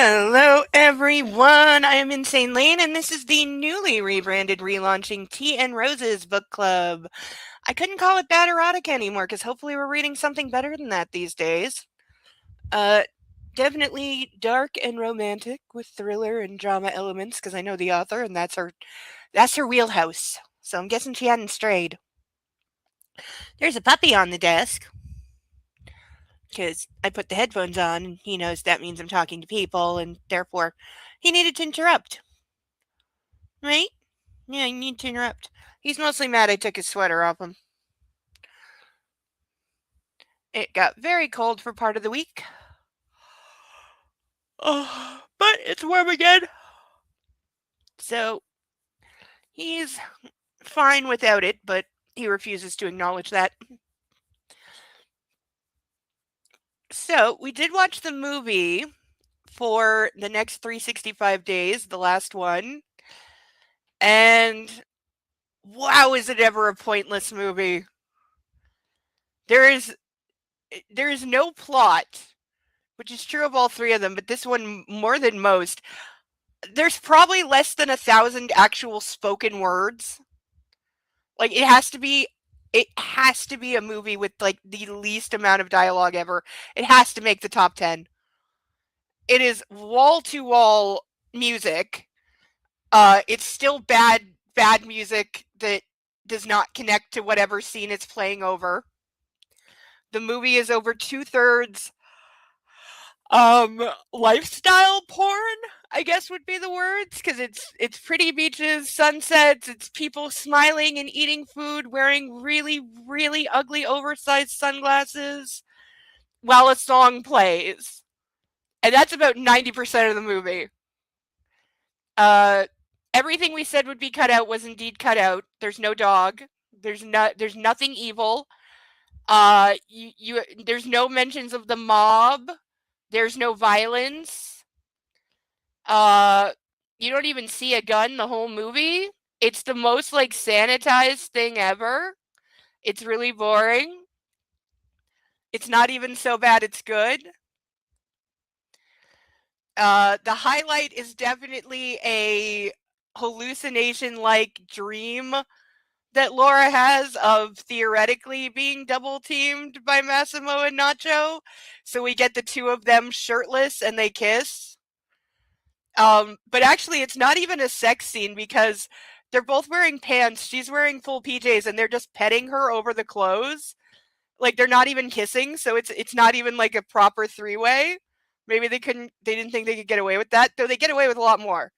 Hello, everyone. I am Insane Lane, and this is the newly rebranded, relaunching Tea and Roses book club. I couldn't call it bad erotic anymore because hopefully we're reading something better than that these days. Uh, Definitely dark and romantic with thriller and drama elements because I know the author and that's her wheelhouse. So I'm guessing she hadn't strayed. There's a puppy on the desk because I put the headphones on and he knows that means I'm talking to people and therefore he needed to interrupt. Right? Yeah, you need to interrupt. He's mostly mad I took his sweater off him. It got very cold for part of the week. Oh, but it's warm again. So he's fine without it, but he refuses to acknowledge that. So we did watch the movie for the next 365 days, the last one. And wow, is it ever a pointless movie? There is no plot, which is true of all three of them, but this one more than most. There's probably less than 1,000 actual spoken words. Like it has to be a movie with like the least amount of dialogue ever. It has to make the top 10. It is wall to wall music. It's still bad music that does not connect to whatever scene it's playing over. The movie is over 2/3 lifestyle porn, I guess would be the words, because it's pretty beaches, sunsets, it's people smiling and eating food, wearing really, really ugly oversized sunglasses while a song plays. And that's about 90% of the movie. Everything we said would be cut out was indeed cut out. There's no dog. There's nothing evil. There's no mentions of the mob. There's no violence. You don't even see a gun the whole movie. It's the most like sanitized thing ever. It's really boring. It's not even so bad it's good. The highlight is definitely a hallucination-like dream that Laura has of theoretically being double teamed by Massimo and Nacho. So we get the two of them shirtless and they kiss. But actually, it's not even a sex scene because they're both wearing pants. She's wearing full PJs and they're just petting her over the clothes. Like they're not even kissing, so it's not even like a proper three-way. Maybe they didn't think they could get away with that, though they get away with a lot more.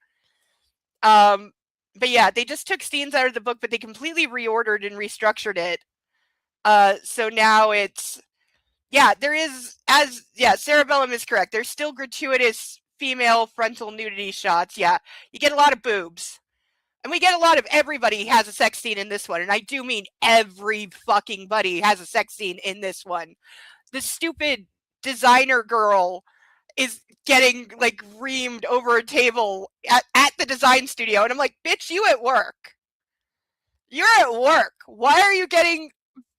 But yeah, they just took scenes out of the book, but they completely reordered and restructured it. So now there is, Cerebellum is correct. There's still gratuitous female frontal nudity shots. Yeah, you get a lot of boobs. And we get a lot of everybody has a sex scene in this one. And I do mean every fucking buddy has a sex scene in this one. The stupid designer girl is getting like reamed over a table at the design studio. And I'm like, bitch, you at work. You're at work. Why are you getting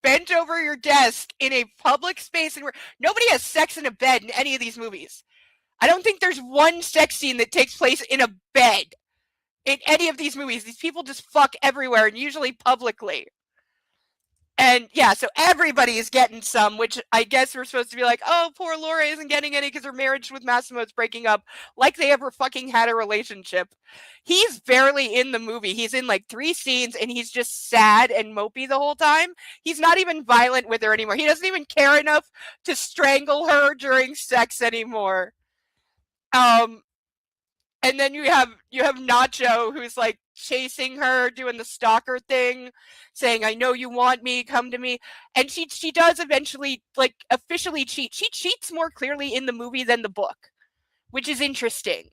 bent over your desk in a public space? And nobody has sex in a bed in any of these movies. I don't think there's one sex scene that takes place in a bed in any of these movies. These people just fuck everywhere and usually publicly. And yeah, so everybody is getting some, which I guess we're supposed to be like, oh, poor Laura isn't getting any because her marriage with Massimo is breaking up, like they ever fucking had a relationship. He's barely in the movie. He's in like 3 scenes and he's just sad and mopey the whole time. He's not even violent with her anymore. He doesn't even care enough to strangle her during sex anymore. And then you have Nacho, who's like chasing her, doing the stalker thing, saying, I know you want me, come to me. And she does eventually like officially cheat. She cheats more clearly in the movie than the book, which is interesting.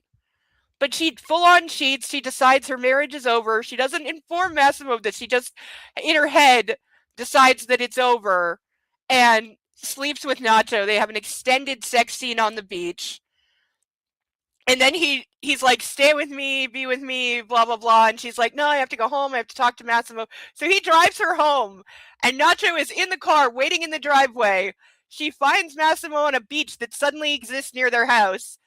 But she full on cheats. She decides her marriage is over. She doesn't inform Massimo of this. She just in her head decides that it's over and sleeps with Nacho. They have an extended sex scene on the beach. And then he's like, stay with me, be with me, blah, blah, blah. And she's like, no, I have to go home. I have to talk to Massimo. So he drives her home. And Nacho is in the car waiting in the driveway. She finds Massimo on a beach that suddenly exists near their house.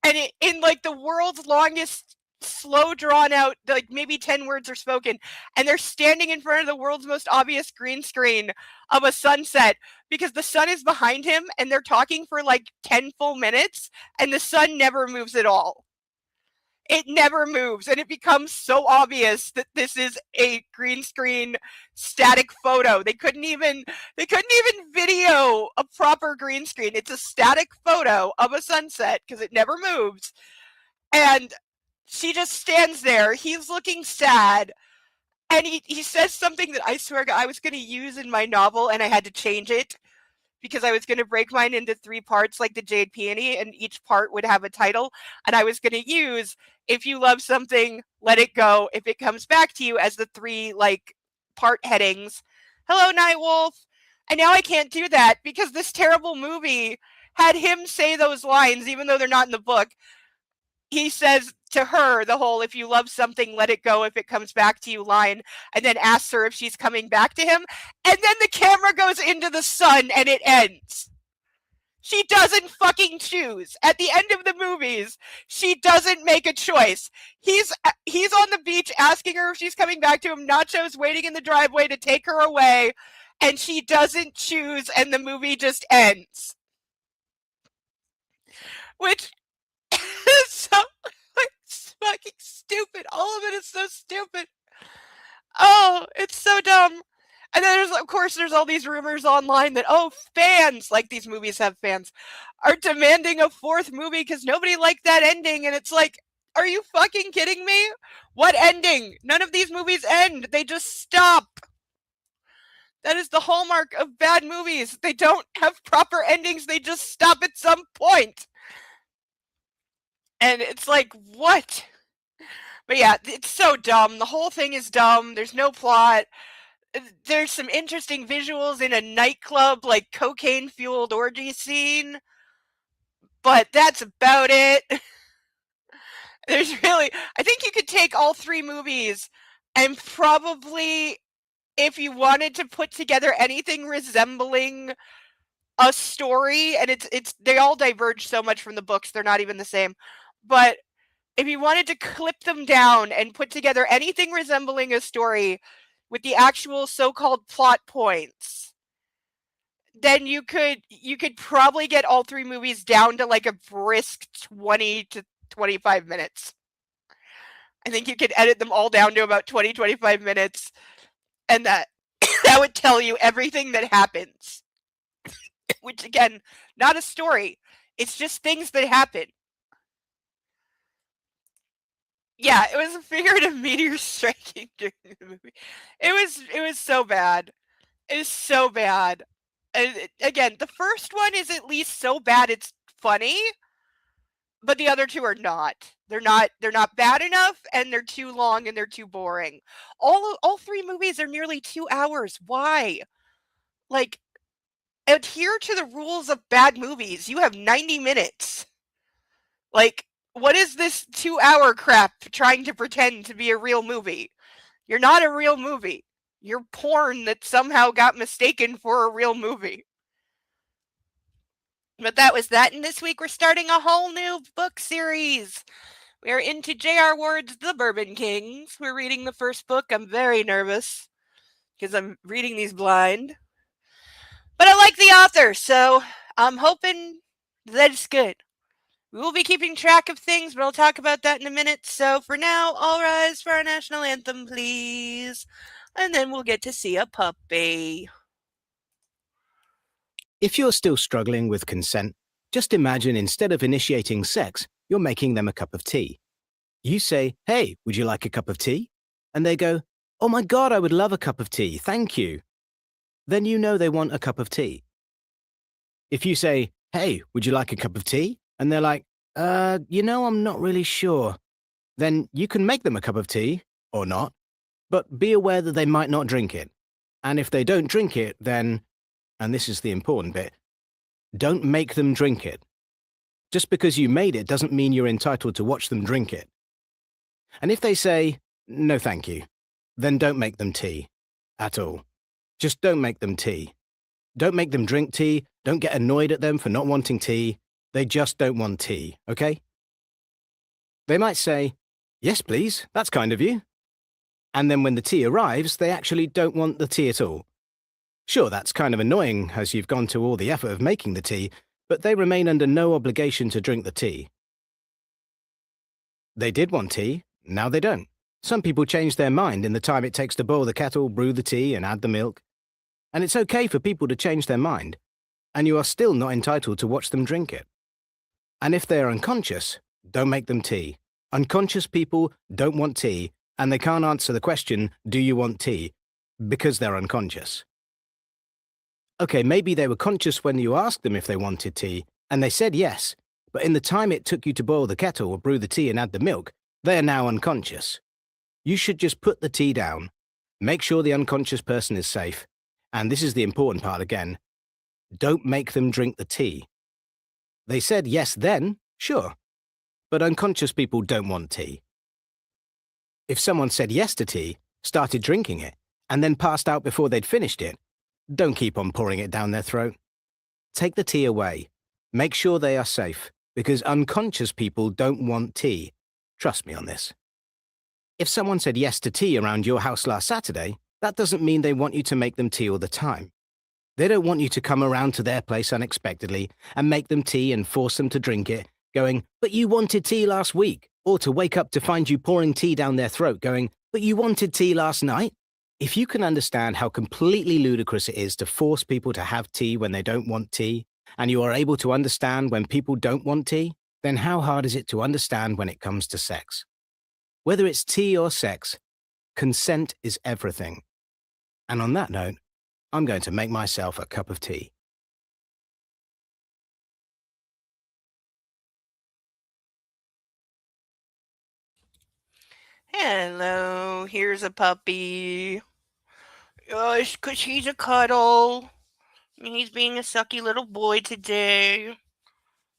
And in like the world's longest, slow drawn out, like maybe 10 words are spoken, and they're standing in front of the world's most obvious green screen of a sunset because the sun is behind him, and they're talking for like 10 full minutes, and the sun never moves at all. It never moves, and it becomes so obvious that this is a green screen static photo. They couldn't even video a proper green screen. It's a static photo of a sunset because it never moves. And she just stands there. He's looking sad. And he says something that I swear I was going to use in my novel, and I had to change it because I was going to break mine into 3 parts like the Jade Peony, and each part would have a title. And I was going to use, if you love something, let it go. If it comes back to you, as the 3 like part headings. Hello, Nightwolf. And now I can't do that because this terrible movie had him say those lines, even though they're not in the book. He says to her the whole, if you love something, let it go if it comes back to you line, and then asks her if she's coming back to him. And then the camera goes into the sun and it ends. She doesn't fucking choose. At the end of the movies, she doesn't make a choice. He's on the beach asking her if she's coming back to him. Nacho's waiting in the driveway to take her away, and she doesn't choose, and the movie just ends. Which is so it's fucking stupid. All of it is so stupid. Oh, it's so dumb. And then of course there's all these rumors online that, oh, fans, like these movies have fans, are demanding a 4th movie because nobody liked that ending. And it's like, are you fucking kidding me? What ending? None of these movies end. They just stop. That is the hallmark of bad movies. They don't have proper endings. They just stop at some point. And it's like, what? But yeah, it's so dumb. The whole thing is dumb. There's no plot. There's some interesting visuals in a nightclub, like cocaine-fueled orgy scene. But that's about it. There's really, I think you could take all 3 movies and probably, if you wanted to put together anything resembling a story, and they all diverge so much from the books, they're not even the same. But if you wanted to clip them down and put together anything resembling a story with the actual so-called plot points, then you could probably get all 3 movies down to like a brisk 20 to 25 minutes. I think you could edit them all down to about 20, 25 minutes, and that would tell you everything that happens. Which, again, not a story. It's just things that happen. Yeah, it was a figurative meteor striking during the movie. It was so bad. It was so bad. And again, the first one is at least so bad it's funny, but the other 2 are not. They're not bad enough, and they're too long, and they're too boring. All 3 movies are nearly 2 hours. Why? Like, adhere to the rules of bad movies. You have 90 minutes. Like, what is this 2-hour crap trying to pretend to be a real movie? You're not a real movie. You're porn that somehow got mistaken for a real movie. But that was that, and this week we're starting a whole new book series. We are into J.R. Ward's The Bourbon Kings. We're reading the first book. I'm very nervous because I'm reading these blind. But I like the author, so I'm hoping that it's good. We will be keeping track of things, but I'll talk about that in a minute. So for now, all rise for our national anthem, please. And then we'll get to see a puppy. If you're still struggling with consent, just imagine instead of initiating sex, you're making them a cup of tea. You say, "Hey, would you like a cup of tea?" And they go, "Oh my God, I would love a cup of tea, thank you." Then you know they want a cup of tea. If you say, "Hey, would you like a cup of tea?" And they're like, I'm not really sure. Then you can make them a cup of tea, or not, but be aware that they might not drink it. And if they don't drink it, then, and this is the important bit, don't make them drink it. Just because you made it doesn't mean you're entitled to watch them drink it. And if they say, "No thank you," then don't make them tea. At all. Just don't make them tea. Don't make them drink tea. Don't get annoyed at them for not wanting tea. They just don't want tea, okay? They might say, "Yes, please, that's kind of you." And then when the tea arrives, they actually don't want the tea at all. Sure, that's kind of annoying as you've gone to all the effort of making the tea, but they remain under no obligation to drink the tea. They did want tea, now they don't. Some people change their mind in the time it takes to boil the kettle, brew the tea, and add the milk. And it's okay for people to change their mind, and you are still not entitled to watch them drink it. And if they are unconscious, don't make them tea. Unconscious people don't want tea, and they can't answer the question, "Do you want tea?" because they're unconscious. Okay, maybe they were conscious when you asked them if they wanted tea, and they said yes, but in the time it took you to boil the kettle or brew the tea and add the milk, they are now unconscious. You should just put the tea down, make sure the unconscious person is safe, and this is the important part again, don't make them drink the tea. They said yes then, sure, but unconscious people don't want tea. If someone said yes to tea, started drinking it, and then passed out before they'd finished it, don't keep on pouring it down their throat. Take the tea away. Make sure they are safe, because unconscious people don't want tea. Trust me on this. If someone said yes to tea around your house last Saturday, that doesn't mean they want you to make them tea all the time. They don't want you to come around to their place unexpectedly and make them tea and force them to drink it, going, "But you wanted tea last week," or to wake up to find you pouring tea down their throat, going, "But you wanted tea last night." If you can understand how completely ludicrous it is to force people to have tea when they don't want tea, and you are able to understand when people don't want tea, then how hard is it to understand when it comes to sex? Whether it's tea or sex, consent is everything. And on that note, I'm going to make myself a cup of tea. Hello, here's a puppy. Cause he's a cuddle. He's being a sucky little boy today.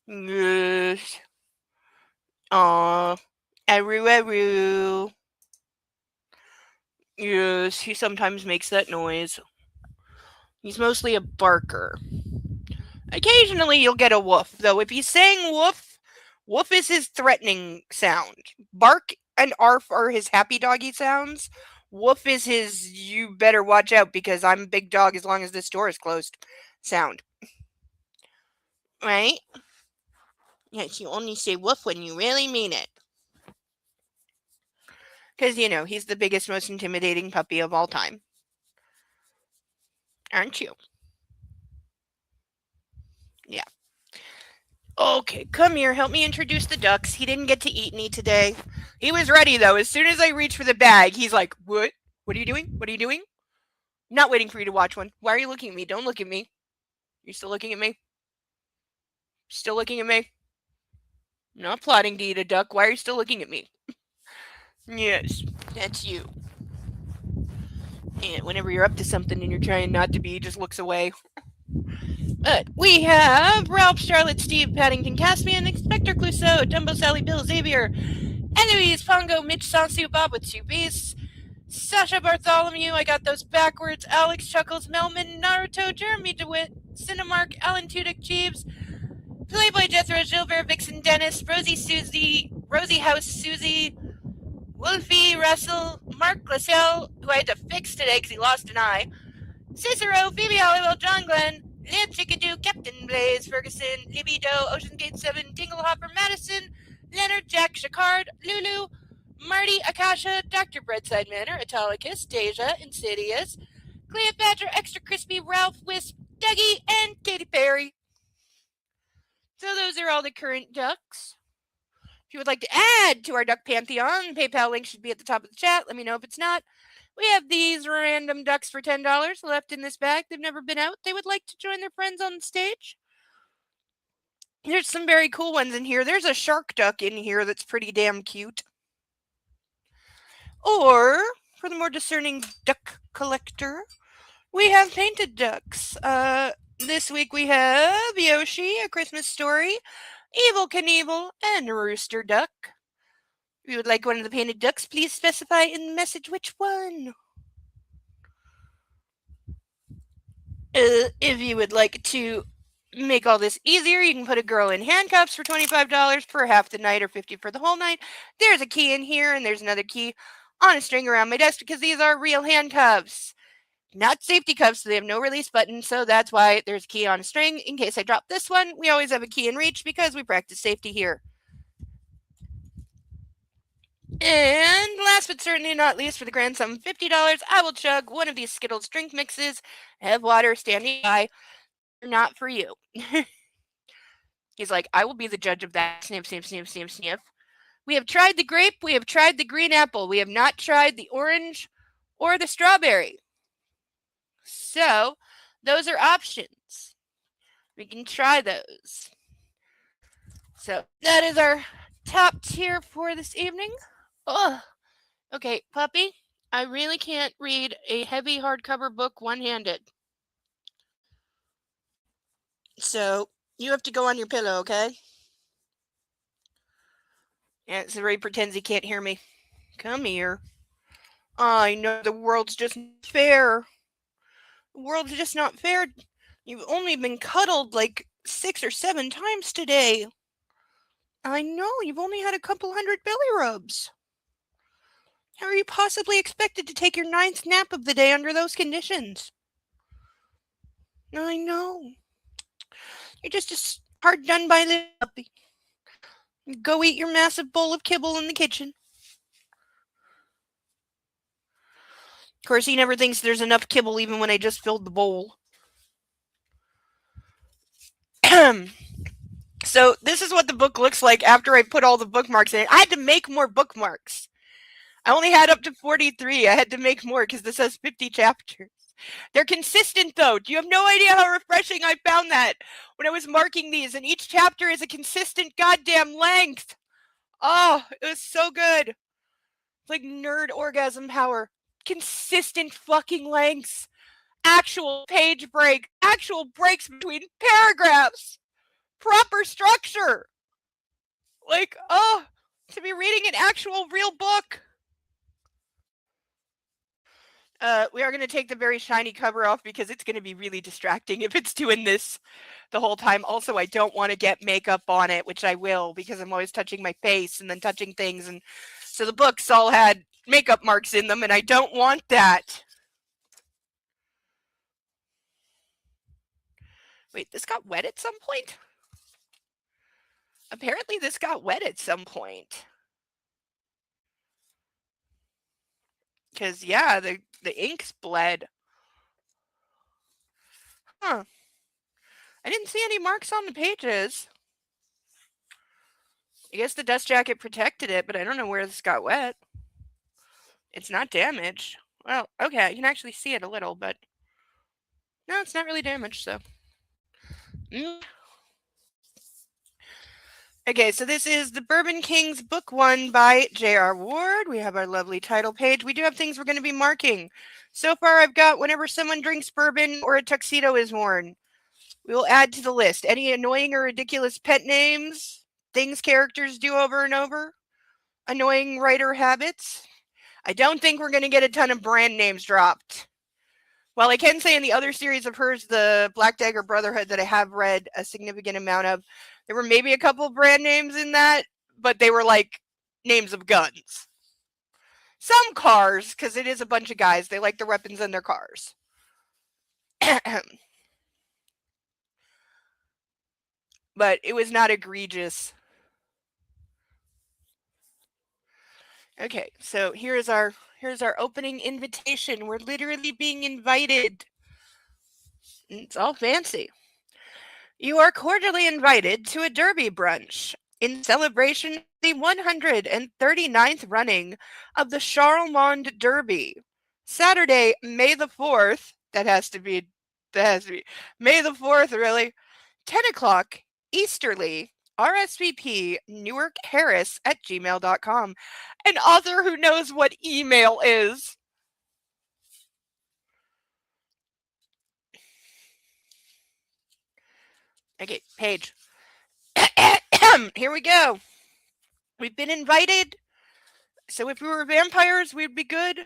Yes. Aw. Aroo. Yes, he sometimes makes that noise. He's mostly a barker. Occasionally you'll get a woof, though. If he's saying woof, woof is his threatening sound. Bark and arf are his happy doggy sounds. Woof is his "you better watch out because I'm a big dog as long as this door is closed" sound. Right? Yes, you only say woof when you really mean it. Because, he's the biggest, most intimidating puppy of all time. Aren't you? Yeah. Okay, come here. Help me introduce the ducks. He didn't get to eat any today. He was ready, though. As soon as I reached for the bag, he's like, "What? What are you doing? What are you doing?" I'm not waiting for you to watch one. Why are you looking at me? Don't look at me. You're still looking at me? Still looking at me? I'm not plotting to eat a duck. Why are you still looking at me? Yes, that's you. And whenever you're up to something and you're trying not to be, he just looks away. But we have Ralph, Charlotte, Steve, Paddington, Caspian, Inspector Clouseau, Dumbo, Sally, Bill, Xavier, Eloise, Pongo, Mitch, Sansu, Bob with 2 B's, Sasha Bartholomew, I got those backwards, Alex, Chuckles, Melman, Naruto, Jeremy DeWitt, Cinemark, Alan Tudyk, Jeeves, Playboy Jethro, Gilbert, Vixen, Dennis, Rosie House, Susie, Wolfie, Russell, Mark Glassell, who I had to fix today because he lost an eye, Cicero, Phoebe Halliwell, John Glenn, Lib Chickadoo, Captain Blaze, Ferguson, Libby Doe, Ocean Gate 7, Dinglehopper, Madison, Leonard, Jack, Shakard, Lulu, Marty, Akasha, Dr. Breadside Manor, Autolycus, Deja, Insidious, Cleopatra, Extra Crispy, Ralph, Wisp, Dougie, and Katy Perry. So those are all the current ducks. If you would like to add to our duck pantheon, the PayPal link should be at the top of the chat. Let me know if it's not. We have these random ducks for $10 left in this bag. They've never been out. They would like to join their friends on stage. There's some very cool ones in here. There's a shark duck in here that's pretty damn cute. Or, for the more discerning duck collector, we have painted ducks. This week we have Yoshi, A Christmas Story, Evil Knievel, and Rooster Duck. If you would like one of the painted ducks, please specify in the message which one. If you would like to make all this easier, you can put a girl in handcuffs for $25 for half the night or $50 for the whole night. There's a key in here, and there's another key on a string around my desk because these are real handcuffs. Not safety cuffs, so they have no release button, so that's why there's a key on a string. In case I drop this one, we always have a key in reach because we practice safety here. And last but certainly not least, for the grand sum of $50, I will chug one of these Skittles drink mixes, have water standing by. Not for you. He's like, I will be the judge of that. Sniff, sniff, sniff, sniff, sniff. We have tried the grape, we have tried the green apple, we have not tried the orange or the strawberry. So, those are options. We can try those. So, that is our top tier for this evening. Oh, okay, puppy, I really can't read a heavy hardcover book one-handed. So, you have to go on your pillow, okay? Yeah, so Ray pretends he can't hear me. Come here. I know the world's just not fair. The world's just not fair. You've only been cuddled like 6 or 7 times today. I know, you've only had a couple hundred belly rubs. How are you possibly expected to take your 9th nap of the day under those conditions? I know. You're just as hard done by little puppy. Go eat your massive bowl of kibble in the kitchen. Of course, he never thinks there's enough kibble even when I just filled the bowl. So this is what the book looks like after I put all the bookmarks in it. I had to make more bookmarks. I only had up to 43. I had to make more because this has 50 chapters. They're consistent though. You have no idea how refreshing I found that when I was marking these, and each chapter is a consistent goddamn length. Oh, it was so good. It's like nerd orgasm power. Consistent fucking lengths. Actual page break. Actual breaks between paragraphs. Proper structure. Like, oh, to be reading an actual real book. We are going to take the very shiny cover off because it's going to be really distracting if it's doing this the whole time. Also, I don't want to get makeup on it, which I will because I'm always touching my face and then touching things. And so the books all had makeup marks in them, and I don't want that. Wait, this got wet at some point? Apparently this got wet at some point. Because, yeah, the ink's bled. Huh. I didn't see any marks on the pages. I guess the dust jacket protected it, but I don't know where this got wet. It's not damaged. Well, okay, you can actually see it a little, but no, it's not really damaged, so. Okay, so this is The Bourbon Kings, Book 1 by J.R. Ward. We have our lovely title page. We do have things we're going to be marking. So far, I've got whenever someone drinks bourbon or a tuxedo is worn. We will add to the list any annoying or ridiculous pet names, things characters do over and over, annoying writer habits. I don't think we're going to get a ton of brand names dropped. While I can say in the other series of hers, the Black Dagger Brotherhood that I have read a significant amount of, there were maybe a couple brand names in that, but they were like names of guns. Some cars, because it is a bunch of guys. They like their weapons in their cars. But it was not egregious. Okay, so here's our opening invitation. We're literally being invited. It's all fancy. You are cordially invited to a Derby brunch in celebration of the 139th running of the Charlemont Derby. Saturday, May the 4th. That has to be May the 4th, really. 10 o'clock, Easterly, RSVP Newark Harris at gmail.com. An author who knows what email is. Okay, page. Here we go. We've been invited. So if we were vampires, we'd be good.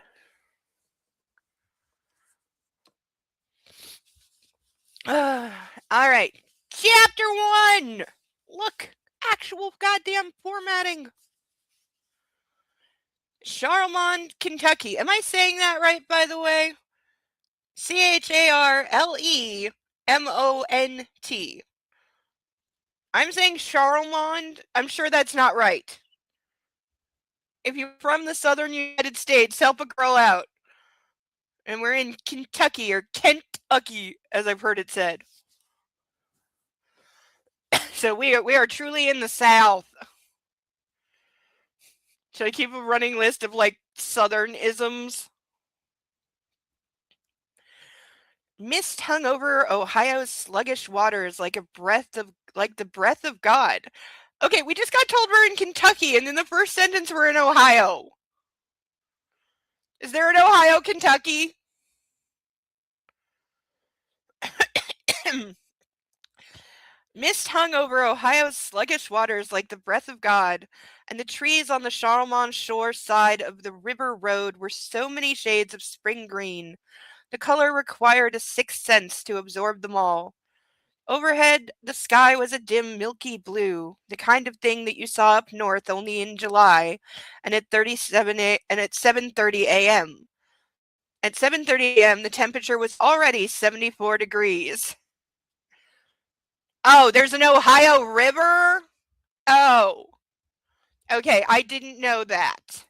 All right. Chapter 1! Look, actual goddamn formatting. Charlemont, Kentucky. Am I saying that right, by the way? Charlemont. I'm saying Charlemont. I'm sure that's not right. If you're from the southern United States, help a girl out. And we're in Kentucky, or Kentucky, as I've heard it said. So we are truly in the South. Should I keep a running list of like southern isms? Mist hung over Ohio's sluggish waters like the breath of God. Okay, we just got told we're in Kentucky, and in the first sentence we're in Ohio. Is there an Ohio, Kentucky? Mist hung over Ohio's sluggish waters like the breath of God, and the trees on the Charlemont shore side of the river road were so many shades of spring green. The color required a sixth sense to absorb them all. Overhead, the sky was a dim, milky blue, the kind of thing that you saw up north only in July, and at 7:30 a.m. At 7:30 a.m., the temperature was already 74 degrees. Oh, there's an Ohio River? Oh. Okay, I didn't know that.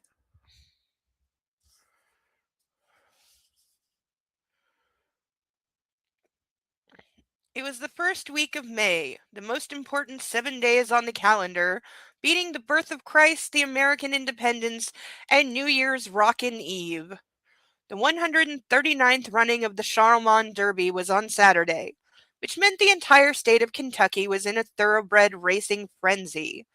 It was the first week of May, the most important 7 days on the calendar, beating the birth of Christ, the American independence, and New Year's Rockin' Eve. The 139th running of the Charlemont Derby was on Saturday, which meant the entire state of Kentucky was in a thoroughbred racing frenzy.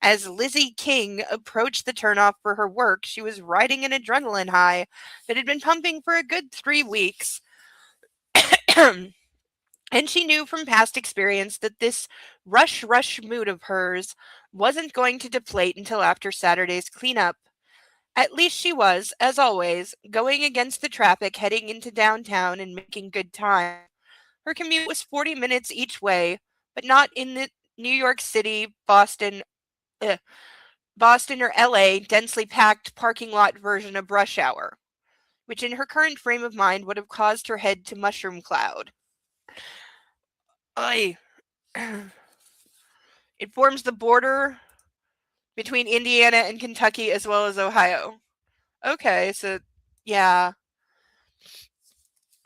As Lizzie King approached the turnoff for her work, she was riding an adrenaline high that had been pumping for a good 3 weeks. And she knew from past experience that this rush mood of hers wasn't going to deflate until after Saturday's cleanup. At least she was, as always, going against the traffic heading into downtown and making good time. Her commute was 40 minutes each way, but not in the New York City, Boston or LA densely packed parking lot version of rush hour, which in her current frame of mind would have caused her head to mushroom cloud. Oy. It forms the border between Indiana and Kentucky as well as Ohio. Okay, so yeah.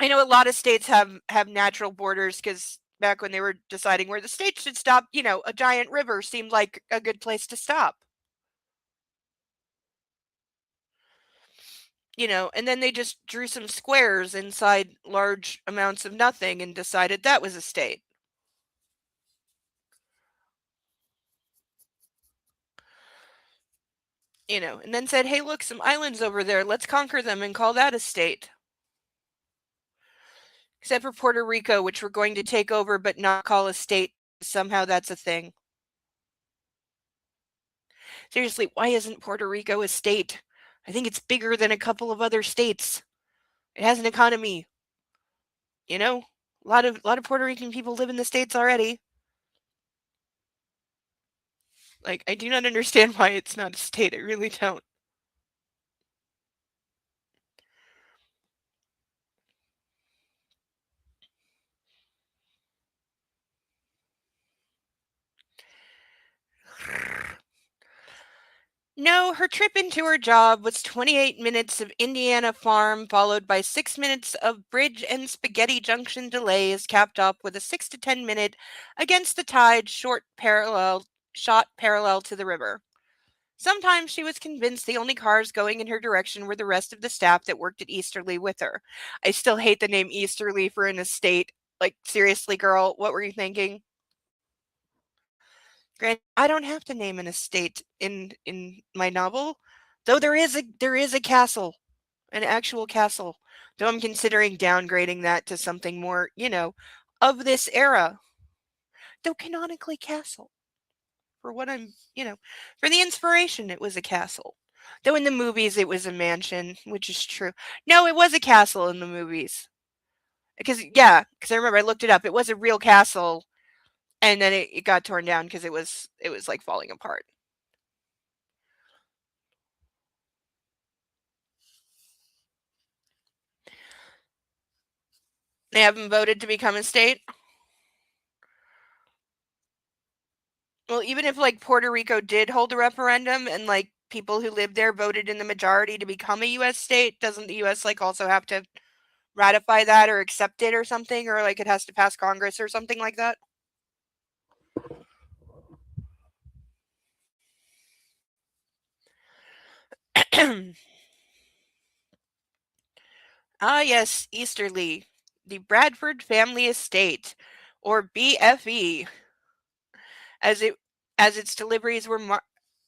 I know a lot of states have natural borders because back when they were deciding where the states should stop, a giant river seemed like a good place to stop. And then they just drew some squares inside large amounts of nothing and decided that was a state. And then said, hey, look, some islands over there, let's conquer them and call that a state. Except for Puerto Rico, which we're going to take over but not call a state. Somehow that's a thing. Seriously, why isn't Puerto Rico a state? I think it's bigger than a couple of other states. It has an economy. A lot of Puerto Rican people live in the States already. Like, I do not understand why it's not a state. I really don't. No, her trip into her job was 28 minutes of Indiana farm, followed by 6 minutes of bridge and Spaghetti Junction delays, capped up with a 6 to 10 minute against the tide shot parallel to the river. Sometimes she was convinced the only cars going in her direction were the rest of the staff that worked at Easterly with her. I still hate the name Easterly for an estate. Like, seriously, girl, what were you thinking? Grant, I don't have to name an estate in my novel, though there is a castle, an actual castle. Though I'm considering downgrading that to something more, of this era. Though canonically castle. For what I'm, for the inspiration, it was a castle. Though in the movies it was a mansion, which is true. No, it was a castle in the movies. Because I remember I looked it up. It was a real castle and then it got torn down because it was like falling apart. They haven't voted to become a state. Well, even if like Puerto Rico did hold a referendum and like people who lived there voted in the majority to become a US state, doesn't the US like also have to ratify that or accept it or something, or like it has to pass Congress or something like that? Ah, yes, Easterly, the Bradford Family Estate, or BFE, as it as its deliveries were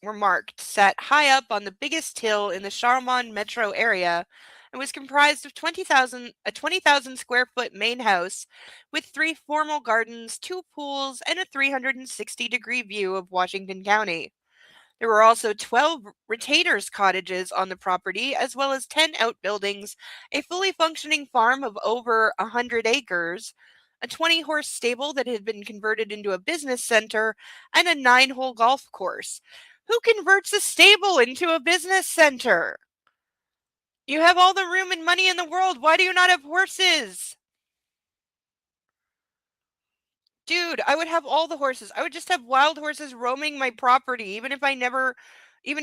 marked, sat high up on the biggest hill in the Charlemont metro area, and was comprised of a 20,000 square foot main house with 3 formal gardens, 2 pools, and a 360-degree view of Washington County. There were also 12 retainers' cottages on the property, as well as 10 outbuildings, a fully functioning farm of over 100 acres, a 20-horse stable that had been converted into a business center, and a 9-hole golf course. Who converts a stable into a business center? You have all the room and money in the world. Why do you not have horses? Dude, I would have all the horses. I would just have wild horses roaming my property, even if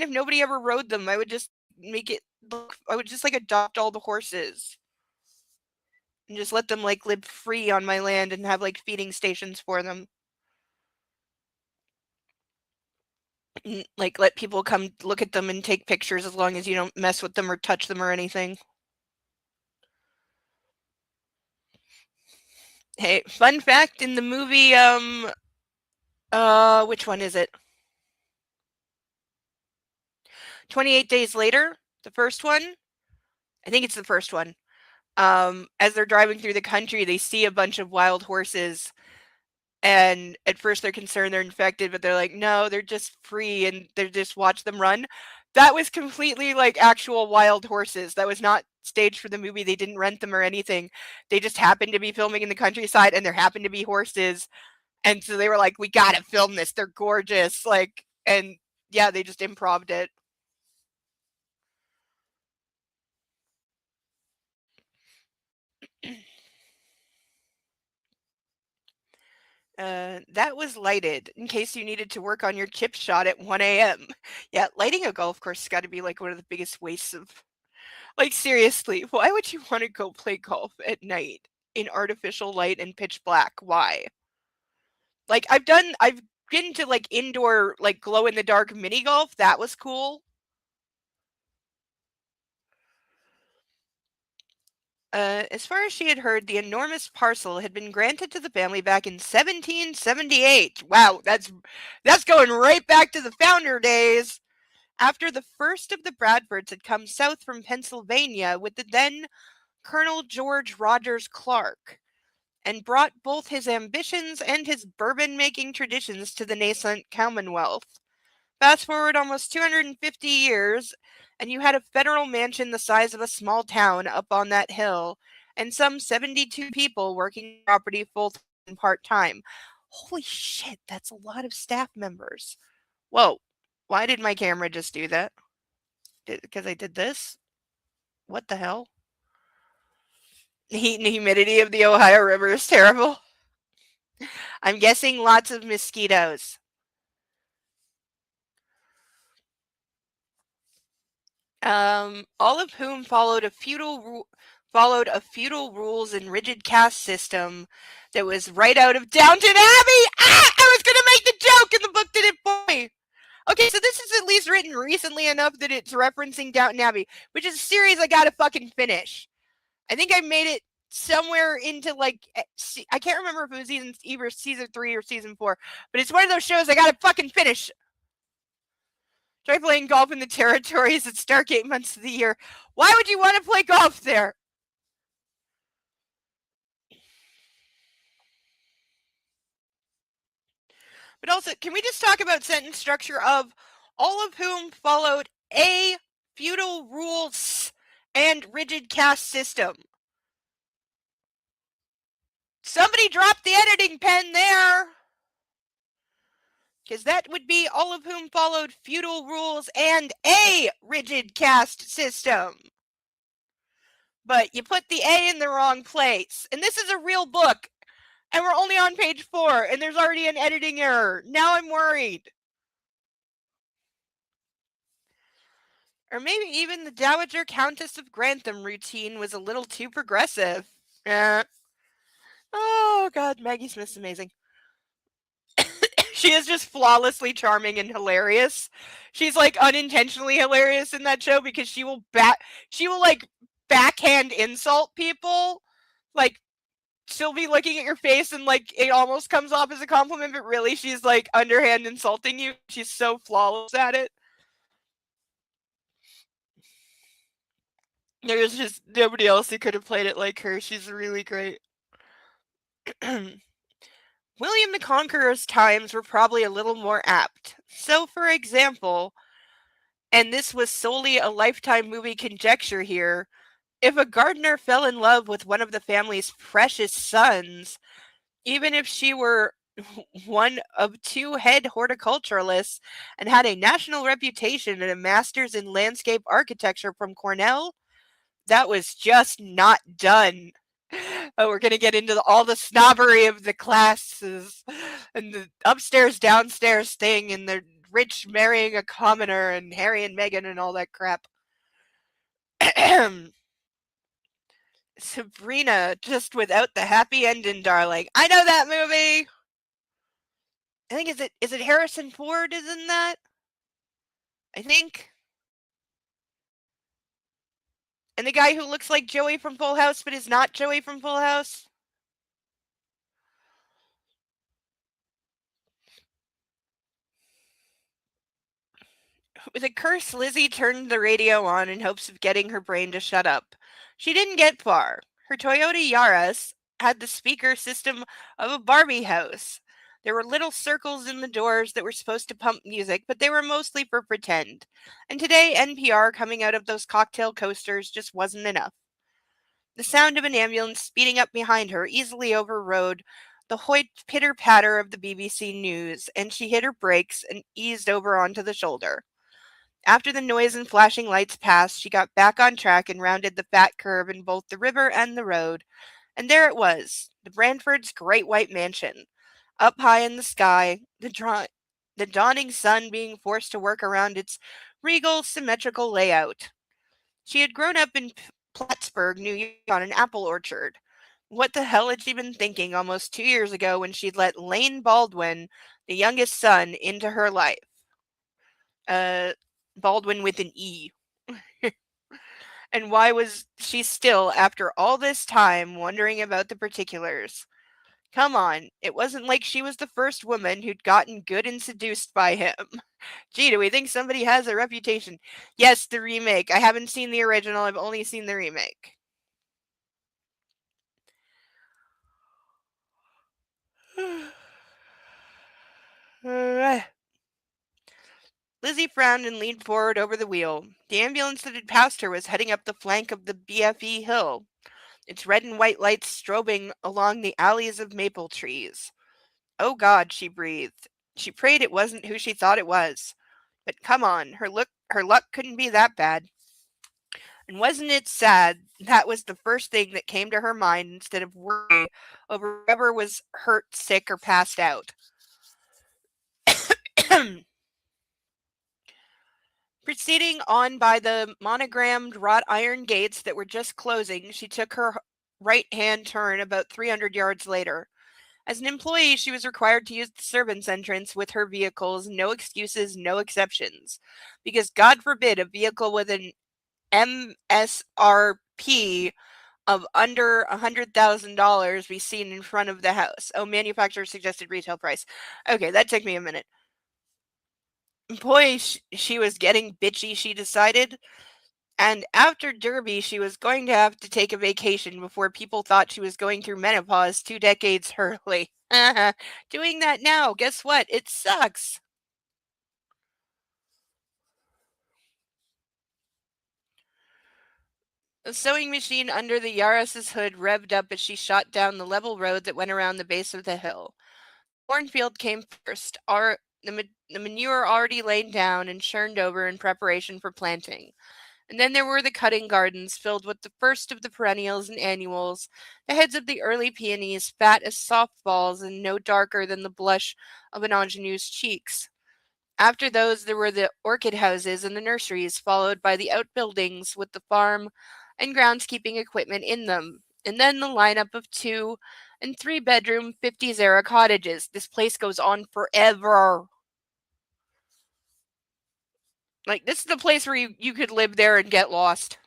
nobody ever rode them. I would just I would just like adopt all the horses and just let them like live free on my land and have like feeding stations for them. And, like let people come look at them and take pictures as long as you don't mess with them or touch them or anything. Hey, fun fact in the movie which one is it? 28 Days Later, the first one? I think it's the first one. As they're driving through the country, they see a bunch of wild horses, and at first they're concerned they're infected, but they're like, no, they're just free, and they just watch them run. That was completely like actual wild horses. That was not staged for the movie. They didn't rent them or anything. They just happened to be filming in the countryside, and there happened to be horses, and so they were like, we gotta film this. They're gorgeous, like, and yeah, they just improv'd it. That was lighted in case you needed to work on your chip shot at 1 a.m. Yeah, lighting a golf course has got to be like one of the biggest wastes of. Like, seriously, why would you want to go play golf at night in artificial light and pitch black? Why? Like, I've been to like indoor, like glow in the dark mini golf. That was cool. As far as she had heard, the enormous parcel had been granted to the family back in 1778. Wow, that's going right back to the founder days. After the first of the Bradfords had come south from Pennsylvania with the then Colonel George Rogers Clark, and brought both his ambitions and his bourbon-making traditions to the nascent Commonwealth. Fast forward almost 250 years, and you had a federal mansion the size of a small town up on that hill, and some 72 people working property full-time and part-time. Holy shit, that's a lot of staff members. Whoa, why did my camera just do that? Because I did this? What the hell? The heat and humidity of the Ohio River is terrible. I'm guessing lots of mosquitoes. All of whom followed a feudal rules and rigid caste system that was right out of Downton Abbey. Ah, I was gonna make the joke, and the book did it for me. Okay, so this is at least written recently enough that it's referencing Downton Abbey, which is a series I gotta fucking finish. I think I made it somewhere into like I can't remember if it was either season 3 or season 4, but it's one of those shows I gotta fucking finish. Try playing golf in the territories at dark 8 months of the year. Why would you want to play golf there? But also, can we just talk about sentence structure of all of whom followed a feudal rules and rigid caste system? Somebody dropped the editing pen there. because that would be all of whom followed feudal rules and a rigid caste system. But you put the A in the wrong place. And this is a real book. And we're only on page 4, and there's already an editing error. Now I'm worried. Or maybe even the Dowager Countess of Grantham routine was a little too progressive. Oh, God, Maggie Smith's amazing. She is just flawlessly charming and hilarious. She's like unintentionally hilarious in that show because she will like backhand insult people. Like she'll be looking at your face and like it almost comes off as a compliment, but really she's like underhand insulting you. She's so flawless at it. There's just nobody else who could have played it like her. She's really great. William the Conqueror's times were probably a little more apt. So, for example, and this was solely a Lifetime movie conjecture here, if a gardener fell in love with one of the family's precious sons, even if she were one of 2 head horticulturalists and had a national reputation and a master's in landscape architecture from Cornell, that was just not done. Oh, we're going to get into all the snobbery of the classes and the upstairs downstairs thing and the rich marrying a commoner and Harry and Meghan and all that crap. Sabrina, just without the happy ending, darling. I know that movie. I think is it Harrison Ford is in that? I think. And the guy who looks like Joey from Full House but is not Joey from Full House? With a curse, Lizzie turned the radio on in hopes of getting her brain to shut up. She didn't get far. Her Toyota Yaris had the speaker system of a Barbie house. There were little circles in the doors that were supposed to pump music, but they were mostly for pretend. And today, NPR coming out of those cocktail coasters just wasn't enough. The sound of an ambulance speeding up behind her easily overrode the hoit pitter-patter of the BBC News, and she hit her brakes and eased over onto the shoulder. After the noise and flashing lights passed, she got back on track and rounded the fat curve in both the river and the road. And there it was, the Branford's great white mansion. Up high in the sky, the dawning sun being forced to work around its regal, symmetrical layout. She had grown up in Plattsburgh, New York, on an apple orchard. What the hell had she been thinking almost 2 years ago when she'd let Lane Baldwin, the youngest son, into her life? Baldwin with an E. And why was she still, after all this time, wondering about the particulars? Come on, it wasn't like she was the first woman who'd gotten good and seduced by him. Gee, do we think somebody has a reputation? Yes, the remake. I haven't seen the original, I've only seen the remake. Lizzie frowned and leaned forward over the wheel. The ambulance that had passed her was heading up the flank of the BFE hill, its red and white lights strobing along the alleys of maple trees. Oh God, she breathed. She prayed it wasn't who she thought it was. But come on, her luck couldn't be that bad. And wasn't it sad that was the first thing that came to her mind instead of worry over whoever was hurt, sick, or passed out? Proceeding on by the monogrammed wrought iron gates that were just closing, she took her right-hand turn about 300 yards later. As an employee, she was required to use the servants' entrance with her vehicles, no excuses, no exceptions. Because God forbid a vehicle with an MSRP of under $100,000 be seen in front of the house. Oh, manufacturer suggested retail price. Okay, that took me a minute. Boy, she was getting bitchy, she decided. And after Derby, she was going to have to take a vacation before people thought she was going through menopause 2 decades early. Doing that now, guess what? It sucks. The sewing machine under the Yaris's hood revved up as she shot down the level road that went around the base of the hill. Cornfield came first, the manure already laid down and churned over in preparation for planting. And then there were the cutting gardens filled with the first of the perennials and annuals, the heads of the early peonies, fat as softballs and no darker than the blush of an ingenue's cheeks. After those, there were the orchid houses and the nurseries, followed by the outbuildings with the farm and groundskeeping equipment in them. And then the lineup of 2 and 3 bedroom 50s era cottages. This place goes on forever. Like, this is the place where you could live there and get lost.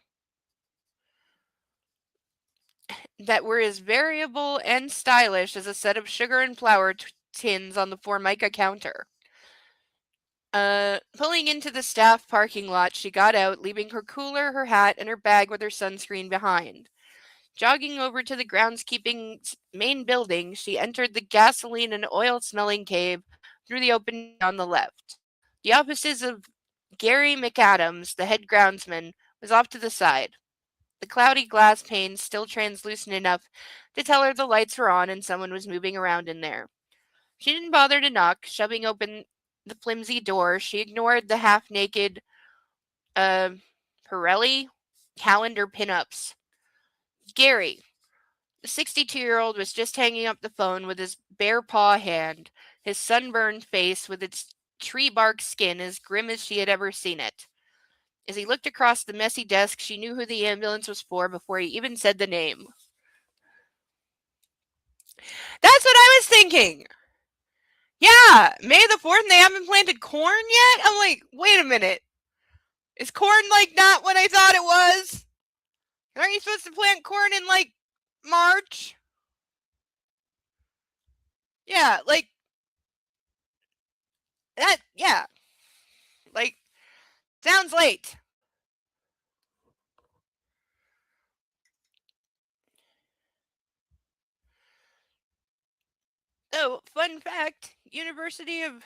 That were as variable and stylish as a set of sugar and flour tins on the Formica counter. Pulling into the staff parking lot, she got out, leaving her cooler, her hat, and her bag with her sunscreen behind. Jogging over to the groundskeeping's main building, she entered the gasoline and oil smelling cave through the opening on the left. The offices of Gary McAdams, the head groundsman, was off to the side. The cloudy glass panes still translucent enough to tell her the lights were on and someone was moving around in there. She didn't bother to knock, shoving open the flimsy door. She ignored the half-naked, Pirelli calendar pinups. Gary, the 62-year-old, was just hanging up the phone with his bare paw hand, his sunburned face with its tree bark skin as grim as she had ever seen it. As he looked across the messy desk, she knew who the ambulance was for before he even said the name. That's what I was thinking! Yeah, May the 4th and they haven't planted corn yet? I'm like, wait a minute. Is corn, like, not what I thought it was? Aren't you supposed to plant corn in, like, March? Yeah, like, that, yeah. Like, sounds late. Oh, fun fact, University of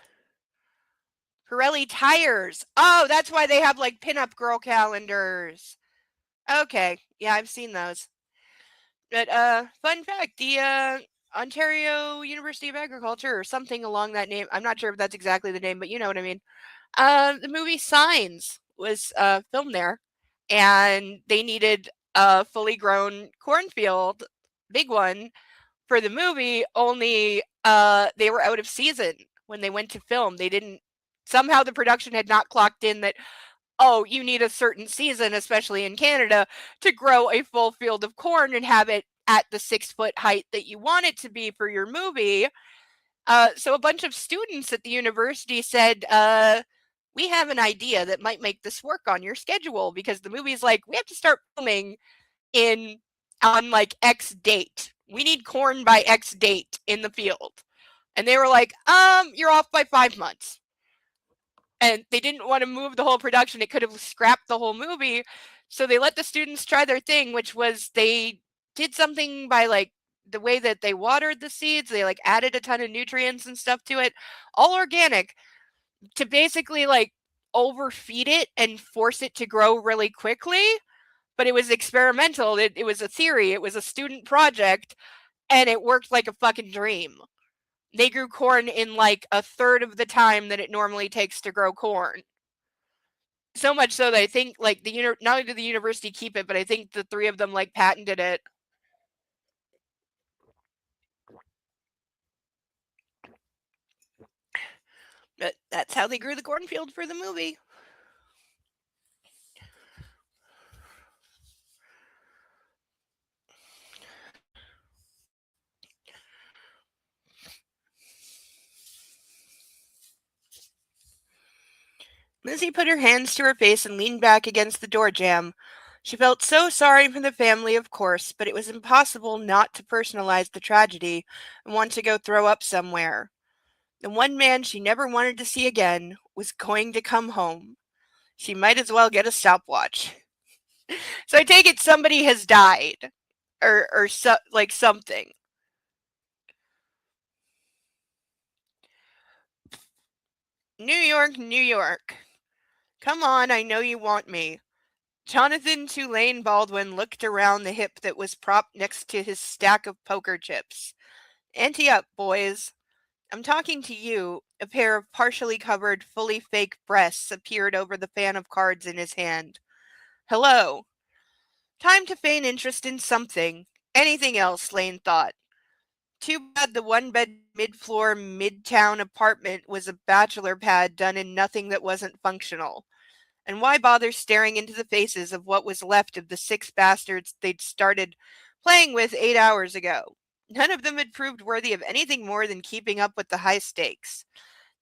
Pirelli tires. Oh, that's why they have, like, pinup girl calendars. Okay, yeah, I've seen those. But, fun fact, the, Ontario University of Agriculture or something along that name. I'm not sure if that's exactly the name, but you know what I mean. The movie Signs was filmed there, and they needed a fully grown cornfield, big one, for the movie. Only they were out of season when they went to film. They didn't. Somehow the production had not clocked in that. Oh, you need a certain season, especially in Canada, to grow a full field of corn and have it at the 6-foot height that you want it to be for your movie. So a bunch of students at the university said, we have an idea that might make this work on your schedule, because the movie's like, we have to start filming on like X date. We need corn by X date in the field. And they were like, you're off by 5 months. And they didn't want to move the whole production. It could have scrapped the whole movie. So they let the students try their thing, which was they did something by like the way that they watered the seeds. They like added a ton of nutrients and stuff to it, all organic, to basically like overfeed it and force it to grow really quickly. But it was experimental. It was a theory. It was a student project, and it worked like a fucking dream. They grew corn in like a third of the time that it normally takes to grow corn. So much so that I think like not only did the university keep it, but I think the 3 of them like patented it. But that's how they grew the cornfield for the movie. Lizzie put her hands to her face and leaned back against the door jamb. She felt so sorry for the family, of course, but it was impossible not to personalize the tragedy and want to go throw up somewhere. The one man she never wanted to see again was going to come home. She might as well get a stopwatch. So I take it somebody has died, or like something. New York, New York. Come on, I know you want me. Jonathan Tulane Baldwin looked around the hip that was propped next to his stack of poker chips. Ante up, boys. I'm talking to you, A pair of partially covered, fully fake breasts appeared over the fan of cards in his hand. Hello. Time to feign interest in something. Anything else, Lane thought. Too bad the one-bed, mid-floor, mid-town apartment was a bachelor pad done in nothing that wasn't functional. And why bother staring into the faces of what was left of the 6 bastards they'd started playing with 8 hours ago? None of them had proved worthy of anything more than keeping up with the high stakes.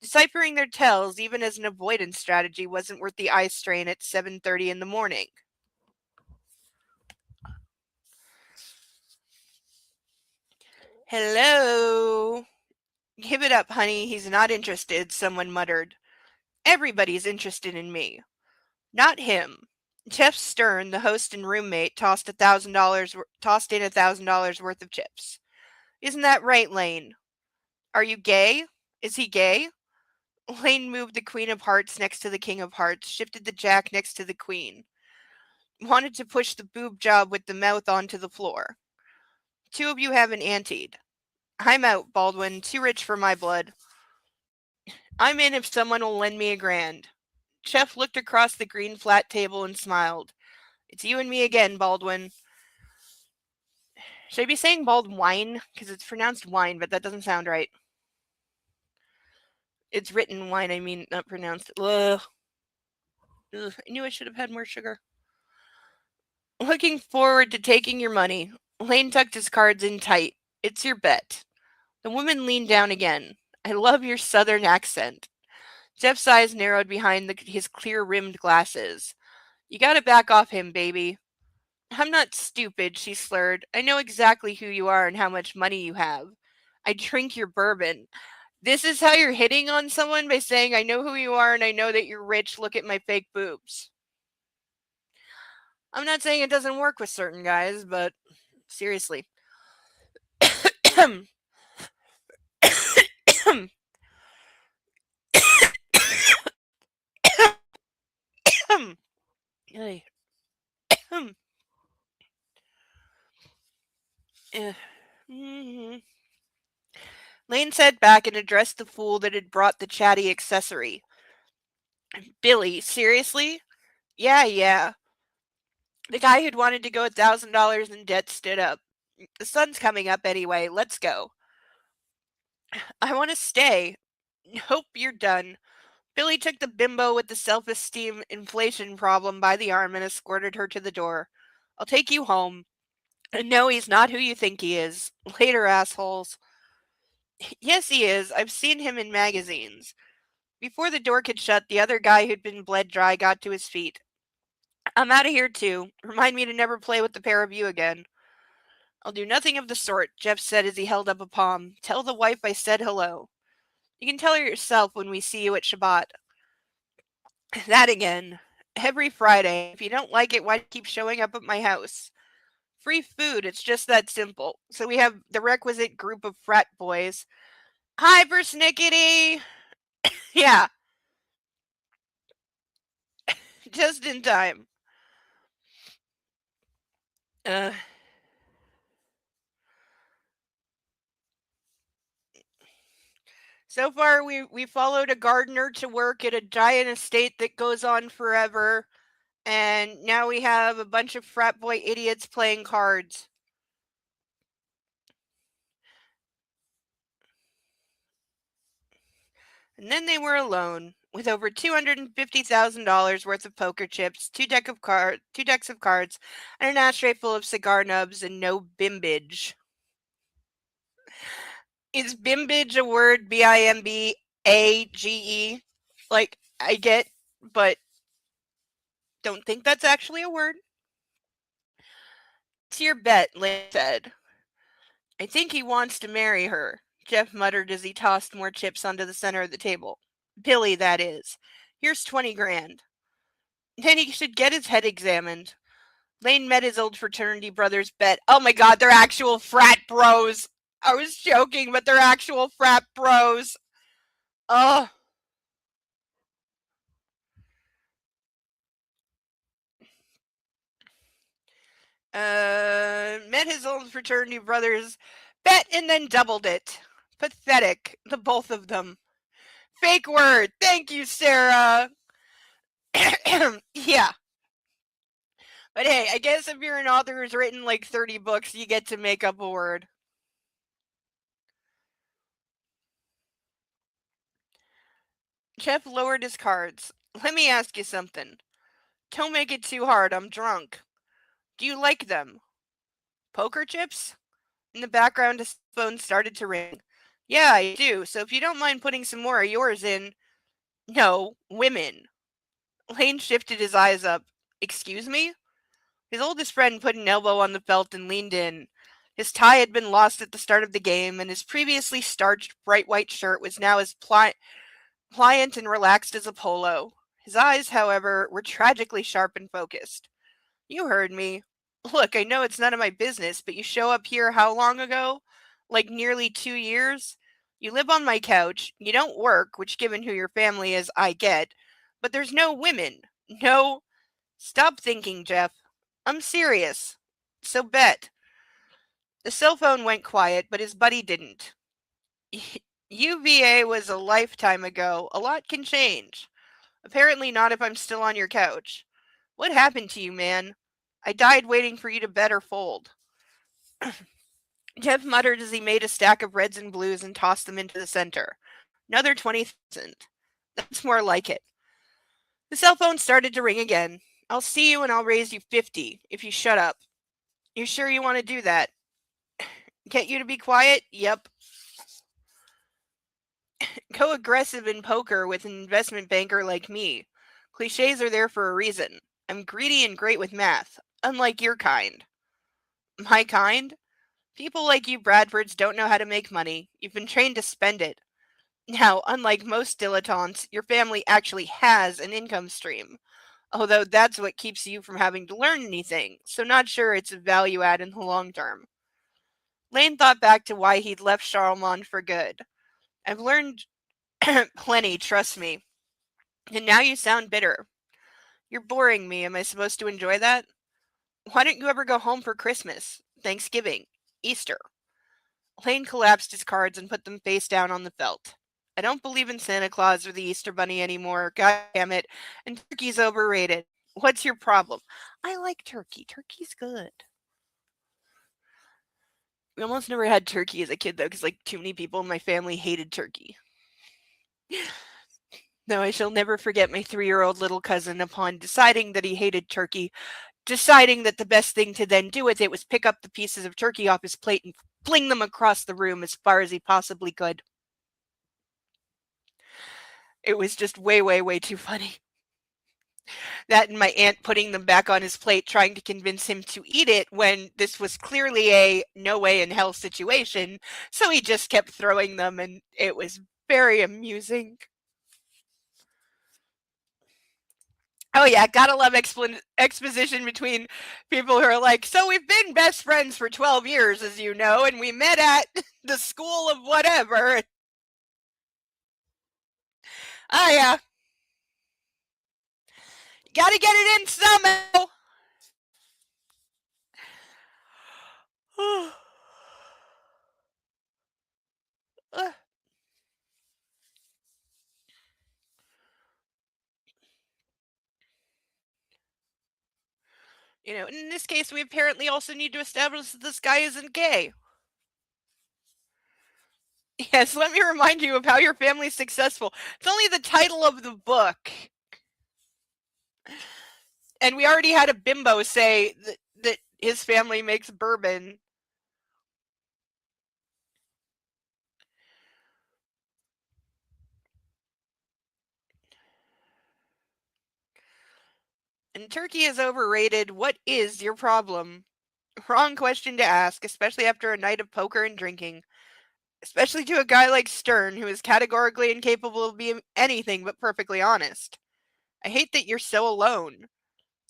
Deciphering their tells, even as an avoidance strategy, wasn't worth the eye strain at 7:30 in the morning. Hello? Give it up, honey. He's not interested, someone muttered. Everybody's interested in me. Not him. Jeff Stern, the host and roommate, tossed in $1,000 worth of chips. Isn't that right, Lane? Are you gay? Is he gay? Lane moved the Queen of Hearts next to the King of Hearts, shifted the Jack next to the Queen. Wanted to push the boob job with the mouth onto the floor. Two of you haven't anteed. I'm out, Baldwin. Too rich for my blood. I'm in if someone will lend me $1,000. Jeff looked across the green flat table and smiled. It's you and me again, Baldwin. Should I be saying Baldwin? Because it's pronounced wine, but that doesn't sound right. It's written wine, I mean, not pronounced. Ugh. I knew I should have had more sugar. Looking forward to taking your money. Lane tucked his cards in tight. It's your bet. The woman leaned down again. I love your southern accent. Jeff's eyes narrowed behind his clear-rimmed glasses. You gotta back off him, baby. I'm not stupid, she slurred. I know exactly who you are and how much money you have. I drink your bourbon. This is how you're hitting on someone, by saying I know who you are and I know that you're rich, look at my fake boobs. I'm not saying it doesn't work with certain guys, but seriously. Lane sat back and addressed the fool that had brought the chatty accessory. Billy, seriously? Yeah. The guy who'd wanted to go $1,000 in debt stood up. The sun's coming up anyway. Let's go. I want to stay. Nope, you're done. Billy took the bimbo with the self-esteem inflation problem by the arm and escorted her to the door. I'll take you home. And no, he's not who you think he is. Later, assholes. Yes, he is. I've seen him in magazines. Before the door could shut, the other guy who'd been bled dry got to his feet. I'm out of here, too. Remind me to never play with the pair of you again. I'll do nothing of the sort, Jeff said as he held up a palm. Tell the wife I said hello. You can tell her yourself when we see you at Shabbat. That again. Every Friday. If you don't like it, why keep showing up at my house? Free food, it's just that simple. So we have the requisite group of frat boys. Hi, persnickety! Yeah. Just in time. So far, we followed a gardener to work at a giant estate that goes on forever, and now we have a bunch of frat boy idiots playing cards. And then they were alone, with over $250,000 worth of poker chips, two decks of cards, and an ashtray full of cigar nubs, and no bimbage. Is bimbage a word? Bimbage? Like, I get, but don't think that's actually a word. It's your bet, Lynn said. I think he wants to marry her, Jeff muttered as he tossed more chips onto the center of the table. Billy, that is. Here's 20 grand. Then he should get his head examined. Lane met his old fraternity brother's bet. Oh my god, they're actual frat bros. I was joking, but they're actual frat bros. Ugh. Met his old fraternity brothers bet and then doubled it. Pathetic, the both of them. Fake word. Thank you, Sarah. Yeah. But hey, I guess if you're an author who's written like 30 books, you get to make up a word. Jeff lowered his cards. Let me ask you something. Don't make it too hard, I'm drunk. Do you like them? Poker chips? In the background, his phone started to ring. Yeah, I do, so if you don't mind putting some more of yours in. No, women. Lane shifted his eyes up. Excuse me? His oldest friend put an elbow on the felt and leaned in. His tie had been lost at the start of the game, and his previously starched bright white shirt was now as pliant and relaxed as a polo. His eyes, however, were tragically sharp and focused. You heard me. Look, I know it's none of my business, but you show up here how long ago? Like nearly 2 years? You live on my couch, you don't work, which given who your family is, I get, but there's no women. No. Stop thinking, Jeff. I'm serious. So bet. The cell phone went quiet, but his buddy didn't. UVA was a lifetime ago. A lot can change. Apparently not if I'm still on your couch. What happened to you, man? I died waiting for you to bet or fold. Jeff muttered as he made a stack of reds and blues and tossed them into the center. Another 20,000. That's more like it. The cell phone started to ring again. I'll see you and I'll raise you 50 if you shut up. You sure you want to do that? Get you to be quiet? Yep. Go aggressive in poker with an investment banker like me. Cliches are there for a reason. I'm greedy and great with math, unlike your kind. My kind? People like you Bradfords don't know how to make money. You've been trained to spend it. Now, unlike most dilettantes, your family actually has an income stream. Although that's what keeps you from having to learn anything, so not sure it's a value add in the long term. Lane thought back to why he'd left Charlemont for good. I've learned plenty, trust me. And now you sound bitter. You're boring me. Am I supposed to enjoy that? Why don't you ever go home for Christmas, Thanksgiving, Easter? Lane collapsed his cards and put them face down on the felt. I don't believe in Santa Claus or the Easter Bunny anymore. God damn it. And turkey's overrated. What's your problem? I like turkey. Turkey's good. We almost never had turkey as a kid, though, because, like, too many people in my family hated turkey. No, I shall never forget my 3-year-old little cousin upon deciding that he hated turkey, deciding that the best thing to then do with it was pick up the pieces of turkey off his plate and fling them across the room as far as he possibly could. It was just way, way, way too funny. That and my aunt putting them back on his plate, trying to convince him to eat it when this was clearly a no way in hell situation. So he just kept throwing them, and it was very amusing. Oh yeah, gotta love exposition between people who are like, so we've been best friends for 12 years, as you know, and we met at the school of whatever. Oh yeah. Gotta get it in somehow. You know, in this case, we apparently also need to establish that this guy isn't gay. Yes, let me remind you of how your family's successful. It's only the title of the book. And we already had a bimbo say that his family makes bourbon. And turkey is overrated. What is your problem? Wrong question to ask, especially after a night of poker and drinking. Especially to a guy like Stern, who is categorically incapable of being anything but perfectly honest. I hate that you're so alone.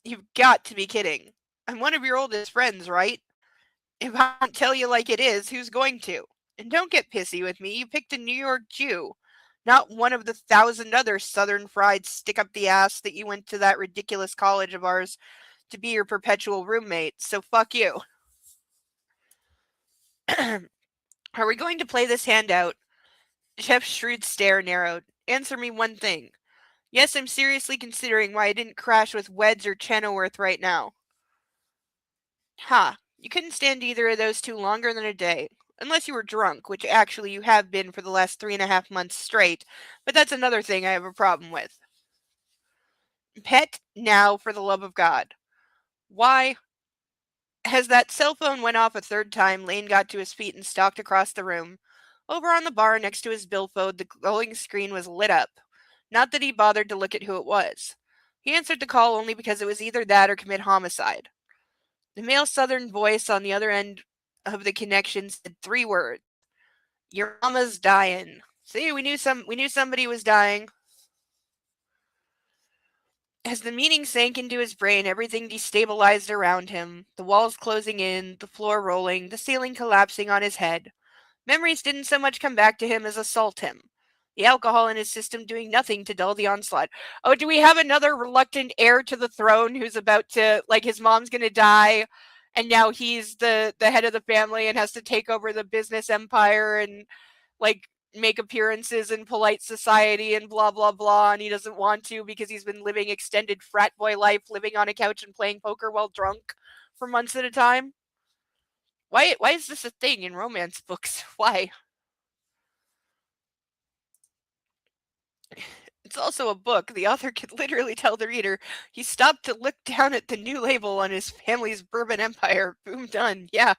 You've got to be kidding. I'm one of your oldest friends, right? If I don't tell you like it is, who's going to? And don't get pissy with me. You picked a New York Jew, not one of the 1,000 other Southern fried stick up the ass that you went to that ridiculous college of ours to be your perpetual roommate. So fuck you. Are we going to play this hand out? Jeff's shrewd stare narrowed. Answer me one thing. Yes, I'm seriously considering why I didn't crash with Weds or Chenoweth right now. Ha, you couldn't stand either of those two longer than a day. Unless you were drunk, which actually you have been for the last 3.5 months straight, but that's another thing I have a problem with. Pet, now, for the love of God. Why? As that cell phone went off a third time, Lane got to his feet and stalked across the room. Over on the bar next to his billfold, the glowing screen was lit up. Not that he bothered to look at who it was. He answered the call only because it was either that or commit homicide. The male southern voice on the other end of the connection said 3 words. Your mama's dying. See, we knew somebody was dying. As the meaning sank into his brain, everything destabilized around him. The walls closing in, the floor rolling, the ceiling collapsing on his head. Memories didn't so much come back to him as assault him. The alcohol in his system doing nothing to dull the onslaught. Oh, do we have another reluctant heir to the throne who's about to, like, his mom's gonna die, and now he's the head of the family and has to take over the business empire and, like, make appearances in polite society and blah blah blah, and he doesn't want to because he's been living extended frat boy life, living on a couch and playing poker while drunk for months at a time? Why is this a thing in romance books? Why? It's also a book. The author could literally tell the reader he stopped to look down at the new label on his family's Bourbon Empire. Boom, done. Yeah.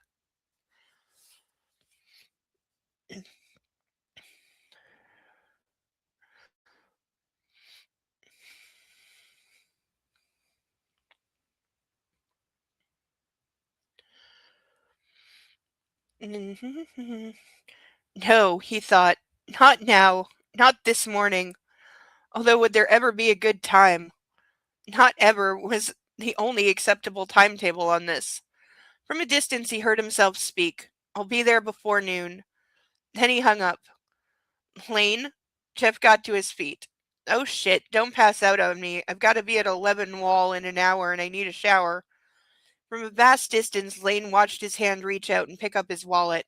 No, he thought. Not now. Not this morning. Although would there ever be a good time? Not ever was the only acceptable timetable on this. From a distance he heard himself speak. I'll be there before noon. Then he hung up. Lane? Jeff got to his feet. Oh shit, don't pass out on me. I've got to be at 11 Wall in an hour and I need a shower. From a vast distance, Lane watched his hand reach out and pick up his wallet.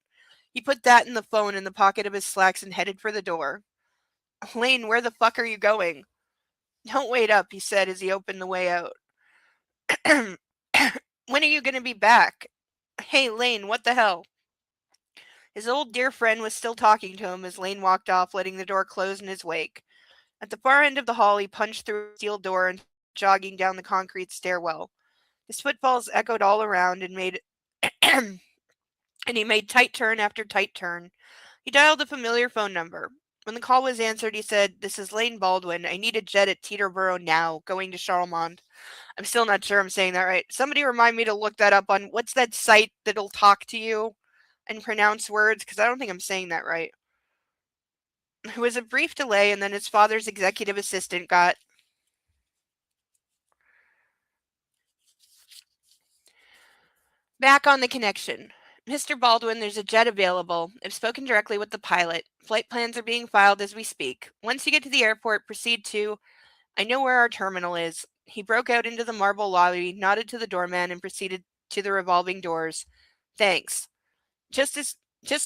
He put that and the phone in the pocket of his slacks and headed for the door. Lane, where the fuck are you going? Don't wait up, he said as he opened the way out. When are you going to be back? Hey, Lane, what the hell? His old dear friend was still talking to him as Lane walked off, letting the door close in his wake. At the far end of the hall, he punched through a steel door and jogging down the concrete stairwell. His footfalls echoed all around and he made tight turn after tight turn. He dialed a familiar phone number. When the call was answered, he said, "This is Lane Baldwin. I need a jet at Teterboro now, going to Charlemont." I'm still not sure I'm saying that right. Somebody remind me to look that up on what's that site that'll talk to you and pronounce words, because I don't think I'm saying that right. There was a brief delay, and then his father's executive assistant got back on the connection. Mr. Baldwin, there's a jet available. I've spoken directly with the pilot. Flight plans are being filed as we speak. Once you get to the airport, proceed to... I know where our terminal is. He broke out into the marble lobby, nodded to the doorman, and proceeded to the revolving doors. Thanks. Just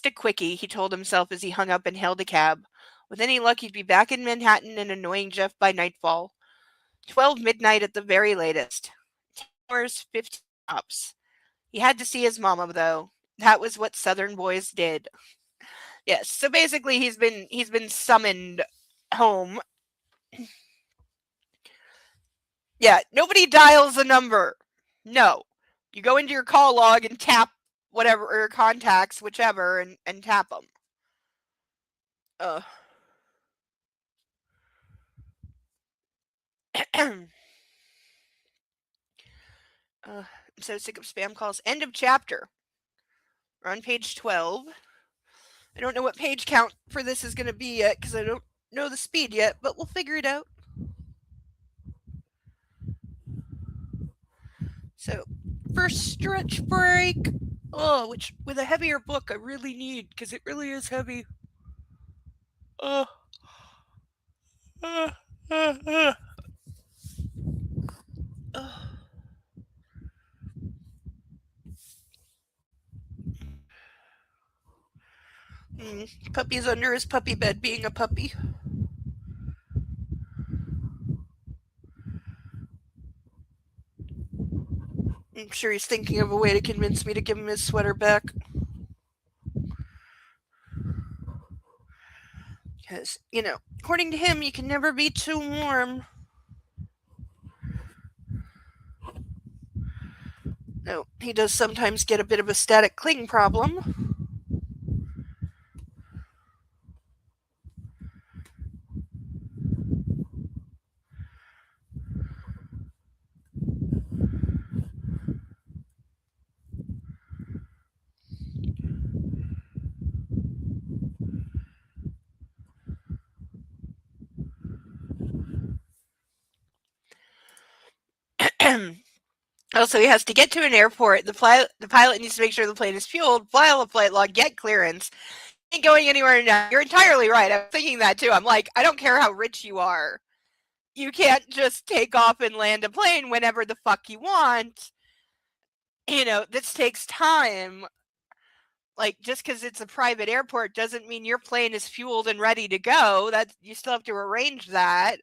a quickie, he told himself as he hung up and hailed a cab. With any luck, he'd be back in Manhattan and annoying Jeff by nightfall. 12 midnight at the very latest. 10 hours, 15 stops. He had to see his mama, though. That was what Southern boys did. Yes, so basically he's been summoned home. Yeah, nobody dials a number. No. You go into your call log and tap whatever, or your contacts, whichever, and tap them. I'm so sick of spam calls. End of chapter. We're on page 12. I don't know what page count for this is going to be yet because I don't know the speed yet, but we'll figure it out. So, first stretch break. Oh, which with a heavier book I really need because it really is heavy. Uh, uh, uh, uh. Puppy's under his puppy bed being a puppy. I'm sure he's thinking of a way to convince me to give him his sweater back. Because, according to him, you can never be too warm. No, he does sometimes get a bit of a static cling problem. Also, he has to get to an airport. The pilot needs to make sure the plane is fueled, file a flight log, get clearance. Ain't going anywhere now. You're entirely right. I was thinking that too. I'm like, I don't care how rich you are. You can't just take off and land a plane whenever the fuck you want. This takes time. Like, just because it's a private airport doesn't mean your plane is fueled and ready to go. You still have to arrange that.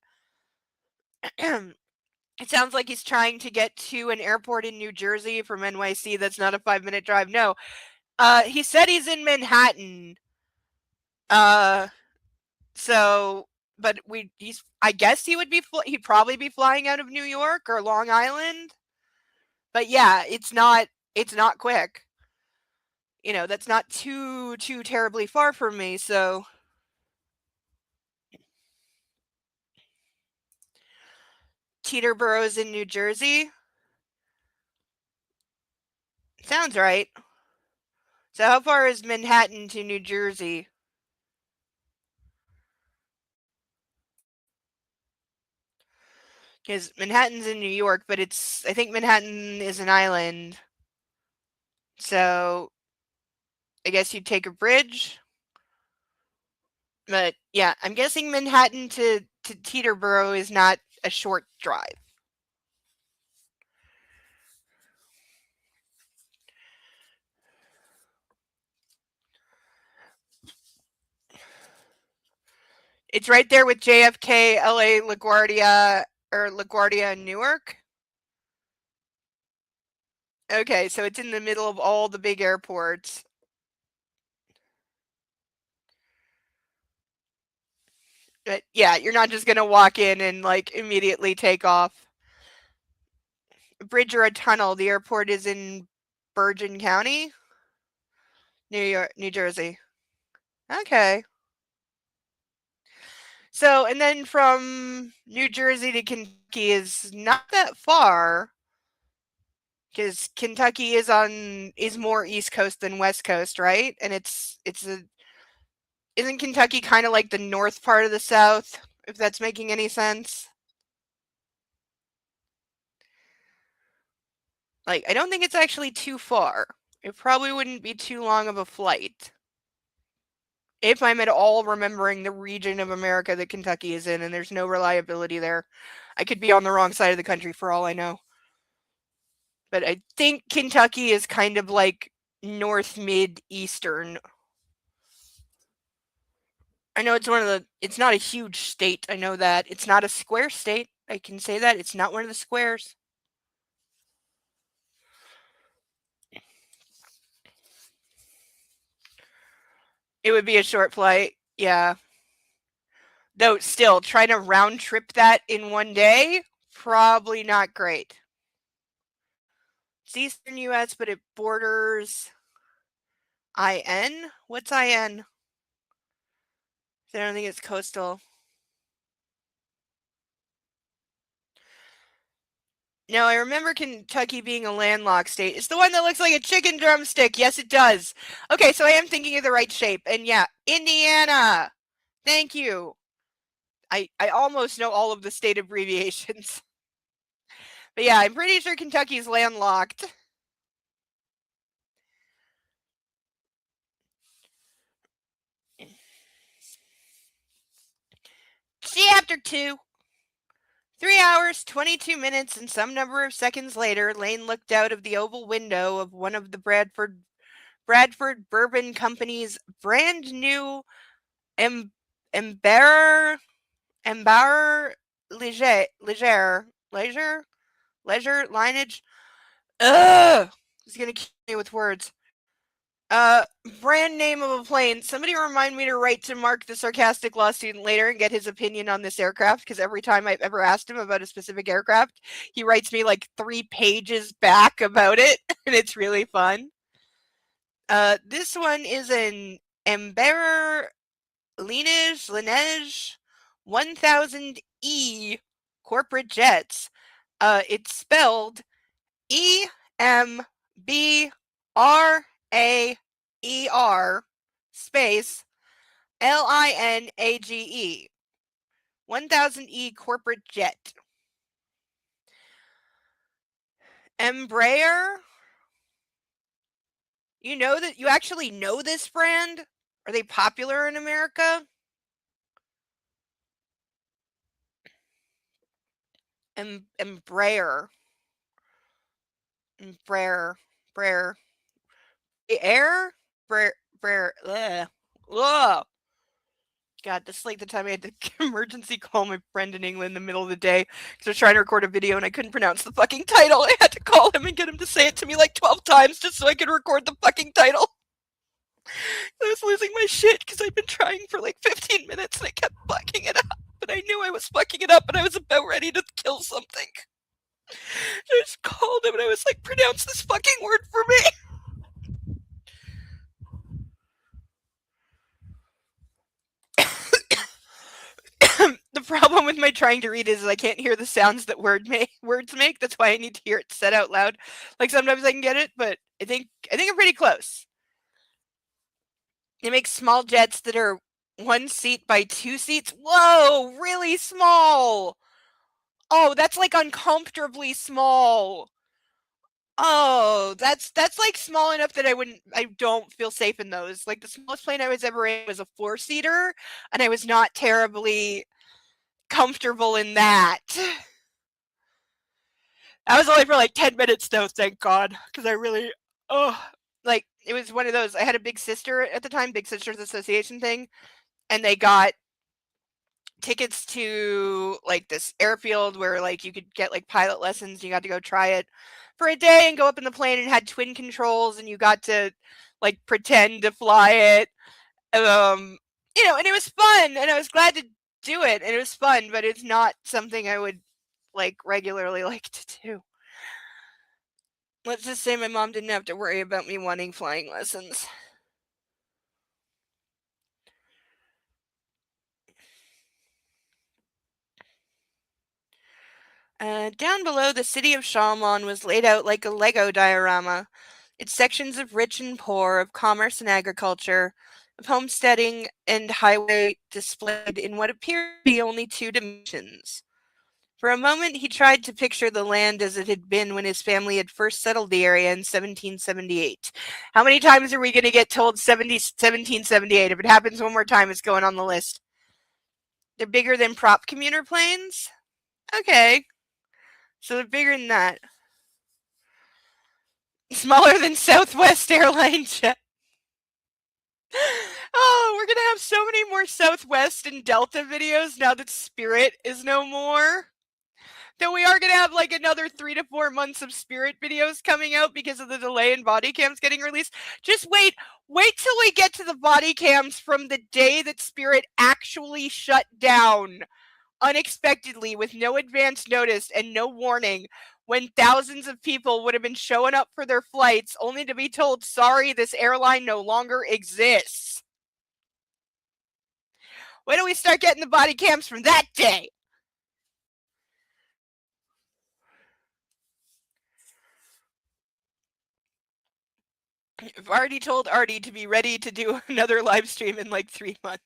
It sounds like he's trying to get to an airport in New Jersey from NYC. That's not a 5-minute drive. No. He said he's in Manhattan. So, but I guess he'd probably be flying out of New York or Long Island. But yeah, it's not quick. That's not too terribly far from me, so Teterboro's in New Jersey. Sounds right. So how far is Manhattan to New Jersey? Because Manhattan's in New York, but I think Manhattan is an island. So I guess you'd take a bridge. But yeah, I'm guessing Manhattan to Teterboro is not a short drive. It's right there with JFK, LA, LaGuardia, and Newark. Okay, so it's in the middle of all the big airports. But yeah, you're not just gonna walk in and immediately take off. A bridge or a tunnel. The airport is in Bourbon County, New Jersey. Okay. So, and then from New Jersey to Kentucky is not that far, because Kentucky is more East Coast than West Coast, right? And isn't Kentucky kind of like the north part of the South, if that's making any sense? I don't think it's actually too far. It probably wouldn't be too long of a flight. If I'm at all remembering the region of America that Kentucky is in, and there's no reliability there. I could be on the wrong side of the country for all I know. But I think Kentucky is kind of like north mid-eastern. I know it's not a huge state. I know that. It's not a square state. I can say that. It's not one of the squares. It would be a short flight. Yeah. Though still, trying to round trip that in one day, probably not great. It's eastern U.S., but it borders IN? What's IN? I don't think it's coastal. No, I remember Kentucky being a landlocked state. It's the one that looks like a chicken drumstick. Yes, it does. Okay, so I am thinking of the right shape. And yeah, Indiana. Thank you. I almost know all of the state abbreviations. But yeah, I'm pretty sure Kentucky's landlocked. Chapter 2. 3 hours, 22 minutes, and some number of seconds later, Lane looked out of the oval window of one of the Bradford Bourbon Company's brand new Embarrass leisure lineage. Ugh! He's gonna kill me with words. Brand name of a plane. Somebody remind me to write to Mark, the sarcastic law student, later and get his opinion on this aircraft, because every time I've ever asked him about a specific aircraft, he writes me like 3 pages back about it, and it's really fun. This one is an Embraer Lineage 1000E corporate jets. It's spelled EMBRAER space LINAGE. 1000E corporate jet. Embraer? You know that you actually know this brand? Are they popular in America? Embraer. Braer. Air? Braer. Ugh. God, this is like the time I had to emergency call my friend in England in the middle of the day because I was trying to record a video and I couldn't pronounce the fucking title. I had to call him and get him to say it to me like 12 times just so I could record the fucking title. I was losing my shit because I'd been trying for like 15 minutes and I kept fucking it up. But I knew I was fucking it up and I was about ready to kill something. I just called him and I was like, pronounce this fucking word for me. The problem with my trying to read is I can't hear the sounds that words make. That's why I need to hear it said out loud. Like sometimes I can get it, but I think I'm pretty close. They make small jets that are 1 seat by 2 seats. Whoa, really small. Oh, that's like uncomfortably small. Oh, that's like small enough that I don't feel safe in those. Like the smallest plane I was ever in was a 4-seater, and I was not terribly comfortable in that. I was only for like 10 minutes though, thank God, because I really, like it was one of those. I had a big sister at the time, Big Sisters Association thing, and they got tickets to like this airfield where like you could get like pilot lessons. You got to go try it for a day and go up in the plane, and it had twin controls, and you got to like pretend to fly it. You know, and it was fun, and I was glad to do it, and it was fun, but it's not something I would like regularly like to do. Let's just say my mom didn't have to worry about me wanting flying lessons. Down below, the city of Shalmon was laid out like a Lego diorama. Its sections of rich and poor, of commerce and agriculture, of homesteading and highway displayed in what appeared to be only 2 dimensions. For a moment, he tried to picture the land as it had been when his family had first settled the area in 1778. How many times are we going to get told 1778? If it happens one more time, it's going on the list. They're bigger than prop commuter planes? Okay. So they're bigger than that. Smaller than Southwest airline jet. Oh, we're gonna have so many more Southwest and Delta videos now that Spirit is no more. Though we are gonna have like another 3 to 4 months of Spirit videos coming out because of the delay in body cams getting released. Just wait till we get to the body cams from the day that Spirit actually shut down unexpectedly with no advance notice and no warning, when thousands of people would have been showing up for their flights only to be told, sorry, this airline no longer exists. When do we start getting the body cams from that day? I've already told Artie to be ready to do another live stream in like 3 months.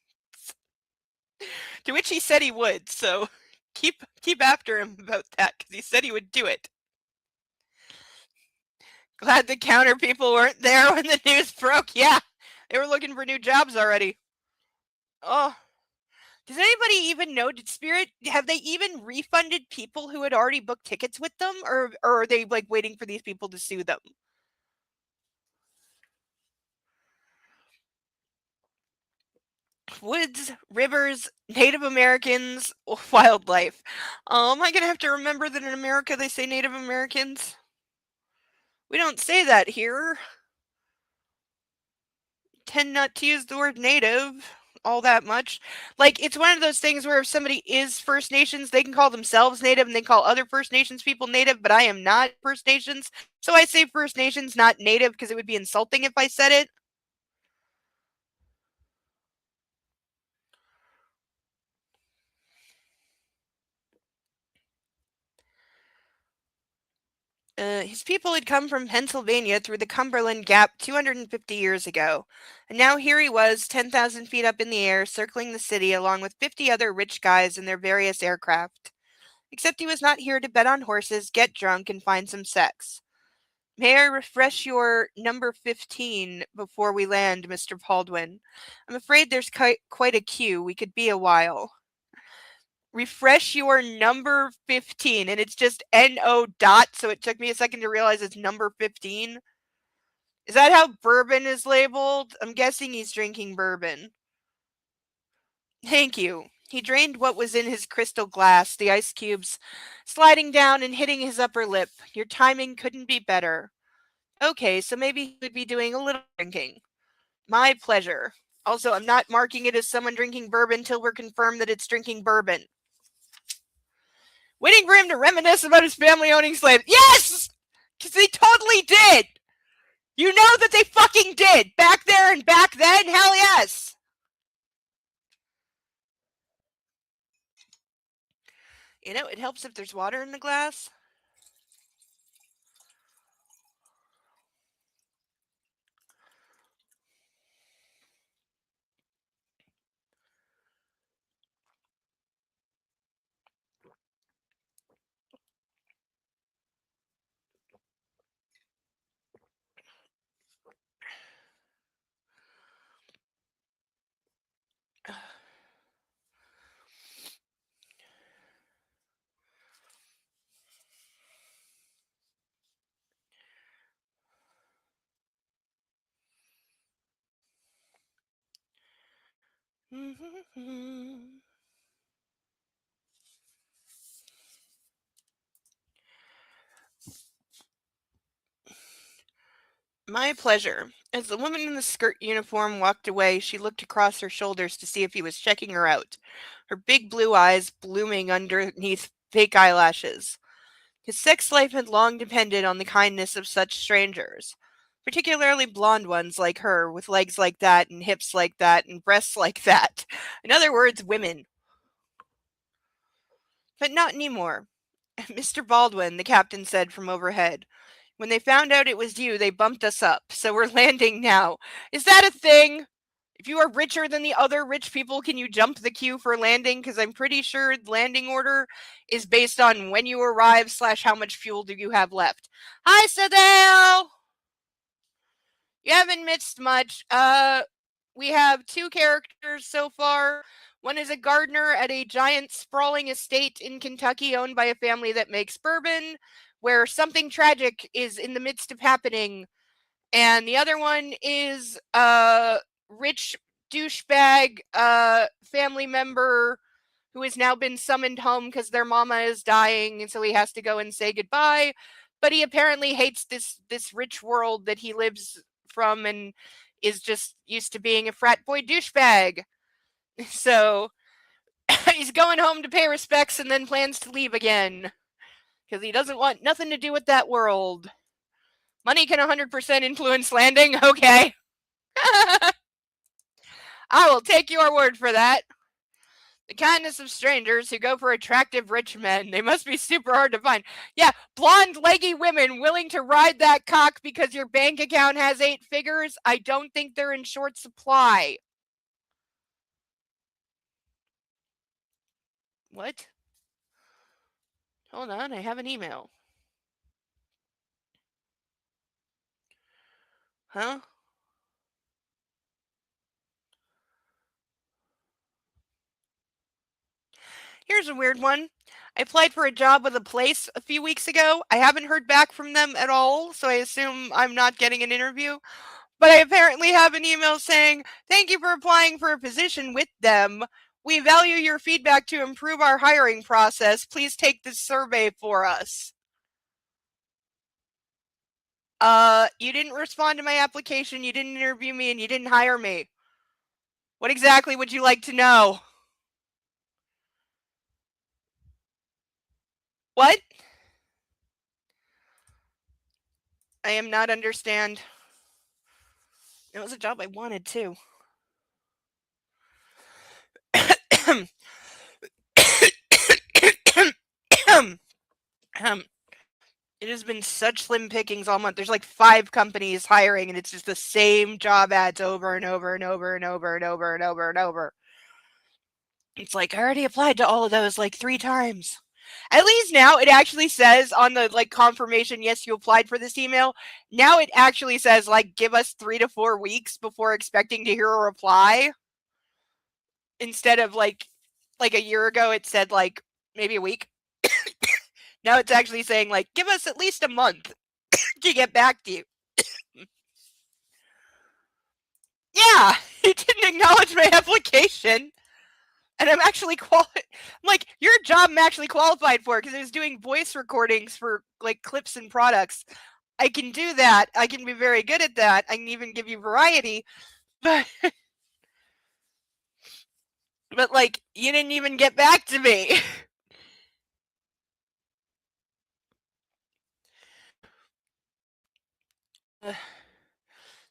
To which he said he would, so keep after him about that, because he said he would do it. Glad the counter people weren't there when the news broke. Yeah, they were looking for new jobs already. Oh, does anybody even know? Did Spirit, have they even refunded people who had already booked tickets with them, or are they like waiting for these people to sue them? Woods, rivers, Native Americans, wildlife. Am I gonna have to remember that in America they say Native Americans? We don't say that here. Tend not to use the word native all that much. Like, it's one of those things where if somebody is First Nations, they can call themselves Native and they call other First Nations people Native, but I am not First Nations. So I say First Nations, not Native, because it would be insulting if I said it. His people had come from Pennsylvania through the Cumberland Gap 250 years ago, and now here he was, 10,000 feet up in the air, circling the city along with 50 other rich guys in their various aircraft. Except he was not here to bet on horses, get drunk, and find some sex. May I refresh your number 15 before we land, Mr. Baldwin? I'm afraid there's quite a queue. We could be a while. Refresh your number 15, and it's just N-O dot, so it took me a second to realize it's number 15. Is that how bourbon is labeled? I'm guessing he's drinking bourbon. Thank you. He drained what was in his crystal glass, the ice cubes sliding down and hitting his upper lip. Your timing couldn't be better. Okay, so maybe he would be doing a little drinking. My pleasure. Also, I'm not marking it as someone drinking bourbon till we're confirmed that it's drinking bourbon. Waiting for him to reminisce about his family owning slaves. Yes! Because they totally did! You know that they fucking did! Back there and back then? Hell yes! You know, it helps if there's water in the glass. My pleasure. As the woman in the skirt uniform walked away, she looked across her shoulders to see if he was checking her out, her big blue eyes blooming underneath fake eyelashes. His sex life had long depended on the kindness of such strangers, particularly blonde ones like her, with legs like that, and hips like that, and breasts like that. In other words, women. But not anymore. Mr. Baldwin, the captain said from overhead. When they found out it was you, they bumped us up, so we're landing now. Is that a thing? If you are richer than the other rich people, can you jump the queue for landing? Because I'm pretty sure the landing order is based on when you arrive / how much fuel do you have left. Hi, Sadale! You haven't missed much. We have 2 characters so far. One is a gardener at a giant sprawling estate in Kentucky owned by a family that makes bourbon, where something tragic is in the midst of happening. And the other one is a rich douchebag family member who has now been summoned home because their mama is dying, and so he has to go and say goodbye. But he apparently hates this rich world that he lives from and is just used to being a frat boy douchebag. So he's going home to pay respects and then plans to leave again because he doesn't want nothing to do with that world. Money can 100% influence landing. Okay. I will take your word for that. The kindness of strangers who go for attractive rich men. They must be super hard to find. Yeah, blonde, leggy women willing to ride that cock because your bank account has 8 figures. I don't think they're in short supply. What? Hold on, I have an email. Huh? Here's a weird one. I applied for a job with a place a few weeks ago. I haven't heard back from them at all, so I assume I'm not getting an interview. But I apparently have an email saying, thank you for applying for a position with them. We value your feedback to improve our hiring process. Please take this survey for us. You didn't respond to my application, you didn't interview me, and you didn't hire me. What exactly would you like to know? What? I am not understand. It was a job I wanted too. It has been such slim pickings all month. There's like 5 companies hiring, and it's just the same job ads over and over and over and over and over and over and over. It's like I already applied to all of those like 3 times. At least now it actually says on the like confirmation, yes, you applied for this email. Now it actually says like give us 3 to 4 weeks before expecting to hear a reply. Instead of like a year ago it said like maybe a week. Now it's actually saying like give us at least a month to get back to you. Yeah, he didn't acknowledge my application. And I'm actually like your job I'm actually qualified for because I was doing voice recordings for like clips and products. I can do that. I can be very good at that. I can even give you variety. But but like you didn't even get back to me.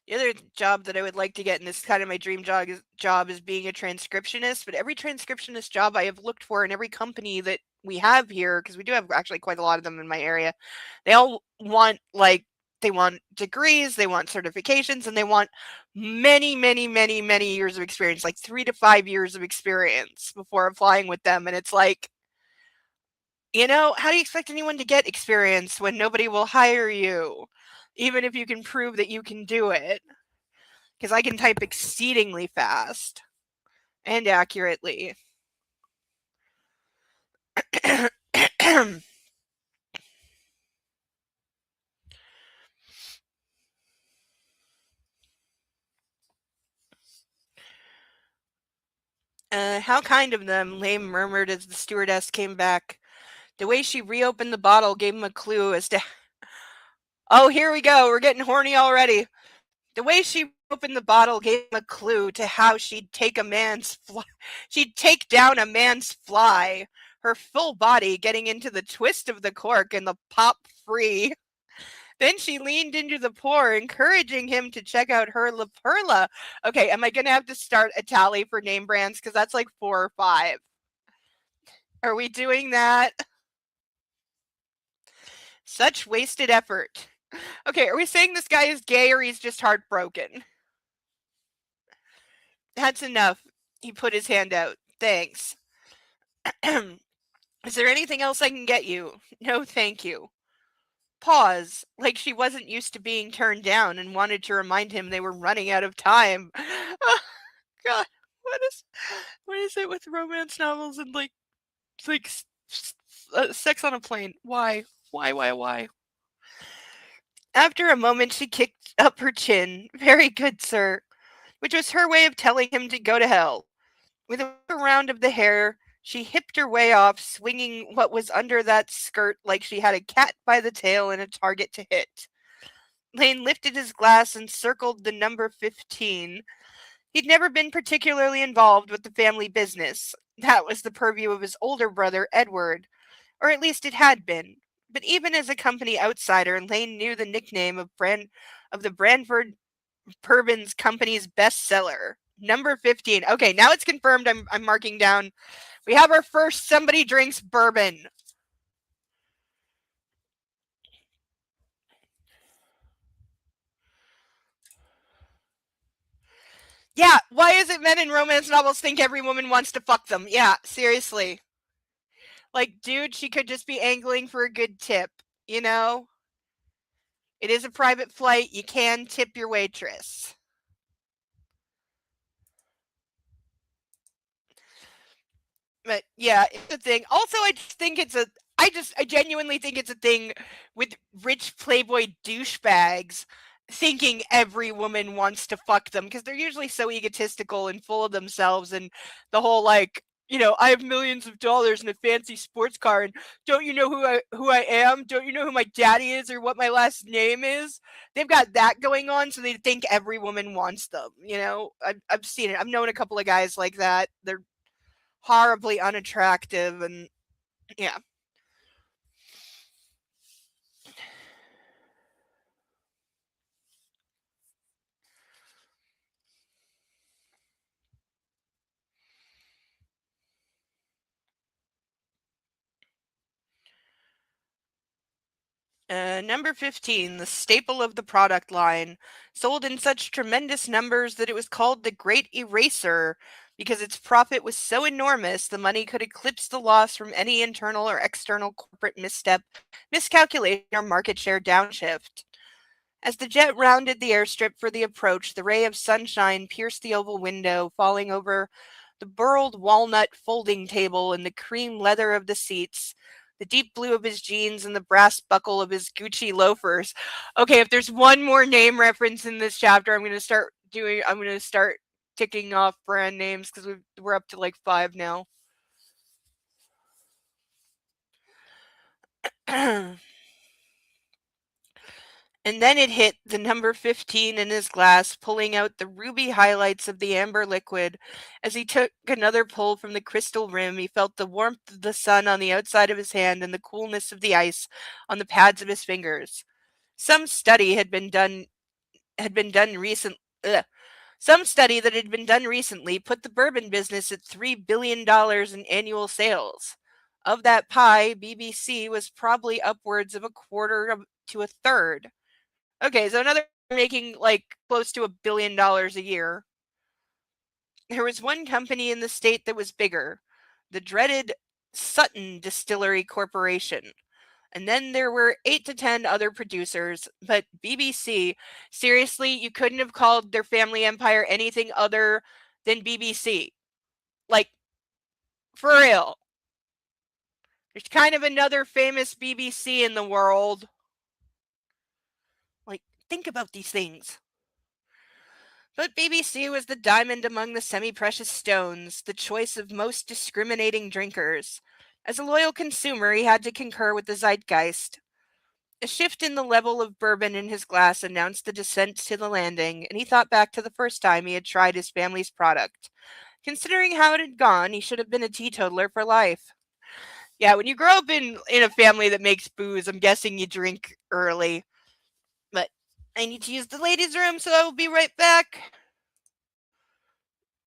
The other job that I would like to get, and this is kind of my dream job is being a transcriptionist. But every transcriptionist job I have looked for in every company that we have here, because we do have actually quite a lot of them in my area, they all want they want degrees, they want certifications, and they want many, many, many, many years of experience, like 3 to 5 years of experience before applying with them. And it's like, how do you expect anyone to get experience when nobody will hire you, even if you can prove that you can do it? Because I can type exceedingly fast and accurately. How kind of them, Lame murmured as the stewardess came back. The way she reopened the bottle gave him a clue as to... Oh, here we go. We're getting horny already. The way she opened the bottle gave him a clue to how she'd take she'd take down a man's fly, her full body getting into the twist of the cork and the pop free. Then she leaned into the pour, encouraging him to check out her La Perla. Okay, am I going to have to start a tally for name brands? Because that's like 4 or 5. Are we doing that? Such wasted effort. Okay, are we saying this guy is gay or he's just heartbroken? That's enough. He put his hand out. Thanks. Is there anything else I can get you? No, thank you. Pause, like she wasn't used to being turned down and wanted to remind him they were running out of time. Oh, God, what is it with romance novels and like sex on a plane? Why? After a moment, she kicked up her chin. Very good, sir. Which was her way of telling him to go to hell. With a round of the hair, she hipped her way off, swinging what was under that skirt like she had a cat by the tail and a target to hit. Lane lifted his glass and circled the number 15. He'd never been particularly involved with the family business. That was the purview of his older brother, Edward. Or at least it had been. But even as a company outsider, Lane knew the nickname of the Branford Bourbon's company's bestseller. Number 15. Okay, now it's confirmed. I'm marking down. We have our first somebody drinks bourbon. Yeah, why is it men in romance novels think every woman wants to fuck them? Yeah, seriously. Like, dude, she could just be angling for a good tip, you know? It is a private flight. You can tip your waitress. But yeah, it's a thing. Also, I genuinely think it's a thing with rich playboy douchebags thinking every woman wants to fuck them because they're usually so egotistical and full of themselves and the whole like I have millions of dollars in a fancy sports car, and don't you know who I am? Don't you know who my daddy is or what my last name is? They've got that going on, so they think every woman wants them. I've seen it. I've known a couple of guys like that. They're horribly unattractive, and yeah. Number 15, the staple of the product line, sold in such tremendous numbers that it was called the Great Eraser because its profit was so enormous the money could eclipse the loss from any internal or external corporate misstep, miscalculation, or market share downshift. As the jet rounded the airstrip for the approach, the ray of sunshine pierced the oval window, falling over the burled walnut folding table and the cream leather of the seats, the deep blue of his jeans, and the brass buckle of his Gucci loafers. Okay, if there's one more name reference in this chapter, I'm going to start ticking off brand names because we're up to like 5 now. And then it hit the number 15 in his glass, pulling out the ruby highlights of the amber liquid. As he took another pull from the crystal rim, he felt the warmth of the sun on the outside of his hand and the coolness of the ice on the pads of his fingers. Some study had been done recent ugh. Some study that had been done recently put the bourbon business at $3 billion in annual sales. Of that pie, BBC was probably upwards of a quarter to a third. Okay, so another making like close to $1 billion a year. There was one company in the state that was bigger, the dreaded Sutton Distillery Corporation. And then there were 8 to 10 other producers, but BBC, seriously, you couldn't have called their family empire anything other than BBC. Like, for real. There's kind of another famous BBC in the world. Like, think about these things. But BBC was the diamond among the semi-precious stones, the choice of most discriminating drinkers. As a loyal consumer, he had to concur with the zeitgeist. A shift in the level of bourbon in his glass announced the descent to the landing, and he thought back to the first time he had tried his family's product. Considering how it had gone, he should have been a teetotaler for life. Yeah, when you grow up in a family that makes booze, I'm guessing you drink early. But I need to use the ladies' room, so I will be right back.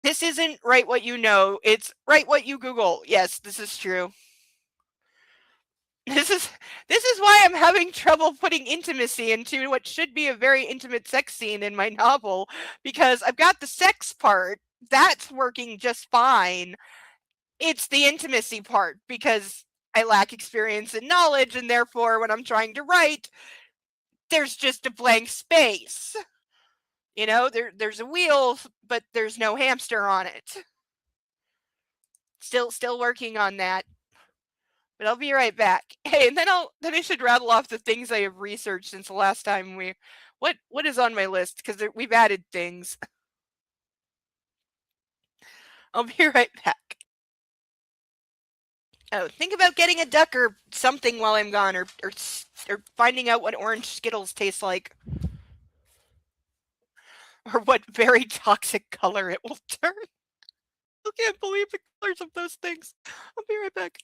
This isn't write what you know, it's write what you Google. Yes, this is true. This is why I'm having trouble putting intimacy into what should be a very intimate sex scene in my novel, because I've got the sex part, that's working just fine. It's the intimacy part because I lack experience and knowledge, and therefore when I'm trying to write, there's just a blank space. There's a wheel, but there's no hamster on it. Still working on that. But I'll be right back. Hey, and then I should rattle off the things I have researched since the last time what is on my list because we've added things. I'll be right back. Oh, think about getting a duck or something while I'm gone, or finding out what orange Skittles taste like, or what very toxic color it will turn. I can't believe the colors of those things. I'll be right back.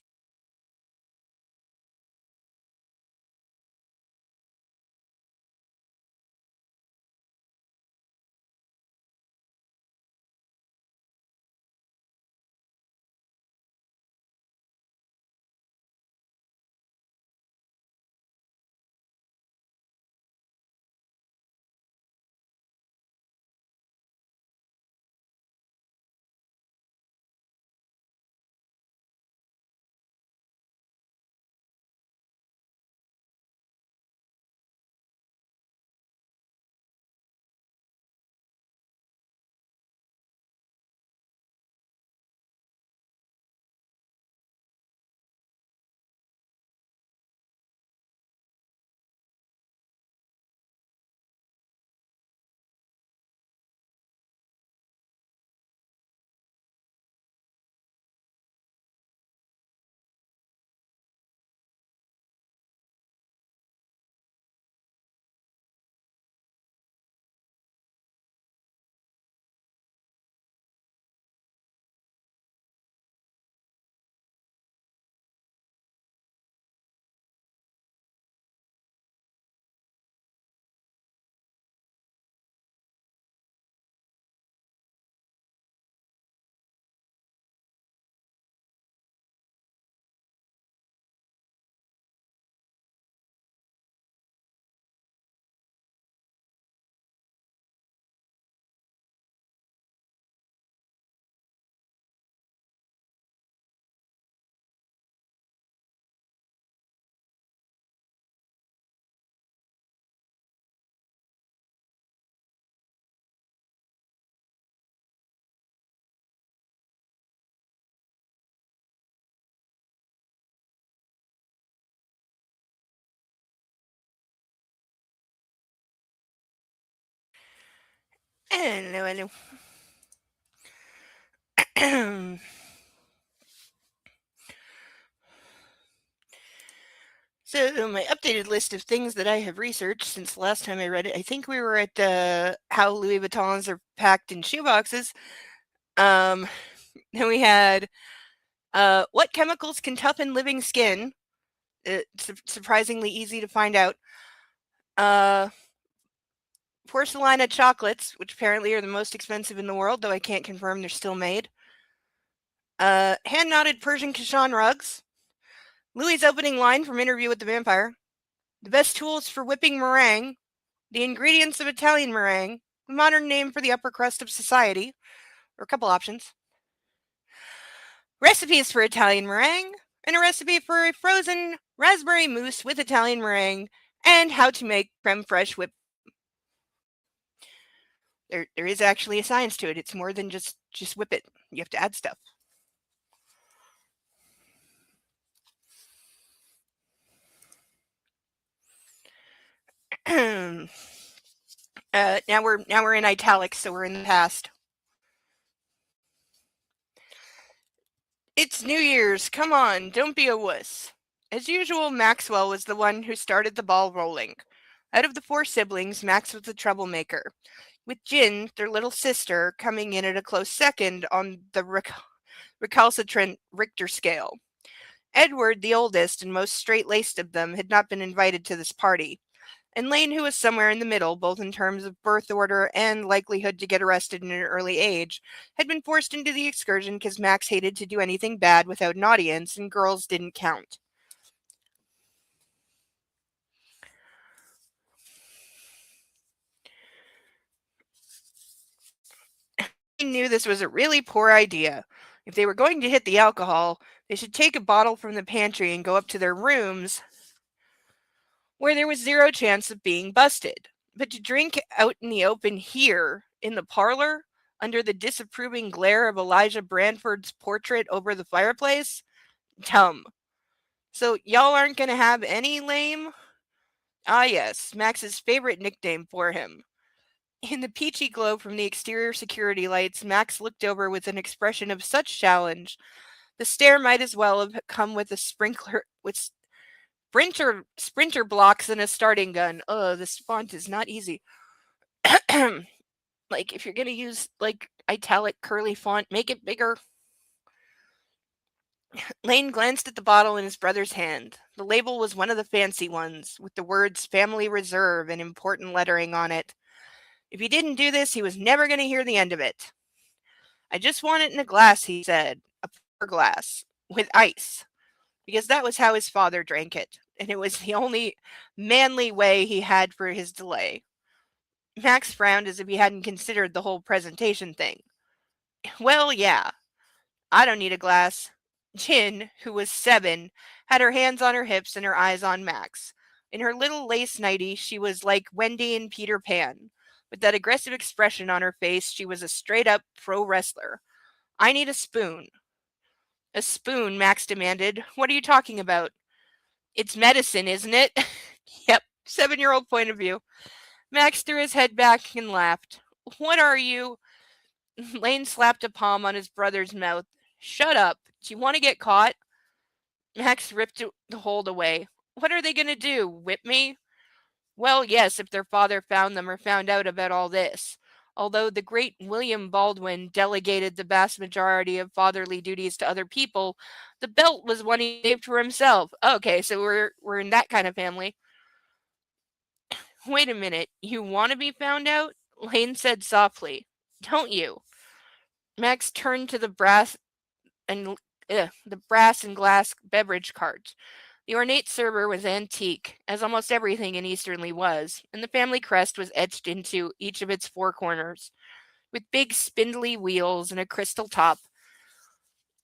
Hello, hello. So, my updated list of things that I have researched since the last time I read it, I think we were at how Louis Vuittons are packed in shoeboxes. Um, then we had what chemicals can toughen living skin. It's surprisingly easy to find out. Porcelana chocolates, which apparently are the most expensive in the world, though I can't confirm they're still made. Hand-knotted Persian Kashan rugs. Louis's opening line from Interview with the Vampire. The best tools for whipping meringue. The ingredients of Italian meringue. The modern name for the upper crust of society. Or a couple options. Recipes for Italian meringue. And a recipe for a frozen raspberry mousse with Italian meringue. And how to make creme fraiche whipped. There is actually a science to it. It's more than just whip it. You have to add stuff. Now we're in italics, so we're in the past. It's New Year's. Come on, don't be a wuss. As usual, Maxwell was the one who started the ball rolling. Out of the 4 siblings, Max was the troublemaker, with Jin, their little sister, coming in at a close second on the recalcitrant Richter scale. Edward, the oldest and most straight-laced of them, had not been invited to this party, and Lane, who was somewhere in the middle, both in terms of birth order and likelihood to get arrested in an early age, had been forced into the excursion because Max hated to do anything bad without an audience, and girls didn't count. He knew this was a really poor idea. If they were going to hit the alcohol, they should take a bottle from the pantry and go up to their rooms, where there was zero chance of being busted. But to drink out in the open here, in the parlor, under the disapproving glare of Elijah Branford's portrait over the fireplace? Dumb. So y'all aren't going to have any lame? Ah yes, Max's favorite nickname for him. In the peachy glow from the exterior security lights, Max looked over with an expression of such challenge. The stare might as well have come with a sprinkler with sprinter blocks and a starting gun. Oh, this font is not easy. Like, if you're gonna use like italic curly font, make it bigger. Lane glanced at the bottle in his brother's hand. The label was one of the fancy ones, with the words Family Reserve and important lettering on it. If he didn't do this, he was never going to hear the end of it. I just want it in a glass, he said, a pour glass, with ice, because that was how his father drank it, and it was the only manly way he had for his delay. Max frowned as if he hadn't considered the whole presentation thing. Well, yeah, I don't need a glass. Jin, who was 7, had her hands on her hips and her eyes on Max. In her little lace nightie, she was like Wendy in Peter Pan. With that aggressive expression on her face, she was a straight-up pro wrestler. I need a spoon. A spoon, Max demanded. What are you talking about? It's medicine, isn't it? Yep, 7-year-old point of view. Max threw his head back and laughed. What are you? Lane slapped a palm on his brother's mouth. Shut up. Do you want to get caught? Max ripped the hold away. What are they going to do? Whip me? Well, yes, if their father found them or found out about all this. Although the great William Baldwin delegated the vast majority of fatherly duties to other people, the belt was one he saved for himself. Okay, so we're in that kind of family. Wait a minute, you want to be found out? Lane said softly. Don't you? Max turned to the brass and glass beverage cart. The ornate server was antique, as almost everything in Easterly was, and the family crest was etched into each of its 4 corners, with big spindly wheels and a crystal top.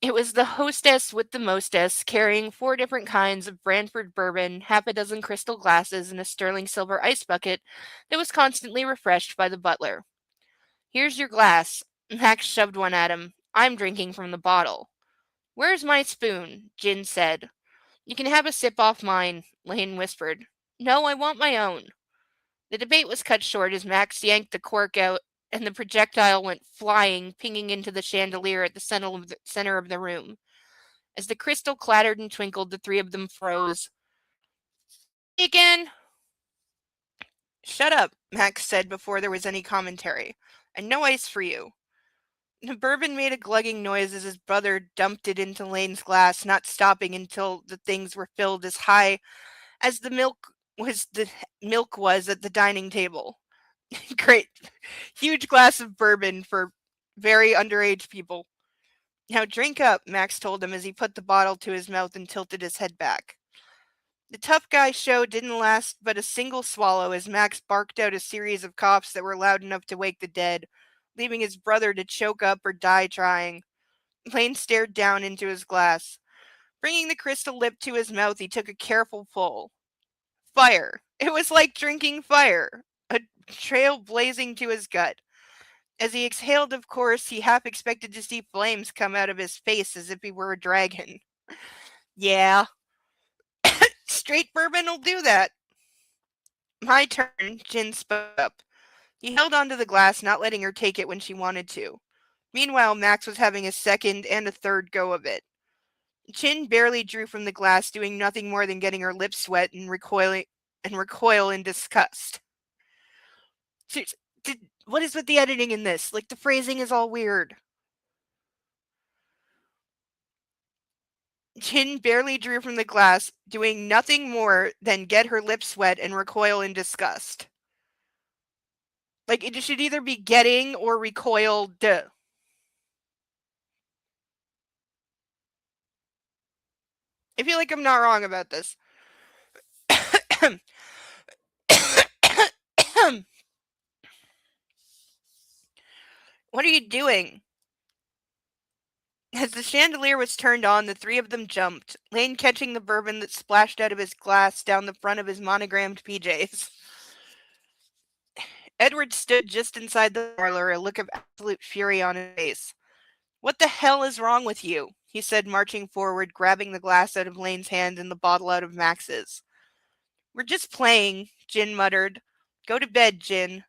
It was the hostess with the mostess, carrying 4 different kinds of Branford bourbon, half a dozen crystal glasses, and a sterling silver ice bucket that was constantly refreshed by the butler. Here's your glass. Max shoved one at him. I'm drinking from the bottle. Where's my spoon? Jin said. You can have a sip off mine, Lane whispered. No, I want my own. The debate was cut short as Max yanked the cork out and the projectile went flying, pinging into the chandelier at the center of the room. As the crystal clattered and twinkled, the three of them froze. Again? Shut up, Max said before there was any commentary. And no ice for you. The bourbon made a glugging noise as his brother dumped it into Lane's glass, not stopping until the things were filled as high as the milk was at the dining table. Great. Huge glass of bourbon for very underage people. Now drink up, Max told him as he put the bottle to his mouth and tilted his head back. The tough guy show didn't last but a single swallow as Max barked out a series of coughs that were loud enough to wake the dead, leaving his brother to choke up or die trying. Lane stared down into his glass. Bringing the crystal lip to his mouth, he took a careful pull. Fire. It was like drinking fire. A trail blazing to his gut. As he exhaled, of course, he half expected to see flames come out of his face as if he were a dragon. Yeah. Straight bourbon'll do that. My turn, Jin spoke up. He held onto the glass, not letting her take it when she wanted to. Meanwhile, Max was having a second and a third go of it. Jin barely drew from the glass, doing nothing more than getting her lips wet and recoil in disgust. What is with the editing in this? Like, the phrasing is all weird. Jin barely drew from the glass, doing nothing more than get her lips wet and recoil in disgust. Like, it should either be getting or recoiled. I feel like I'm not wrong about this. What are you doing? As the chandelier was turned on, the three of them jumped, Lane catching the bourbon that splashed out of his glass down the front of his monogrammed PJs. Edward stood just inside the parlor, a look of absolute fury on his face. What the hell is wrong with you? He said, marching forward, grabbing the glass out of Lane's hand and the bottle out of Max's. We're just playing, Jin muttered. Go to bed, Jin.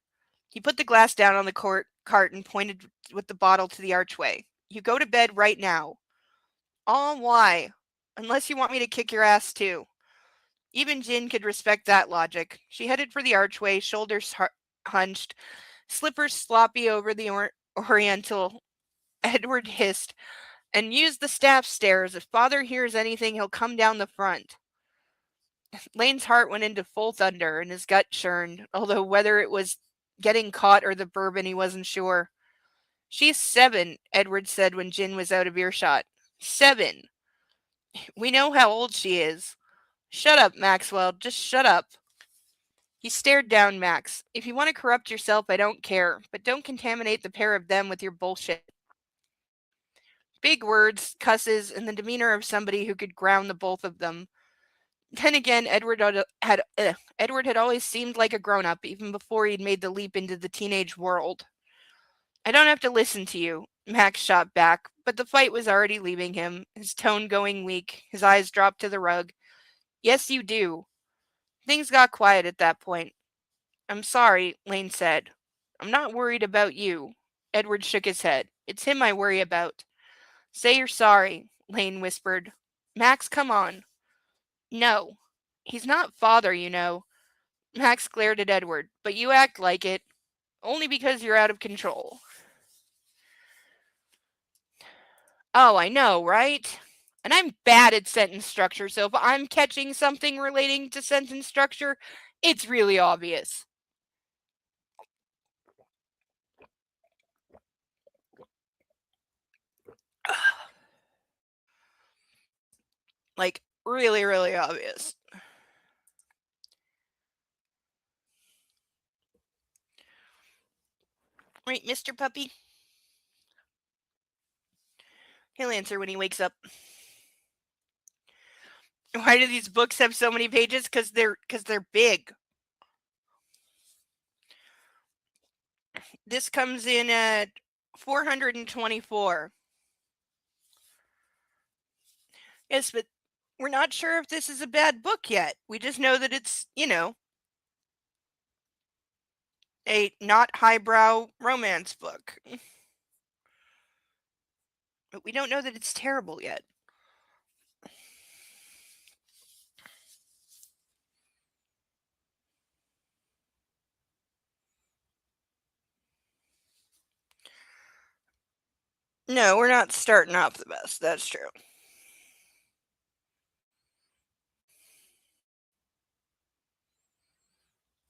He put the glass down on the cart and pointed with the bottle to the archway. You go to bed right now. Why? Unless you want me to kick your ass too. Even Jin could respect that logic. She headed for the archway, shoulders hunched, slippers sloppy over the oriental. Edward hissed, and use the staff stairs. If Father hears anything, he'll come down the front. Lane's heart went into full thunder, and his gut churned, although whether it was getting caught or the bourbon, he wasn't sure. She's 7, Edward said when Jin was out of earshot. 7. We know how old she is. Shut up, Maxwell. Just shut up. He stared down Max. If you want to corrupt yourself, I don't care, but don't contaminate the pair of them with your bullshit. Big words, cusses, and the demeanor of somebody who could ground the both of them. Then again, Edward had always seemed like a grown-up, even before he'd made the leap into the teenage world. I don't have to listen to you, Max shot back, but the fight was already leaving him, his tone going weak, his eyes dropped to the rug. Yes, you do. Things got quiet at that point. I'm sorry, Lane said. I'm not worried about you. Edward shook his head. It's him I worry about. Say you're sorry, Lane whispered. Max, come on. No. He's not Father, you know. Max glared at Edward. But you act like it. Only because you're out of control. Oh, I know, right? And I'm bad at sentence structure, so if I'm catching something relating to sentence structure, it's really obvious. Like, really, really obvious. Right, Mr. Puppy? He'll answer when he wakes up. Why do these books have so many pages? Because they're big. This comes in at 424. Yes, but we're not sure if this is a bad book yet. We just know that it's, a not highbrow romance book. But we don't know that it's terrible yet. No, we're not starting off the best. That's true.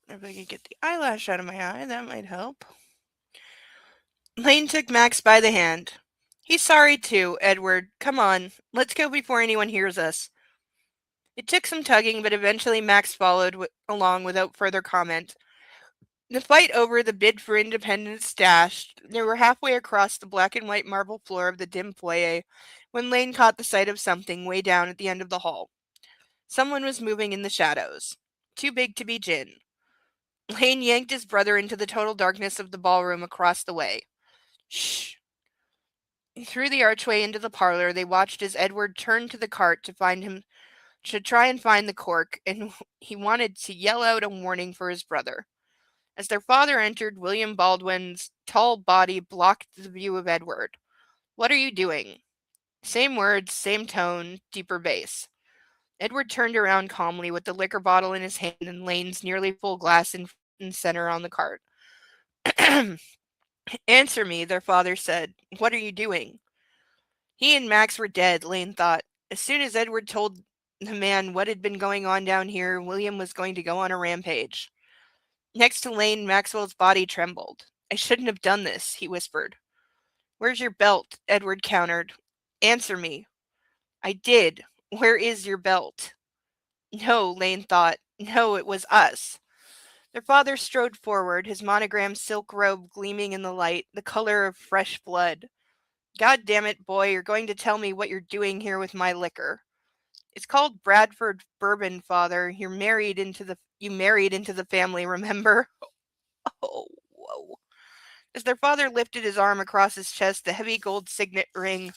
If I could get the eyelash out of my eye, that might help. Lane took Max by the hand. He's sorry too, Edward. Come on, let's go before anyone hears us. It took some tugging, but eventually Max followed along without further comment. The fight over the bid for independence stashed, they were halfway across the black and white marble floor of the dim foyer when Lane caught the sight of something way down at the end of the hall. Someone was moving in the shadows. Too big to be Jin. Lane yanked his brother into the total darkness of the ballroom across the way. Shh. Through the archway into the parlor, they watched as Edward turned to the cart to try and find the cork, and he wanted to yell out a warning for his brother. As their father entered, William Baldwin's tall body blocked the view of Edward. What are you doing? Same words, same tone, deeper bass. Edward turned around calmly with the liquor bottle in his hand and Lane's nearly full glass in front and center on the cart. Answer me, their father said. What are you doing? He and Max were dead, Lane thought. As soon as Edward told the man what had been going on down here, William was going to go on a rampage. Next to Lane, Maxwell's body trembled. I shouldn't have done this, he whispered. Where's your belt? Edward countered. Answer me. I did. Where is your belt? No, Lane thought. No, it was us. Their father strode forward, his monogrammed silk robe gleaming in the light, the color of fresh blood. God damn it, boy, you're going to tell me what you're doing here with my liquor. It's called Bradford Bourbon, father. You married into the family, remember? Oh, whoa. As their father lifted his arm across his chest, the heavy gold signet ring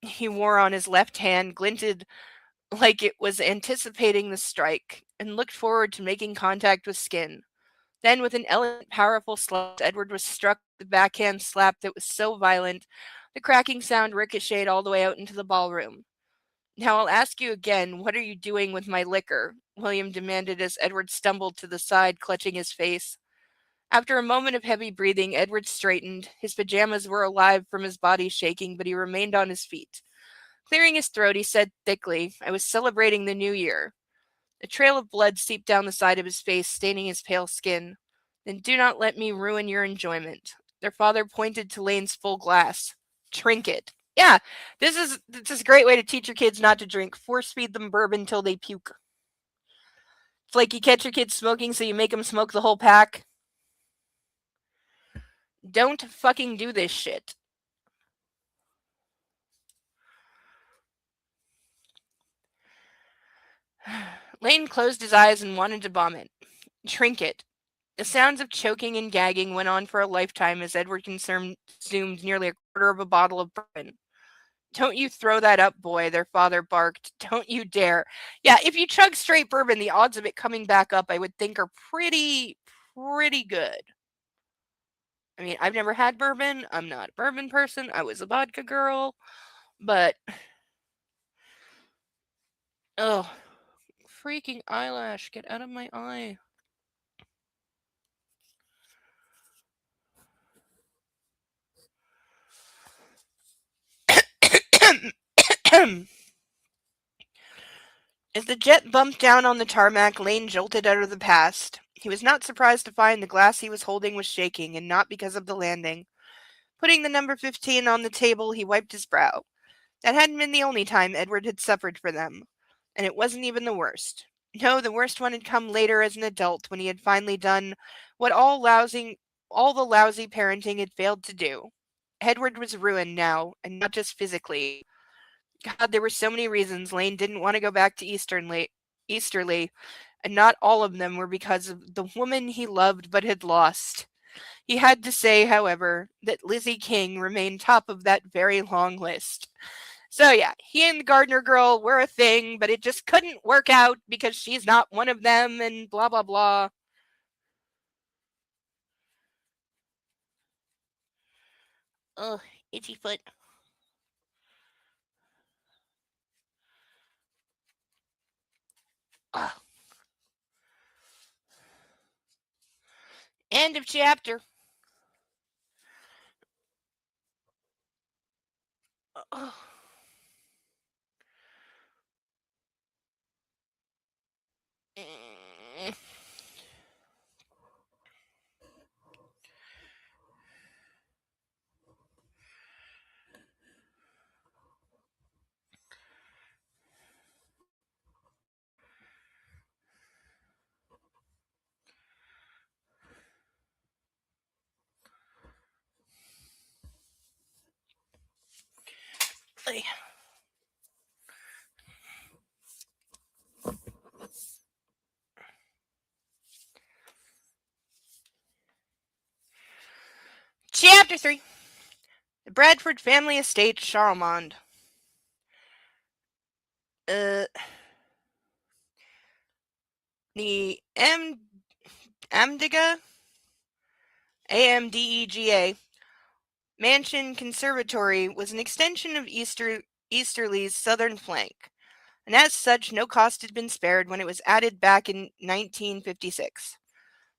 he wore on his left hand glinted like it was anticipating the strike, and looked forward to making contact with skin. Then, with an elegant, powerful slash, Edward was struck with a backhand slap that was so violent, the cracking sound ricocheted all the way out into the ballroom. Now I'll ask you again, what are you doing with my liquor? William demanded as Edward stumbled to the side, clutching his face. After a moment of heavy breathing, Edward straightened. His pajamas were alive from his body shaking, but he remained on his feet. Clearing his throat, he said thickly, I was celebrating the new year. A trail of blood seeped down the side of his face, staining his pale skin. Then do not let me ruin your enjoyment. Their father pointed to Lane's full glass. Drink it. Yeah, this is a great way to teach your kids not to drink. Force feed them bourbon till they puke. It's like you catch your kids smoking, so you make them smoke the whole pack. Don't fucking do this shit. Lane closed his eyes and wanted to vomit. Drink it. The sounds of choking and gagging went on for a lifetime as Edward consumed nearly a quarter of a bottle of bourbon. Don't you throw that up, boy, their father barked. Don't you dare. Yeah, if you chug straight bourbon, the odds of it coming back up, I would think, are pretty good. I mean, I've never had bourbon. I'm not a bourbon person. I was a vodka girl. But, oh, freaking eyelash. Get out of my eye. As the jet bumped down on the tarmac, Lane jolted out of the past. He was not surprised to find the glass he was holding was shaking, and not because of the landing. Putting the number 15 on the table, he wiped his brow. That hadn't been the only time Edward had suffered for them. And it wasn't even the worst. No, the worst one had come later as an adult when he had finally done what all the lousy parenting had failed to do. Edward was ruined now, and not just physically. God, there were so many reasons Lane didn't want to go back to Easterly, and not all of them were because of the woman he loved but had lost. He had to say, however, that Lizzie King remained top of that very long list. So yeah, he and the Gardner girl were a thing, but it just couldn't work out because she's not one of them and blah blah blah. Oh, itchy foot. Oh. End of chapter. Oh. Mm. Chapter 3. The Bradford Family Estate, Charlemont. The Amdega, AMDEGA, Mansion Conservatory was an extension of Easterly's southern flank, and as such, no cost had been spared when it was added back in 1956.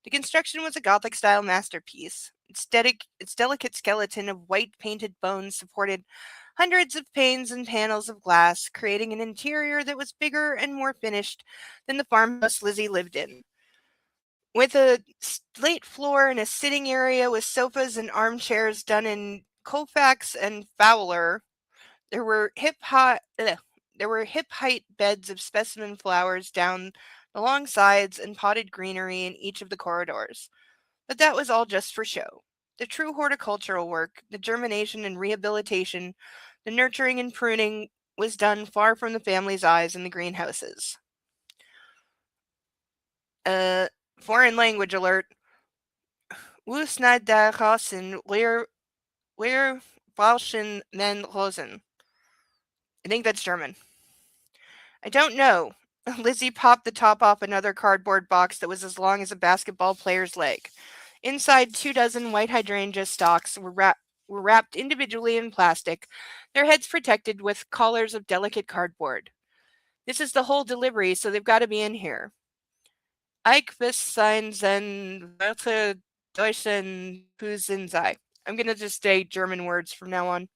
The construction was a Gothic-style masterpiece. Its delicate skeleton of white-painted bones supported hundreds of panes and panels of glass, creating an interior that was bigger and more finished than the farmhouse Lizzie lived in. With a slate floor and a sitting area with sofas and armchairs done in Colfax and Fowler, there were hip height beds of specimen flowers down the long sides and potted greenery in each of the corridors. But that was all just for show. The true horticultural work, the germination and rehabilitation, the nurturing and pruning was done far from the family's eyes in the greenhouses. Foreign language alert. Wo snad da Rosen where Walschen men Rosen? I think that's German. I don't know. Lizzie popped the top off another cardboard box that was as long as a basketball player's leg. Inside 24 white hydrangea stalks were wrapped individually in plastic, their heads protected with collars of delicate cardboard. This is the whole delivery, so they've got to be in here. Ich bis sein sen Wörter Deutschen Kusinsei. I'm going to just say German words from now on.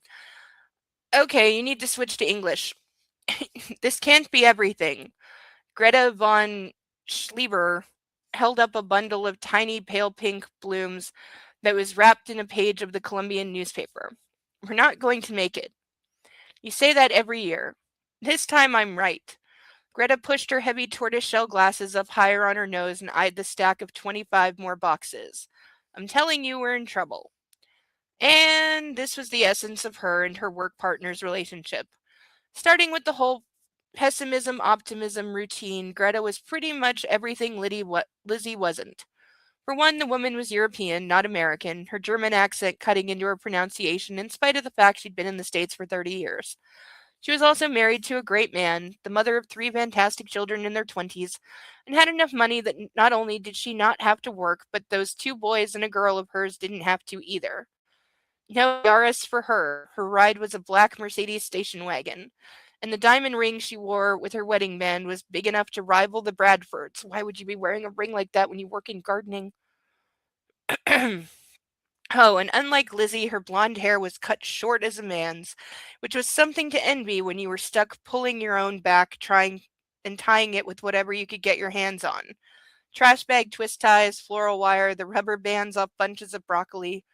Okay, you need to switch to English. This can't be everything. Greta von Schlieber held up a bundle of tiny pale pink blooms that was wrapped in a page of the Columbian newspaper. We're not going to make it. You say that every year. This time I'm right. Greta pushed her heavy tortoiseshell glasses up higher on her nose and eyed the stack of 25 more boxes. I'm telling you, we're in trouble. And this was the essence of her and her work partner's relationship. Starting with the whole pessimism, optimism routine, Greta was pretty much everything Lizzie wasn't. For one, the woman was European, not American, her German accent cutting into her pronunciation in spite of the fact she'd been in the States for 30 years. She was also married to a great man, the mother of 3 fantastic children in their 20s, and had enough money that not only did she not have to work, but those 2 boys and a girl of hers didn't have to either. No Yaris for her. Her ride was a black Mercedes station wagon, and the diamond ring she wore with her wedding band was big enough to rival the Bradfords. Why would you be wearing a ring like that when you work in gardening? Oh, and unlike Lizzie, her blonde hair was cut short as a man's, which was something to envy when you were stuck pulling your own back, trying and tying it with whatever you could get your hands on. Trash bag twist ties, floral wire, the rubber bands off bunches of broccoli.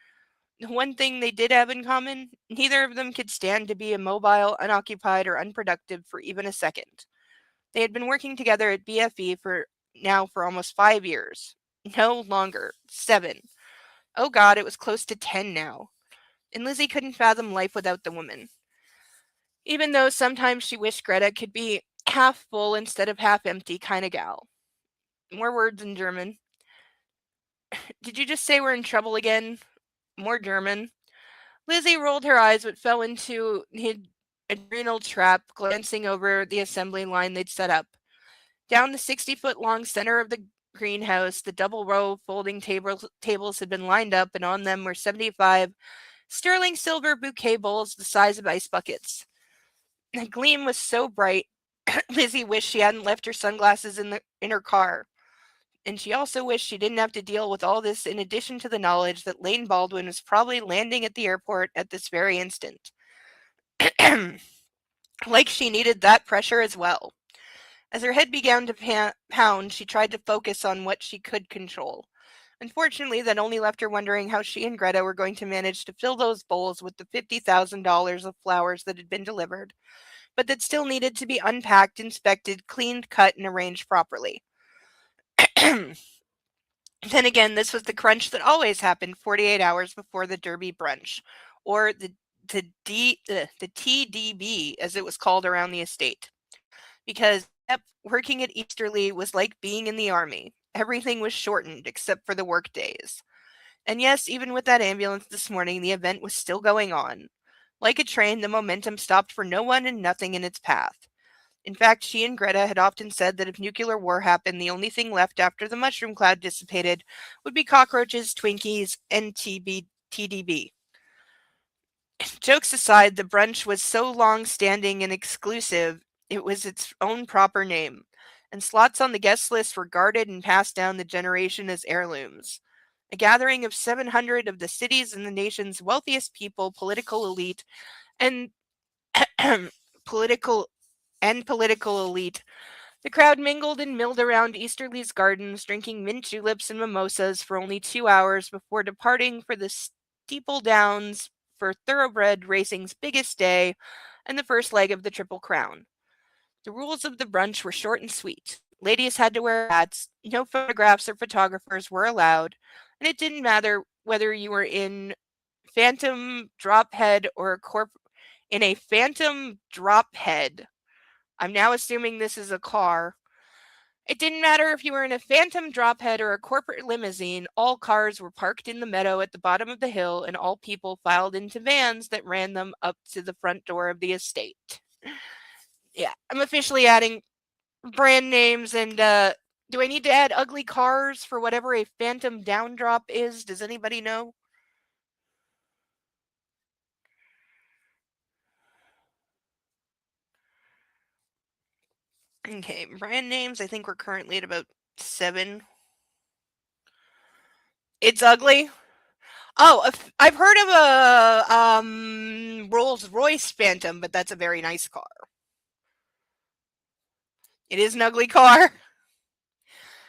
The one thing they did have in common, neither of them could stand to be immobile, unoccupied, or unproductive for even a second. They had been working together at BFE for almost 5 years. No longer. 7. Oh God, it was close to 10 now. And Lizzie couldn't fathom life without the woman. Even though sometimes she wished Greta could be half full instead of half empty kind of gal. More words in German. Did you just say we're in trouble again? More German. Lizzie rolled her eyes but fell into the adrenal trap, glancing over the assembly line they'd set up. Down the 60-foot-long center of the greenhouse, the double row of folding tables had been lined up, and on them were 75 sterling silver bouquet bowls the size of ice buckets. The gleam was so bright, Lizzie wished she hadn't left her sunglasses in her car. And she also wished she didn't have to deal with all this in addition to the knowledge that Lane Baldwin was probably landing at the airport at this very instant. Like she needed that pressure as well. As her head began to pound, she tried to focus on what she could control. Unfortunately, that only left her wondering how she and Greta were going to manage to fill those bowls with the $50,000 of flowers that had been delivered, but that still needed to be unpacked, inspected, cleaned, cut, and arranged properly. Then again, this was the crunch that always happened 48 hours before the Derby brunch, or the TDB, as it was called around the estate. Because working at Easterly was like being in the army. Everything was shortened except for the work days. And yes, even with that ambulance this morning, the event was still going on. Like a train, the momentum stopped for no one and nothing in its path. In fact, she and Greta had often said that if nuclear war happened, the only thing left after the mushroom cloud dissipated would be cockroaches, Twinkies, and TDB. Jokes aside, the brunch was so long-standing and exclusive, it was its own proper name, and slots on the guest list were guarded and passed down the generation as heirlooms. A gathering of 700 of the city's and the nation's wealthiest people, political elite, and political elite. The crowd mingled and milled around Easterly's gardens, drinking mint juleps and mimosas for only 2 hours before departing for the steeple downs for thoroughbred racing's biggest day and the first leg of the Triple Crown. The rules of the brunch were short and sweet. Ladies had to wear hats, no photographs or photographers were allowed, and it didn't matter whether you were in Phantom Drophead or in a Phantom Drophead. I'm now assuming this is a car. It didn't matter if you were in a Phantom Drophead or a corporate limousine, all cars were parked in the meadow at the bottom of the hill, and all people filed into vans that ran them up to the front door of the estate. Yeah, I'm officially adding brand names, and do I need to add ugly cars for whatever a Phantom Downdrop is? Does anybody know? Okay, brand names, I think we're currently at about 7. It's ugly? Oh, I've heard of a Rolls-Royce Phantom, but that's a very nice car. It is an ugly car.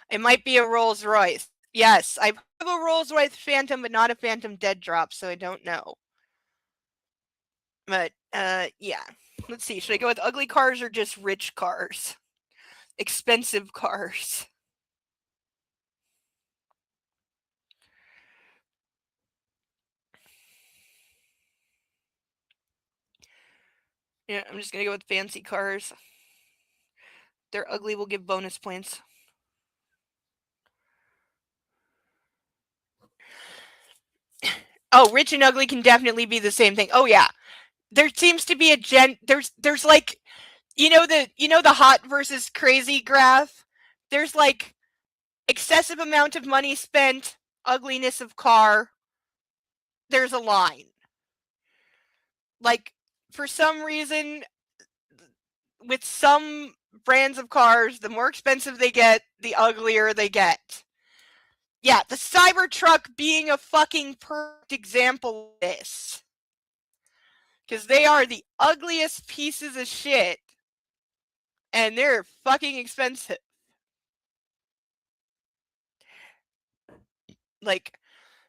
It might be a Rolls-Royce. Yes, I've heard of a Rolls-Royce Phantom, but not a Phantom Dead Drop, so I don't know. But, yeah. Let's see, should I go with ugly cars or just rich cars? Expensive cars. Yeah, I'm just gonna go with fancy cars. They're ugly, we'll give bonus points. Oh, rich and ugly can definitely be the same thing. Oh yeah. There seems to be a there's like you know the hot versus crazy graph? There's like excessive amount of money spent, ugliness of car. There's a line. Like for some reason with some brands of cars, the more expensive they get, the uglier they get. Yeah, the Cybertruck being a fucking perfect example of this. Because they are the ugliest pieces of shit. And they're fucking expensive. Like,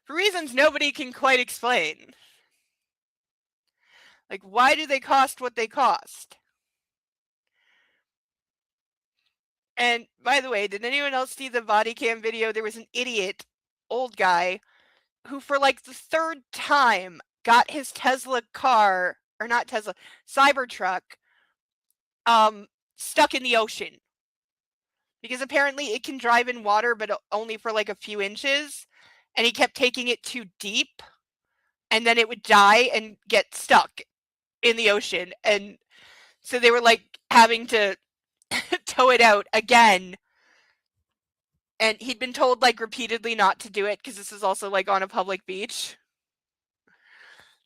for reasons nobody can quite explain. Like, why do they cost what they cost? And by the way, did anyone else see the body cam video? There was an idiot, old guy, who for like the 3rd time got his Tesla car, or not Tesla, Cybertruck, stuck in the ocean. Because apparently it can drive in water, but only for like a few inches. And he kept taking it too deep. And then it would die and get stuck in the ocean. And so they were like having to tow it out again. And he'd been told like repeatedly not to do it because this is also like on a public beach.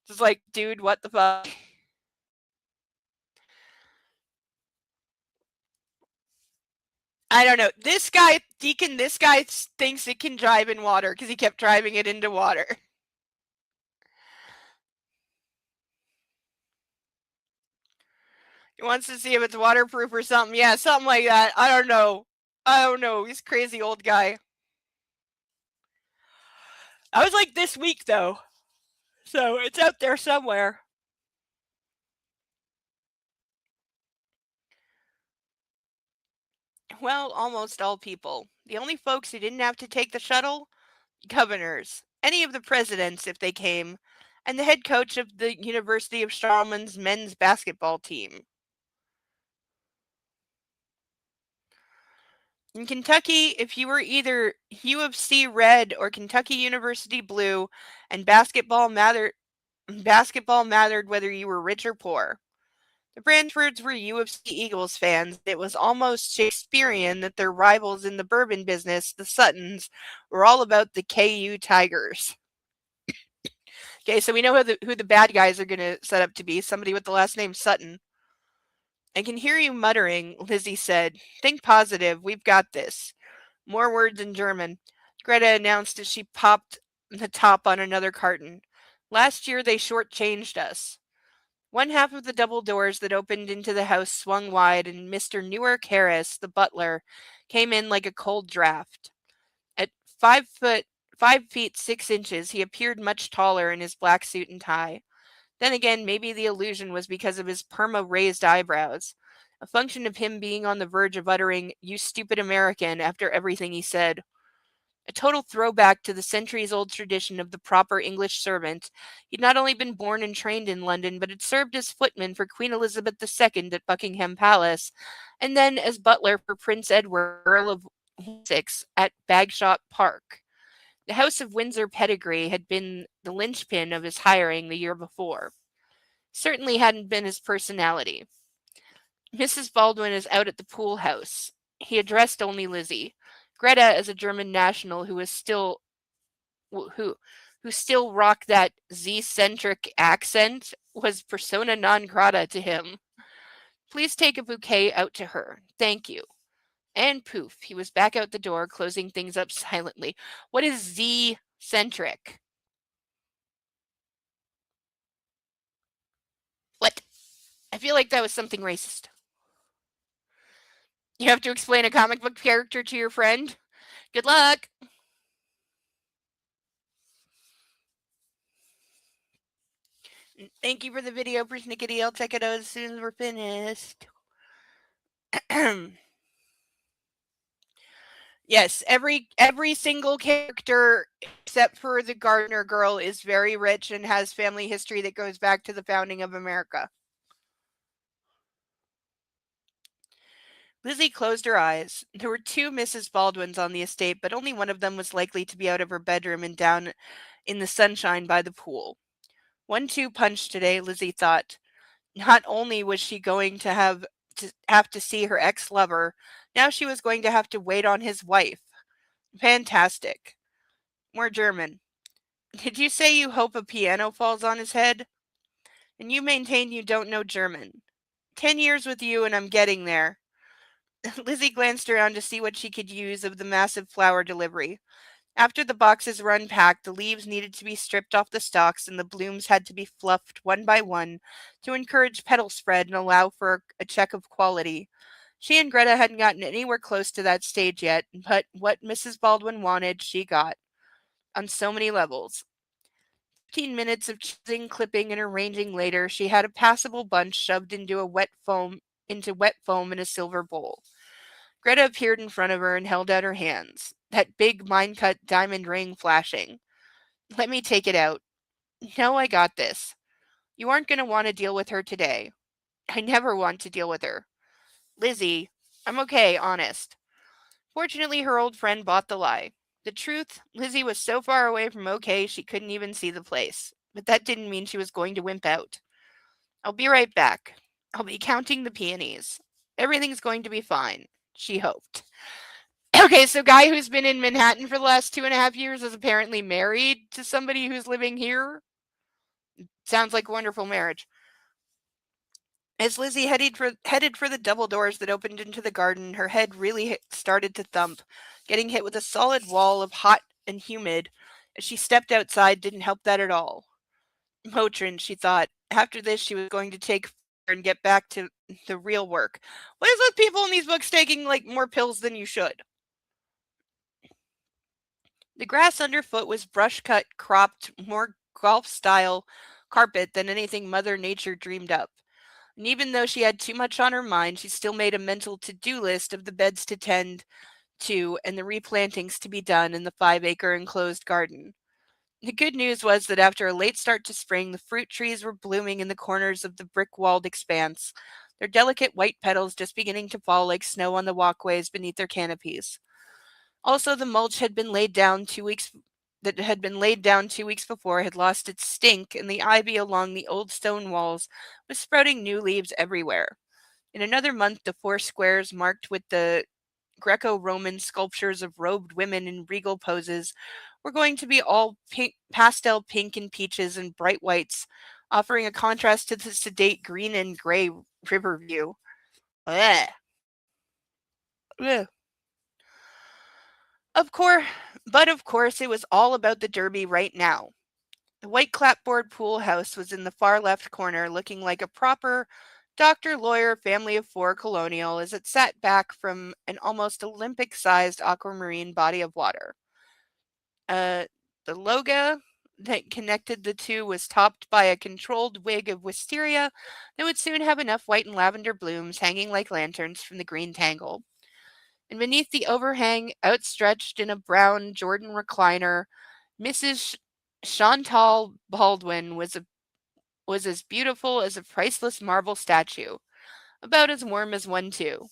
It's like, dude, what the fuck? I don't know. This guy, Deacon, this guy thinks it can drive in water because he kept driving it into water. He wants to see if it's waterproof or something. Yeah, something like that. I don't know. He's a crazy old guy. I was like this week, though. So it's out there somewhere. Well, almost all people. The only folks who didn't have to take the shuttle? Governors. Any of the presidents, if they came. And the head coach of the University of Charlemagne's men's basketball team. In Kentucky, if you were either U of C red or Kentucky University blue, and basketball mattered whether you were rich or poor. The Branfords were U of C Eagles fans. It was almost Shakespearean that their rivals in the bourbon business, the Suttons, were all about the KU Tigers. Okay, so we know who the bad guys are going to set up to be. Somebody with the last name Sutton. I can hear you muttering, Lizzie said. Think positive. We've got this. More words in German. Greta announced as she popped the top on another carton. Last year they shortchanged us. One half of the double doors that opened into the house swung wide, and Mr. Newark Harris, the butler, came in like a cold draft. At 5 feet 6 inches, he appeared much taller in his black suit and tie. Then again, maybe the illusion was because of his perma-raised eyebrows, a function of him being on the verge of uttering, "You stupid American," after everything he said. A total throwback to the centuries-old tradition of the proper English servant, he'd not only been born and trained in London, but had served as footman for Queen Elizabeth II at Buckingham Palace, and then as butler for Prince Edward, Earl of Wessex, at Bagshot Park. The House of Windsor pedigree had been the linchpin of his hiring the year before. Certainly hadn't been his personality. Mrs. Baldwin is out at the pool house. He addressed only Lizzie. Greta, as a German national who still rocked that Z-centric accent, was persona non grata to him. Please take a bouquet out to her. Thank you. And poof, he was back out the door, closing things up silently. What is Z-centric? What? I feel like that was something racist. You have to explain a comic book character to your friend? Good luck! Thank you for the video, Persnickety. I'll check it out as soon as we're finished. Yes, every single character except for the Gardner girl is very rich and has family history that goes back to the founding of America. Lizzie closed her eyes. There were 2 Mrs. Baldwins on the estate, but only one of them was likely to be out of her bedroom and down in the sunshine by the pool. 1-2 punch today, Lizzie thought. Not only was she going to have to see her ex-lover, now she was going to have to wait on his wife. Fantastic. More German. Did you say you hope a piano falls on his head? And you maintain you don't know German. 10 years with you and I'm getting there. Lizzie glanced around to see what she could use of the massive flower delivery. After the boxes were unpacked, the leaves needed to be stripped off the stalks and the blooms had to be fluffed one by one to encourage petal spread and allow for a check of quality. She and Greta hadn't gotten anywhere close to that stage yet, but what Mrs. Baldwin wanted, she got. On so many levels. 15 minutes of choosing, clipping, and arranging later, she had a passable bunch shoved into wet foam in a silver bowl. Greta appeared in front of her and held out her hands, that big mine-cut diamond ring flashing. Let me take it out. No, I got this. You aren't going to want to deal with her today. I never want to deal with her. Lizzie, I'm okay, honest. Fortunately, her old friend bought the lie. The truth, Lizzie was so far away from okay she couldn't even see the place. But that didn't mean she was going to wimp out. I'll be right back. I'll be counting the peonies. Everything's going to be fine, she hoped. Okay, so guy who's been in Manhattan for the last 2.5 years is apparently married to somebody who's living here. Sounds like a wonderful marriage. As Lizzie headed for the double doors that opened into the garden, her head really started to thump. Getting hit with a solid wall of hot and humid as she stepped outside didn't help that at all. Motrin, she thought. After this, she was going to take fire and get back to the real work. What is with people in these books taking, like, more pills than you should? The grass underfoot was brush cut, cropped, more golf style carpet than anything Mother Nature dreamed up. And even though she had too much on her mind, she still made a mental to do list of the beds to tend to and the replantings to be done in the 5-acre enclosed garden. The good news was that after a late start to spring, the fruit trees were blooming in the corners of the brick walled expanse, their delicate white petals just beginning to fall like snow on the walkways beneath their canopies. Also, the mulch had been laid down 2 weeks before had lost its stink, and the ivy along the old stone walls was sprouting new leaves everywhere. In another month, the 4 squares marked with the Greco-Roman sculptures of robed women in regal poses were going to be all pink, pastel pink and peaches and bright whites, offering a contrast to the sedate green and gray river view. Ugh. Ugh. Of course, it was all about the Derby right now. The white clapboard pool house was in the far left corner, looking like a proper doctor, lawyer, family of 4 colonial as it sat back from an almost Olympic-sized aquamarine body of water. Uh, the logo that connected the two was topped by a controlled wig of wisteria that would soon have enough white and lavender blooms hanging like lanterns from the green tangle. And beneath the overhang, outstretched in a brown Jordan recliner, Mrs. Chantal Baldwin was as beautiful as a priceless marble statue, about as warm as one too.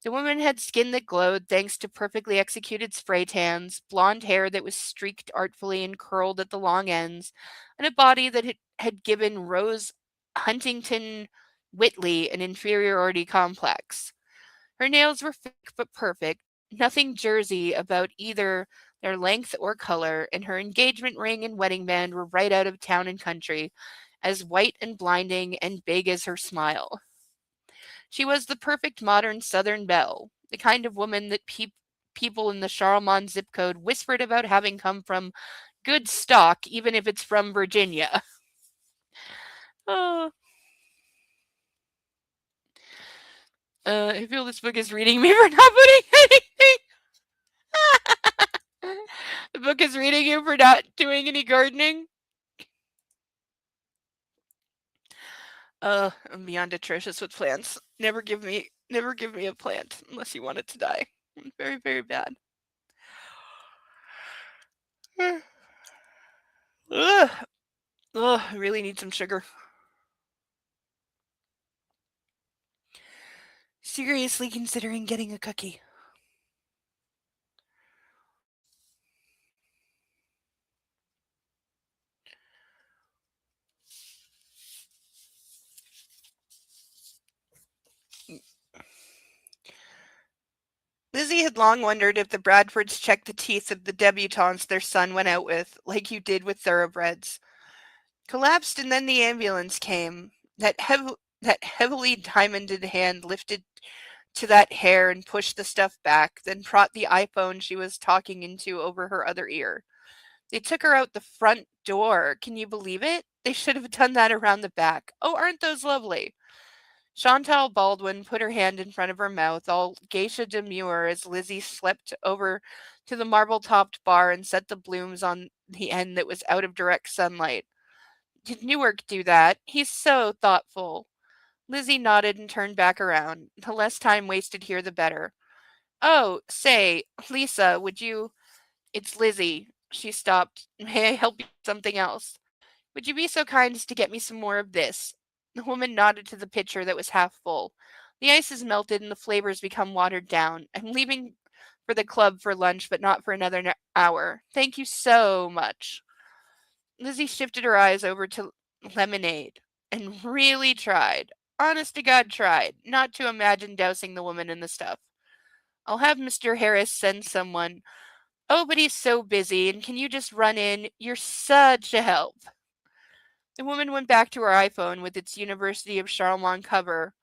The woman had skin that glowed thanks to perfectly executed spray tans, blonde hair that was streaked artfully and curled at the long ends, and a body that had given Rose Huntington Whitley an inferiority complex. Her nails were fake but perfect, nothing Jersey about either their length or color, and her engagement ring and wedding band were right out of Town and Country, as white and blinding and big as her smile. She was the perfect modern Southern belle, the kind of woman that people in the Charlemont zip code whispered about having come from good stock, even if it's from Virginia. Oh. I feel this book is reading me for not putting anything. The book is reading you for not doing any gardening. I'm beyond atrocious with plants. Never give me a plant unless you want it to die. Very, very bad. Ugh. Ugh, I really need some sugar. Seriously considering getting a cookie. Lizzie had long wondered if the Bradfords checked the teeth of the debutantes their son went out with, like you did with thoroughbreds. Collapsed, and then the ambulance came. That heavily diamonded hand lifted to that hair and pushed the stuff back, then brought the iPhone she was talking into over her other ear. They took her out the front door. Can you believe it? They should have done that around the back. Oh, aren't those lovely? Chantal Baldwin put her hand in front of her mouth, all geisha demure, as Lizzie swept over to the marble-topped bar and set the blooms on the end that was out of direct sunlight. Did Newark do that? He's so thoughtful. Lizzie nodded and turned back around. The less time wasted here, the better. Oh, say, Lisa, would you... It's Lizzie. She stopped. May I help you with something else? Would you be so kind as to get me some more of this? The woman nodded to the pitcher that was half full. The ice is melted and the flavors become watered down. I'm leaving for the club for lunch, but not for another hour. Thank you so much. Lizzie shifted her eyes over to lemonade and really tried, honest to God tried, not to imagine dousing the woman in the stuff. I'll have Mr. Harris send someone. Oh, but he's so busy, and can you just run in? You're such a help. The woman went back to her iPhone with its University of Charlemont cover.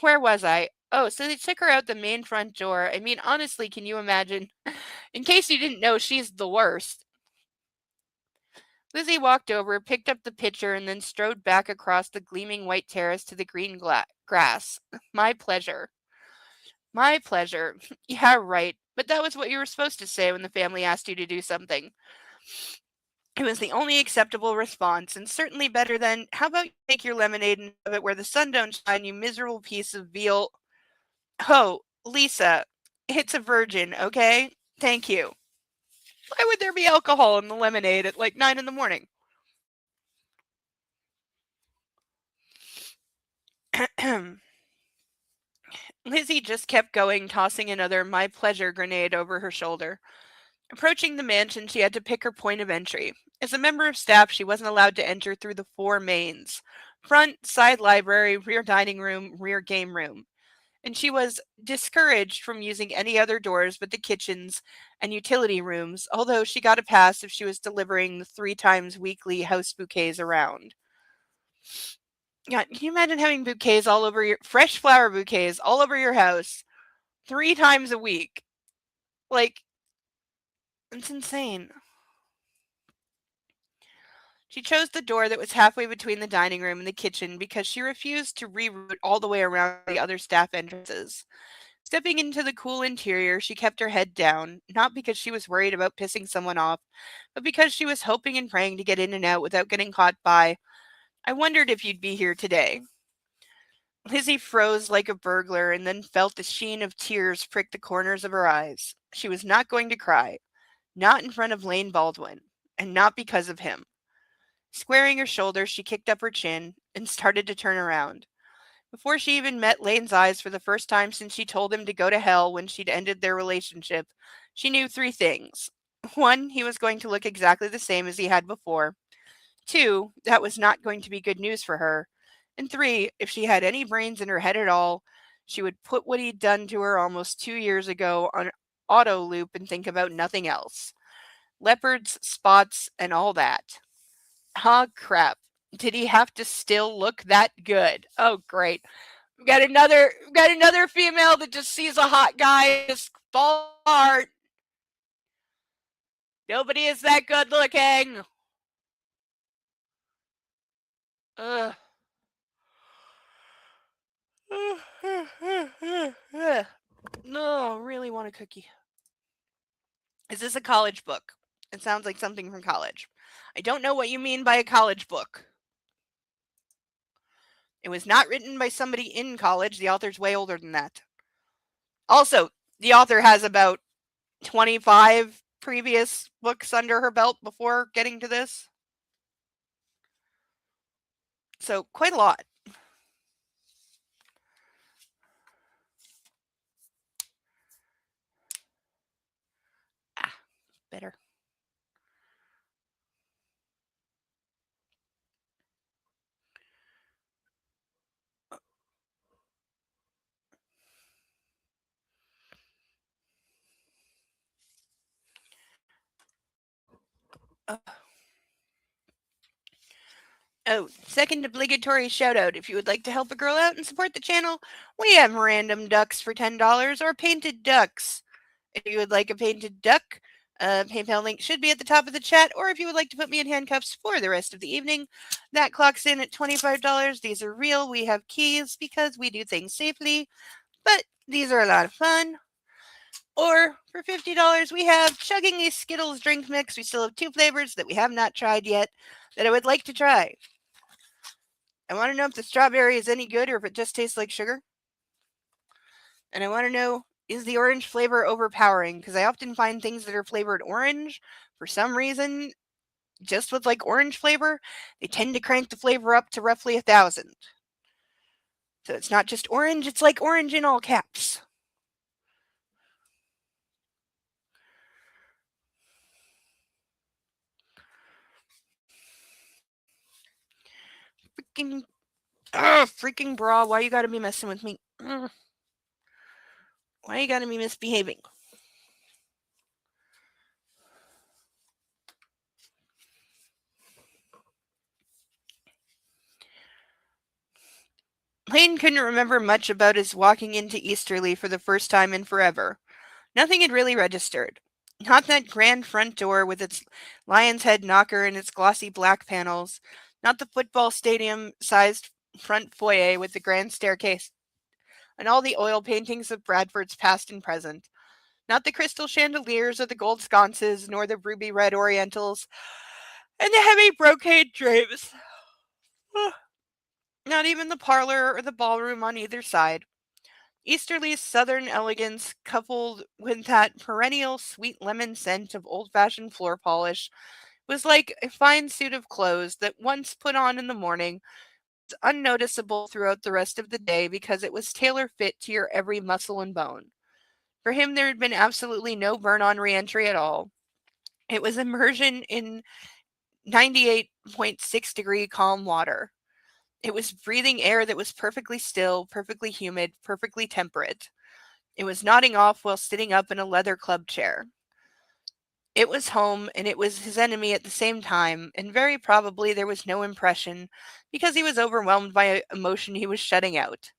Where was I? Oh, so they took her out the main front door. I mean, honestly, can you imagine? In case you didn't know, she's the worst. Lizzie walked over, picked up the pitcher, and then strode back across the gleaming white terrace to the green grass. My pleasure. My pleasure. Yeah, right. But that was what you were supposed to say when the family asked you to do something. It was the only acceptable response, and certainly better than, how about you take your lemonade and have it where the sun don't shine, you miserable piece of veal. Oh, Lisa, it's a virgin, okay? Thank you. Why would there be alcohol in the lemonade at like 9 in the morning? Lizzie just kept going, tossing another my pleasure grenade over her shoulder. Approaching the mansion, she had to pick her point of entry. As a member of staff, she wasn't allowed to enter through the four mains: front, side library, rear dining room, rear game room. And she was discouraged from using any other doors but the kitchens and utility rooms, although she got a pass if she was delivering the 3 times weekly house bouquets around. Yeah, can you imagine having bouquets all over your fresh flower bouquets all over your house 3 times a week? Like, it's insane. She chose the door that was halfway between the dining room and the kitchen because she refused to reroute all the way around the other staff entrances. Stepping into the cool interior, she kept her head down, not because she was worried about pissing someone off, but because she was hoping and praying to get in and out without getting caught by, I wondered if you'd be here today. Lizzie froze like a burglar and then felt the sheen of tears prick the corners of her eyes. She was not going to cry, not in front of Lane Baldwin, and not because of him. Squaring her shoulders, she kicked up her chin and started to turn around. Before she even met Lane's eyes for the first time since she told him to go to hell when she'd ended their relationship, she knew 3 things. 1, he was going to look exactly the same as he had before. 2, that was not going to be good news for her. And 3, if she had any brains in her head at all, she would put what he'd done to her almost 2 years ago on auto loop and think about nothing else. Leopards, spots, and all that. Oh, crap. Did he have to still look that good? Oh, great. We got another female that just sees a hot guy and just falls apart. Nobody is that good looking. Ugh. No, really want a cookie. Is this a college book? It sounds like something from college. I don't know what you mean by a college book. It was not written by somebody in college. The author's way older than that. Also, the author has about 25 previous books under her belt before getting to this. So, quite a lot. Ah, better. Uh, Oh, second obligatory shout out. If you would like to help a girl out and support the channel, we have random ducks for $10 or painted ducks. If you would like a painted duck, PayPal link should be at the top of the chat. Or if you would like to put me in handcuffs for the rest of the evening, that clocks in at $25. These are real. We have keys because we do things safely, but these are a lot of fun. Or for $50, we have Chugging a Skittles drink mix. We still have 2 flavors that we have not tried yet that I would like to try. I want to know if the strawberry is any good or if it just tastes like sugar. And I want to know, is the orange flavor overpowering? Because I often find things that are flavored orange, for some reason, just with like orange flavor, they tend to crank the flavor up to roughly 1,000. So it's not just orange, it's like orange in all caps. Freaking bra, why you gotta be messing with me? Why you gotta be misbehaving? Lane couldn't remember much about his walking into Easterly for the first time in forever. Nothing had really registered. Not that grand front door with its lion's head knocker and its glossy black panels. Not the football stadium sized front foyer with the grand staircase and all the oil paintings of Bradford's past and present. Not the crystal chandeliers or the gold sconces, nor the ruby red orientals and the heavy brocade drapes. Not even the parlor or the ballroom on either side. Easterly's southern elegance, coupled with that perennial sweet lemon scent of old fashioned floor polish, was like a fine suit of clothes that once put on in the morning was unnoticeable throughout the rest of the day because it was tailor fit to your every muscle and bone. For him, there had been absolutely no burn on reentry at all. It was immersion in 98.6-degree calm water. It was breathing air that was perfectly still, perfectly humid, perfectly temperate. It was nodding off while sitting up in a leather club chair. It was home, and it was his enemy at the same time, and very probably there was no impression, because he was overwhelmed by emotion he was shutting out.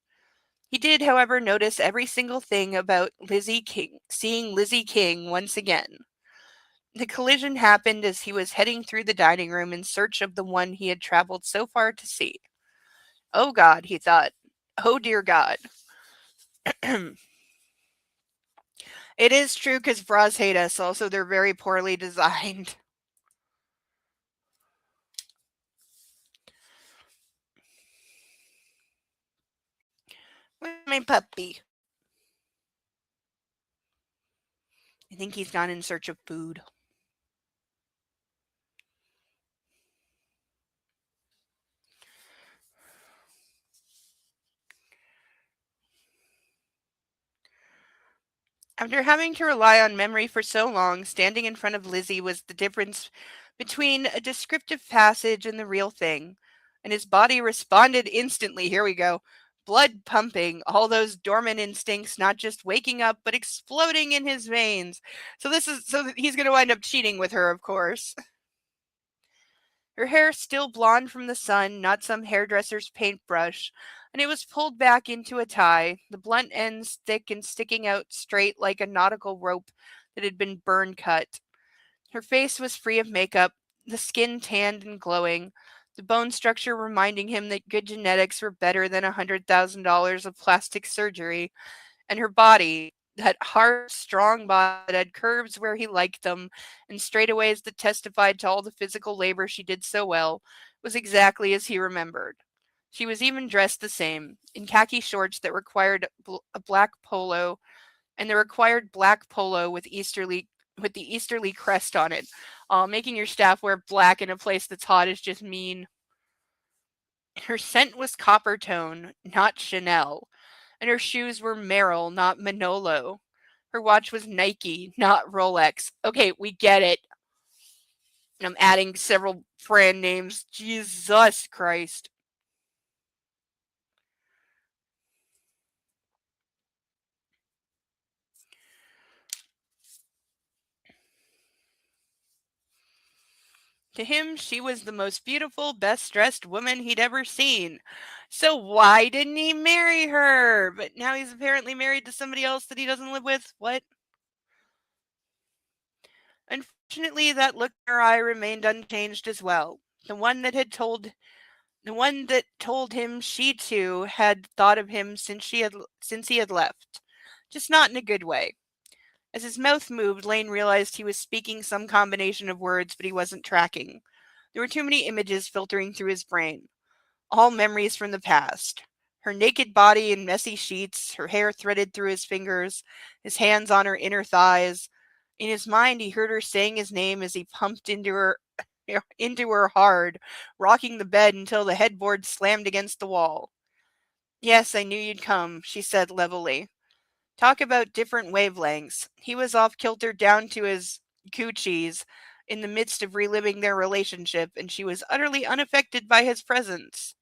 He did, however, notice every single thing about Lizzie King, seeing Lizzie King once again. The collision happened as he was heading through the dining room in search of the one he had traveled so far to see. Oh God, he thought. Oh dear God. It is true because bras hate us, also they're very poorly designed. Where's my puppy? I think he's gone in search of food. After having to rely on memory for so long, standing in front of Lizzie was the difference between a descriptive passage and the real thing. And his body responded instantly. Here we go. Blood pumping, all those dormant instincts not just waking up, but exploding in his veins. So he's going to wind up cheating with her, of course. Her hair still blonde from the sun, not some hairdresser's paintbrush, and it was pulled back into a tie, the blunt ends thick and sticking out straight like a nautical rope that had been burn cut. Her face was free of makeup, the skin tanned and glowing, the bone structure reminding him that good genetics were better than $100,000 of plastic surgery, and her body, that hard, strong body that had curves where he liked them and straightaways that testified to all the physical labor she did so well, was exactly as he remembered. She was even dressed the same, in khaki shorts that required a black polo, and the required black polo with the Easterly crest on it. Making your staff wear black in a place that's hot is just mean. Her scent was copper tone, not Chanel, and her shoes were Merrill, not Manolo. Her watch was Nike, not Rolex. Okay, we get it. And I'm adding several brand names. Jesus Christ. To him, she was the most beautiful, best dressed woman he'd ever seen. So why didn't he marry her? But now he's apparently married to somebody else that he doesn't live with. What? Unfortunately, that look in her eye remained unchanged as well. The one that told him she too had thought of him since he had left. Just not in a good way. As his mouth moved, Lane realized he was speaking some combination of words, but he wasn't tracking. There were too many images filtering through his brain. All memories from the past. Her naked body in messy sheets, her hair threaded through his fingers, his hands on her inner thighs. In his mind, he heard her saying his name as he pumped into her hard, rocking the bed until the headboard slammed against the wall. Yes, I knew you'd come, she said levelly. Talk about different wavelengths. He was off kilter down to his coochies in the midst of reliving their relationship, and she was utterly unaffected by his presence.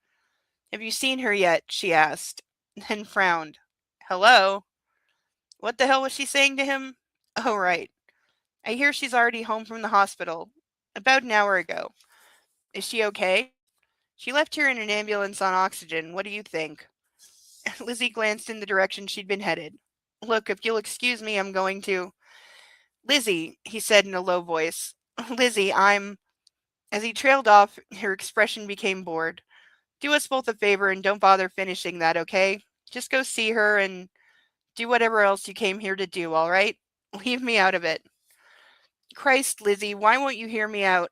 Have you seen her yet? She asked, then frowned. Hello? What the hell was she saying to him? Oh, right. I hear she's already home from the hospital. About an hour ago. Is she okay? She left here in an ambulance on oxygen. What do you think? Lizzie glanced in the direction she'd been headed. Look, if you'll excuse me, I'm going to. Lizzie, he said in a low voice. Lizzie, I'm. As he trailed off, her expression became bored. Do us both a favor and don't bother finishing that, okay? Just go see her and do whatever else you came here to do, all right? Leave me out of it. Christ, Lizzie, why won't you hear me out?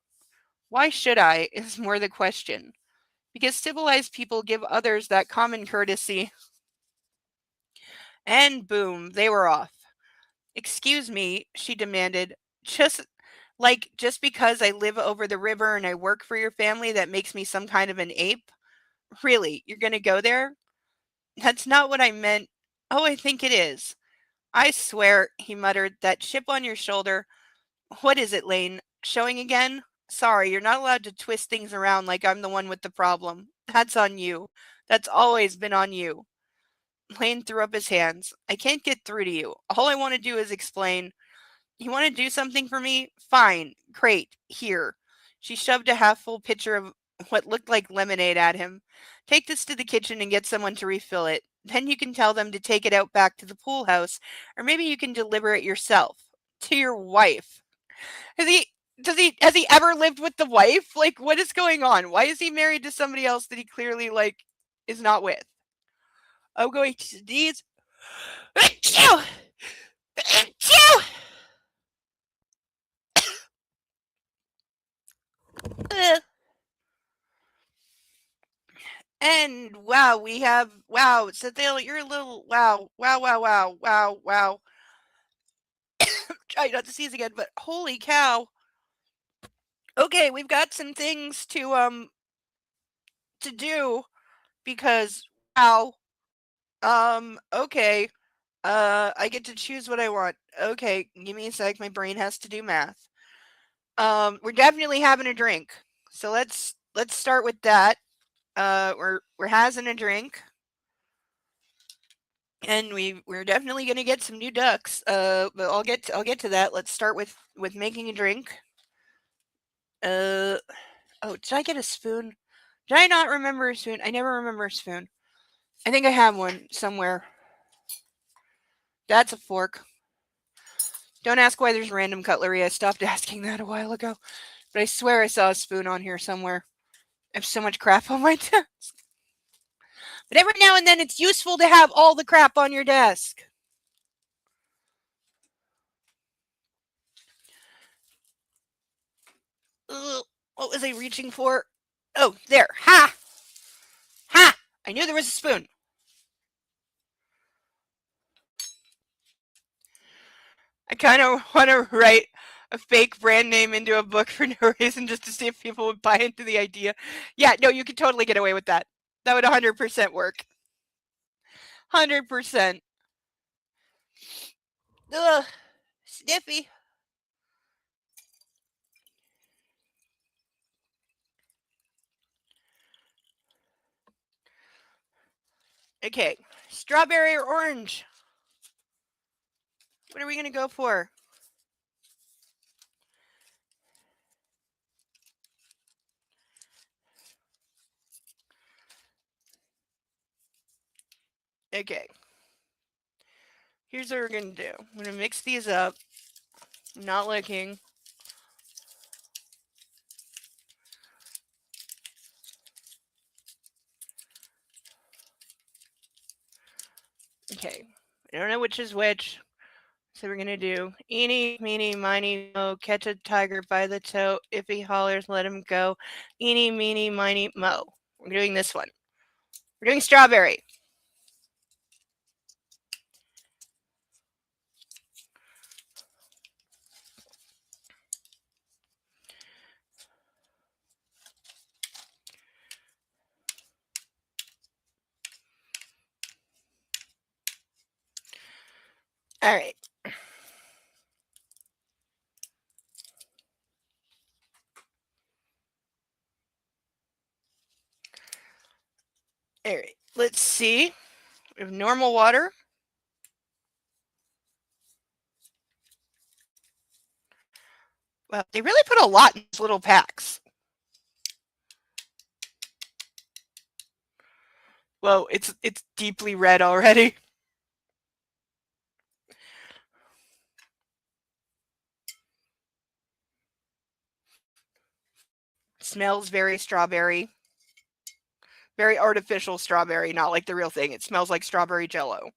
Why should I, is more the question. Because civilized people give others that common courtesy. And boom, they were off. Excuse me, she demanded. Just because I live over the river and I work for your family, that makes me some kind of an ape? Really, you're going to go there? That's not what I meant. Oh, I think it is. I swear, he muttered, that chip on your shoulder. What is it, Lane? Showing again? Sorry, you're not allowed to twist things around like I'm the one with the problem. That's on you. That's always been on you. Lane threw up his hands. I can't get through to you. All I want to do is explain. You want to do something for me? Fine. Great. Here. She shoved a half-full pitcher of what looked like lemonade at him. Take this to the kitchen and get someone to refill it. Then you can tell them to take it out back to the pool house, or maybe you can deliver it yourself. To your wife. Has he ever lived with the wife? Like, what is going on? Why is he married to somebody else that he clearly, like, is not with? I'm going to sneeze. Achoo! Achoo! And wow, we have wow, Cethel, you're a little wow. Try not to sneeze again, but holy cow. Okay, we've got some things to do because wow. Okay. I get to choose what I want. Okay, give me a sec. My brain has to do math. We're definitely having a drink. So let's start with that. We're having a drink. And we're definitely gonna get some new ducks. But I'll get to that. Let's start with making a drink. Oh, did I get a spoon? Did I not remember a spoon? I never remember a spoon. I think I have one somewhere. That's a fork. Don't ask why there's random cutlery. I stopped asking that a while ago. But I swear I saw a spoon on here somewhere. I have so much crap on my desk. But every now and then it's useful to have all the crap on your desk. Ugh, what was I reaching for? Oh, there. Ha! Ha! I knew there was a spoon. I kind of want to write a fake brand name into a book for no reason, just to see if people would buy into the idea. Yeah, no, you could totally get away with that. That would 100% work. 100%. Ugh, sniffy. Okay, strawberry or orange? What are we going to go for? Okay. Here's what we're going to do. I'm going to mix these up. Not looking. Okay. I don't know which is which. So we're going to do eeny, meeny, miny, mo, catch a tiger by the toe. If he hollers, let him go. Eeny, meeny, miny, mo. We're doing this one. We're doing strawberry. All right. All right. Let's see. We have normal water. Well, they really put a lot in these little packs. Well, it's deeply red already. Smells very strawberry. Very artificial strawberry, not like the real thing. It smells like strawberry jello.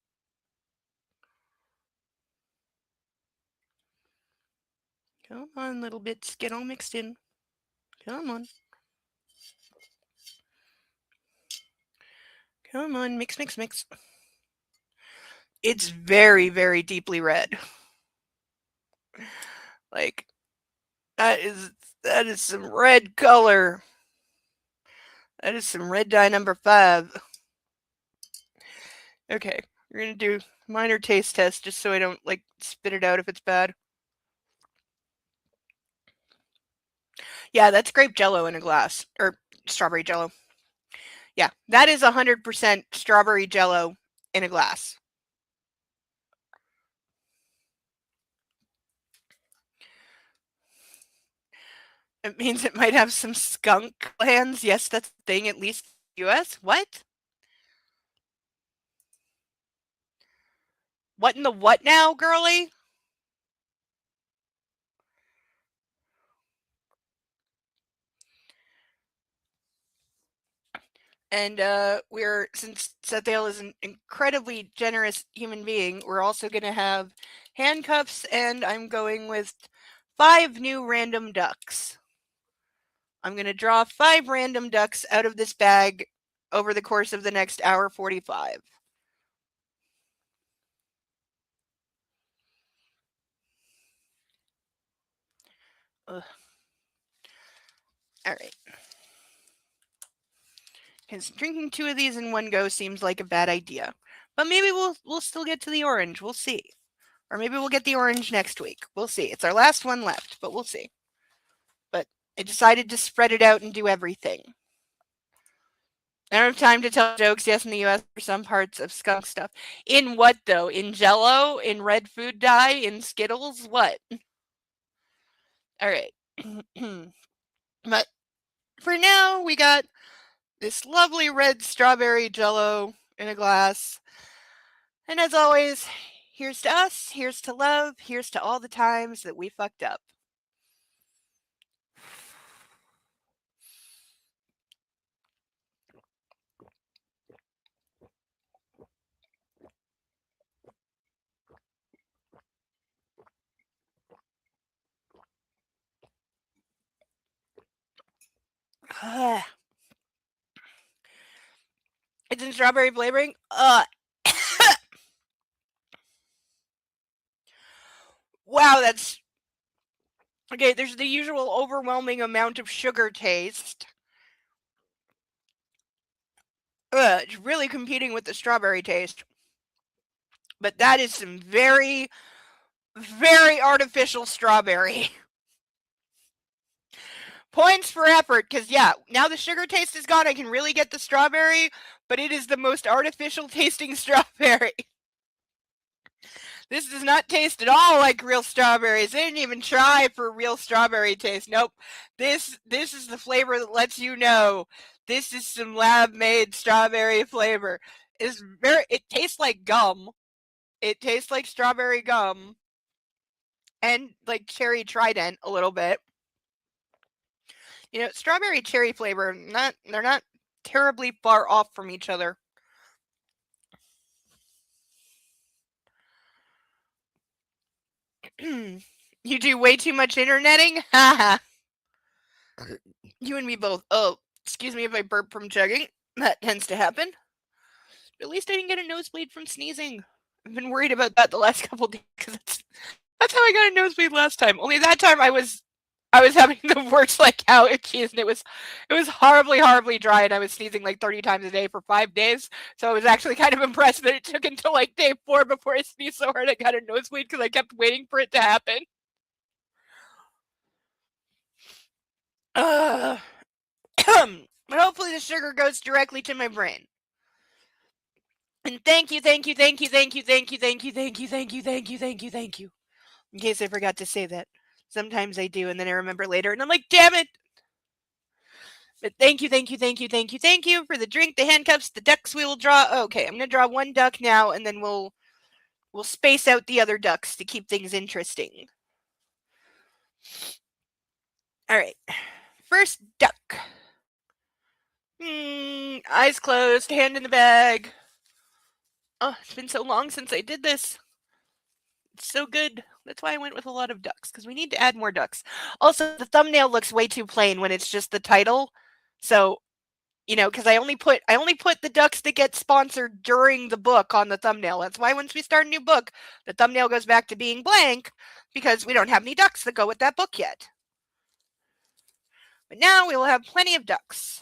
Come on, little bits. Get all mixed in. Come on. Come on, mix, mix, mix. It's very, very deeply red. Like, that is some red color. That is some red dye number 5. Okay, we're gonna do minor taste test just so I don't like spit it out if it's bad. Yeah, that's grape jello in a glass, or strawberry jello. Yeah, that is 100% strawberry jello in a glass. It means it might have some skunk glands. Yes, that's a thing, at least in the US. What? What in the what now, girly? And since Sethiel is an incredibly generous human being, we're also going to have handcuffs, and I'm going with 5 new random ducks. I'm going to draw 5 random ducks out of this bag over the course of the next hour 45. Ugh. All right. Because drinking 2 of these in one go seems like a bad idea. But maybe we'll still get to the orange. We'll see. Or maybe we'll get the orange next week. We'll see. It's our last one left, but we'll see. But I decided to spread it out and do everything. I don't have time to tell jokes. Yes, in the US, for some parts of skunk stuff. In what, though? In Jell-O? In red food dye? In Skittles? What? All right. But for now, we got this lovely red strawberry Jell-O in a glass. And as always, here's to us, here's to love, here's to all the times that we fucked up. It's in strawberry flavoring. Wow, that's okay. There's the usual overwhelming amount of sugar taste. It's really competing with the strawberry taste. But that is some very, very artificial strawberry. Points for effort, because yeah, now the sugar taste is gone. I can really get the strawberry, but it is the most artificial tasting strawberry. This does not taste at all like real strawberries. They didn't even try for real strawberry taste. Nope. This is the flavor that lets you know this is some lab-made strawberry flavor. It tastes like gum. It tastes like strawberry gum and like cherry Trident a little bit. You know, strawberry cherry flavor, they're not terribly far off from each other. You do way too much interneting? Haha. You and me both. Oh, excuse me if I burp from chugging. That tends to happen. But at least I didn't get a nosebleed from sneezing. I've been worried about that the last couple days because that's how I got a nosebleed last time. Only that time I was having the worst like allergies, and it was horribly, horribly dry, and I was sneezing like 30 times a day for 5 days. So I was actually kind of impressed that it took until like day 4 before I sneezed so hard I got a nosebleed because I kept waiting for it to happen. But hopefully the sugar goes directly to my brain. And thank you. In case I forgot to say that. Sometimes I do, and then I remember later, and I'm like, damn it! But thank you for the drink, the handcuffs, the ducks we will draw. Okay, I'm gonna draw one duck now, and then we'll space out the other ducks to keep things interesting. All right, first duck. Eyes closed, hand in the bag. Oh, it's been so long since I did this. It's so good. That's why I went with a lot of ducks, because we need to add more ducks. Also, the thumbnail looks way too plain when it's just the title. So, because I only put the ducks that get sponsored during the book on the thumbnail. That's why once we start a new book, the thumbnail goes back to being blank, because we don't have any ducks that go with that book yet. But now we will have plenty of ducks.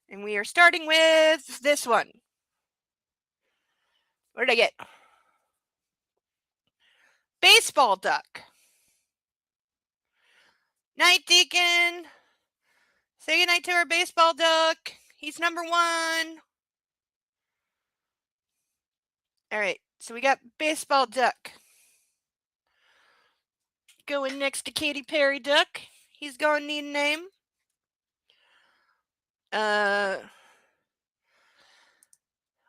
And we are starting with this one. What did I get? Baseball duck. Night, Deacon. Say goodnight to our baseball duck. He's number 1. All right, so we got baseball duck. Going next to Katy Perry duck. He's going to need a name.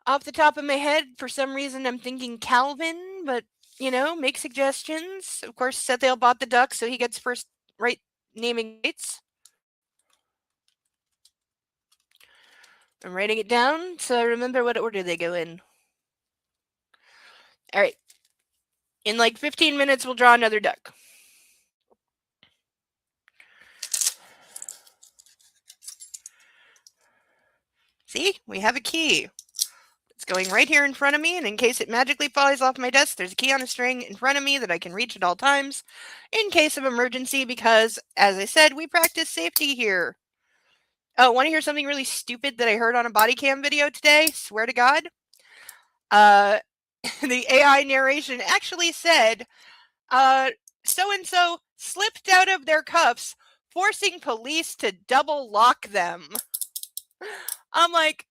Off the top of my head, for some reason, I'm thinking Calvin, but, make suggestions. Of course, Sethale bought the duck, so he gets first right naming rights. I'm writing it down, so I remember what order they go in. All right. In like 15 minutes, we'll draw another duck. See, we have a key. It's going right here in front of me, and in case it magically falls off my desk, there's a key on a string in front of me that I can reach at all times in case of emergency, because, as I said, we practice safety here. Oh, want to hear something really stupid that I heard on a body cam video today? Swear to God. The AI narration actually said, so-and-so slipped out of their cuffs, forcing police to double lock them. I'm like,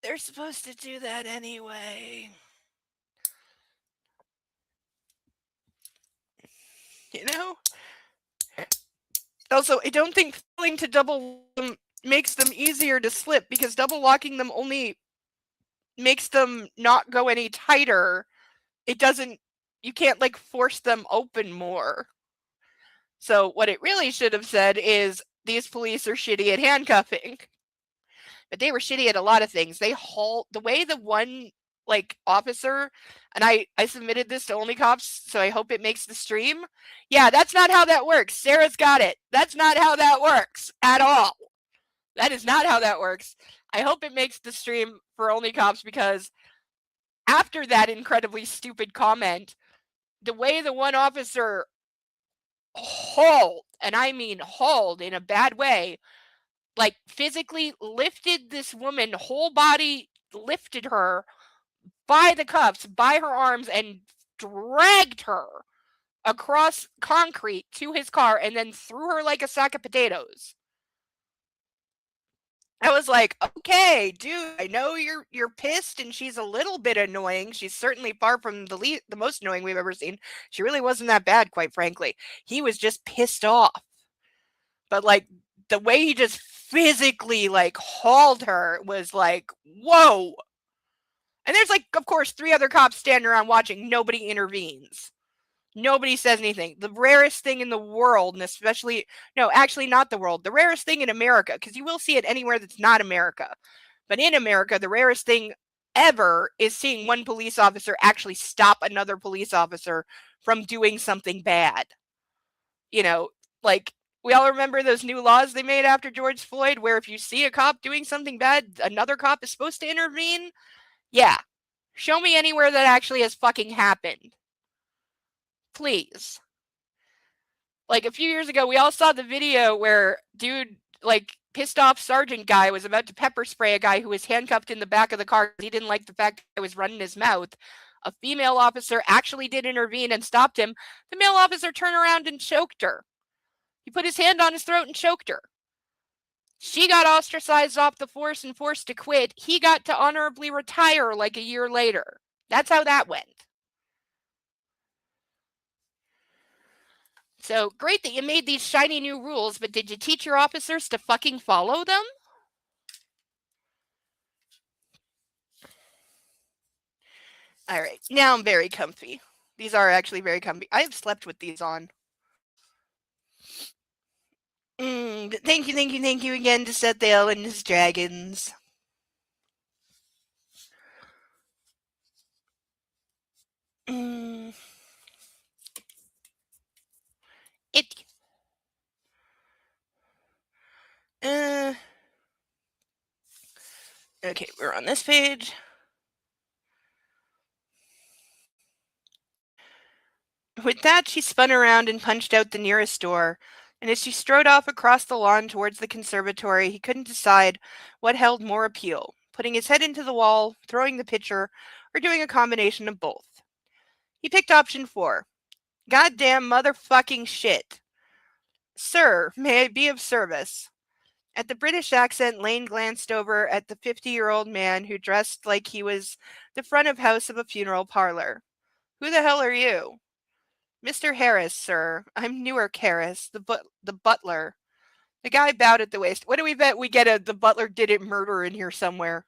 they're supposed to do that anyway. Also, I don't think failing to double them makes them easier to slip, because double locking them only makes them not go any tighter. You can't like force them open more. So what it really should have said is, these police are shitty at handcuffing. But they were shitty at a lot of things. The way the one officer, and I submitted this to Only Cops, so I hope it makes the stream. Yeah, that's not how that works. Sarah's got it. That's not how that works at all. That is not how that works. I hope it makes the stream for Only Cops, because after that incredibly stupid comment, the way the one officer hauled, and I mean hauled in a bad way, physically lifted this woman, whole body lifted her by the cuffs, by her arms, and dragged her across concrete to his car, and then threw her like a sack of potatoes. I was like, okay, dude, I know you're pissed, and she's a little bit annoying. She's certainly far from the most annoying we've ever seen. She really wasn't that bad, quite frankly. He was just pissed off. But the way he just physically hauled her was like, whoa. And there's of course 3 other cops standing around watching. Nobody intervenes. Nobody says anything. The rarest thing in the world, and especially, no, actually not the world, the rarest thing in America, because you will see it anywhere that's not America. But in America, the rarest thing ever is seeing one police officer actually stop another police officer from doing something bad. We all remember those new laws they made after George Floyd, where if you see a cop doing something bad, another cop is supposed to intervene? Yeah. Show me anywhere that actually has fucking happened. Please. A few years ago, we all saw the video where dude, pissed off sergeant guy was about to pepper spray a guy who was handcuffed in the back of the car because he didn't like the fact that I was running his mouth. A female officer actually did intervene and stopped him. The male officer turned around and choked her. He put his hand on his throat and choked her. She got ostracized off the force and forced to quit. He got to honorably retire a year later. That's how that went. So, great that you made these shiny new rules, but did you teach your officers to fucking follow them? All right, now I'm very comfy. These are actually very comfy. I have slept with these on. Thank you again to Sethdale and his dragons. It. Okay, we're on this page. With that, she spun around and punched out the nearest door, and as she strode off across the lawn towards the conservatory, he couldn't decide what held more appeal, putting his head into the wall, throwing the pitcher, or doing a combination of both. He picked option 4. Goddamn motherfucking shit. Sir, may I be of service? At the British accent, Lane glanced over at the 50-year-old man who dressed like he was the front of house of a funeral parlor. Who the hell are you? Mr. Harris, sir. I'm Newark Harris, the butler. The guy bowed at the waist. What do we bet we get the butler did it murder in here somewhere?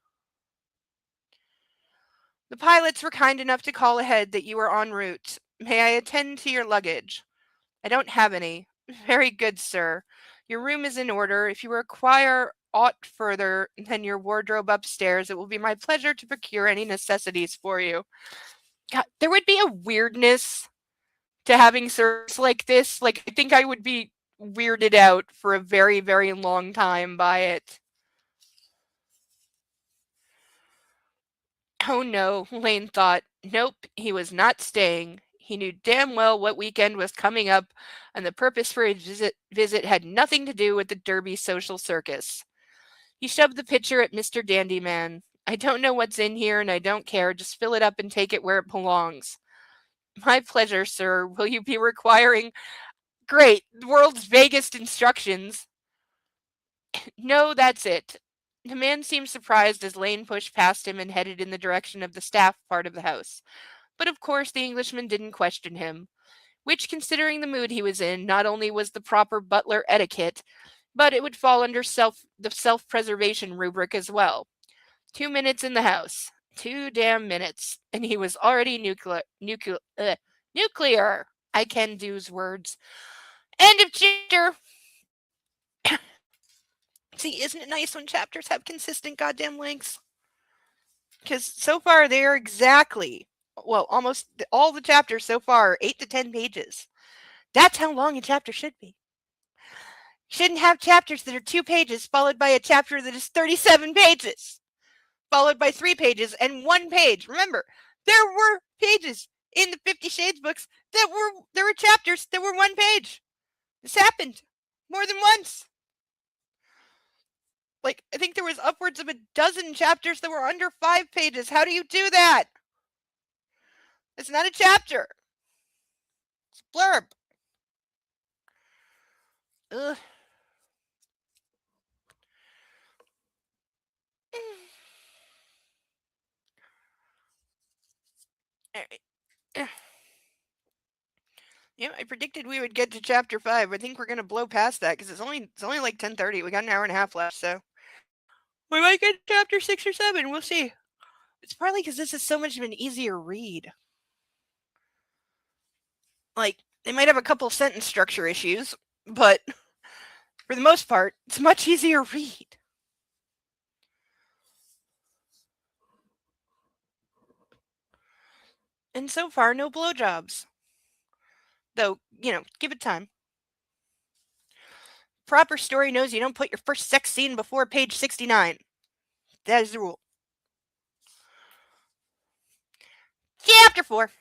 The pilots were kind enough to call ahead that you were en route. May I attend to your luggage? I don't have any. Very good, sir. Your room is in order. If you require aught further than your wardrobe upstairs, it will be my pleasure to procure any necessities for you. God, there would be a weirdness to having service like this. Like, I think I would be weirded out for a very, very long time by it. Oh no, Lane thought. Nope, he was not staying. He knew damn well what weekend was coming up, and the purpose for his visit had nothing to do with the Derby social circus. He shoved the pitcher at Mr. Dandyman. I don't know what's in here, and I don't care. Just fill it up and take it where it belongs. My pleasure, sir. Will you be requiring... Great, the world's vaguest instructions. No, that's it. The man seemed surprised as Lane pushed past him and headed in the direction of the staff part of the house. But of course the Englishman didn't question him, which, considering the mood he was in, not only was the proper butler etiquette, but it would fall under the self-preservation rubric as well. 2 minutes in the house. 2 damn minutes. And he was already nuclear. I can do's words. End of chapter. See, isn't it nice when chapters have consistent goddamn lengths? Because so far they are exactly, well, almost all the chapters so far are 8 to 10 pages. That's how long a chapter should be. You shouldn't have chapters that are 2 pages followed by a chapter that is 37 pages, followed by 3 pages and 1 page. Remember, there were pages in the 50 Shades books there were chapters that were 1 page. This happened more than once. Like, I think there was upwards of a dozen chapters that were under 5 pages. How do you do that? It's not a chapter. It's a blurb. Ugh. All right. Yeah, I predicted we would get to chapter 5. I think we're gonna blow past that because it's only like 10:30. We got an hour and a half left, so we might get to chapter 6 or 7. We'll see. It's probably because this is so much of an easier read. Like, they might have a couple sentence structure issues, but for the most part, it's a much easier read. And so far, no blowjobs. Though, give it time. Proper story knows you don't put your first sex scene before page 69. That is the rule. Chapter 4.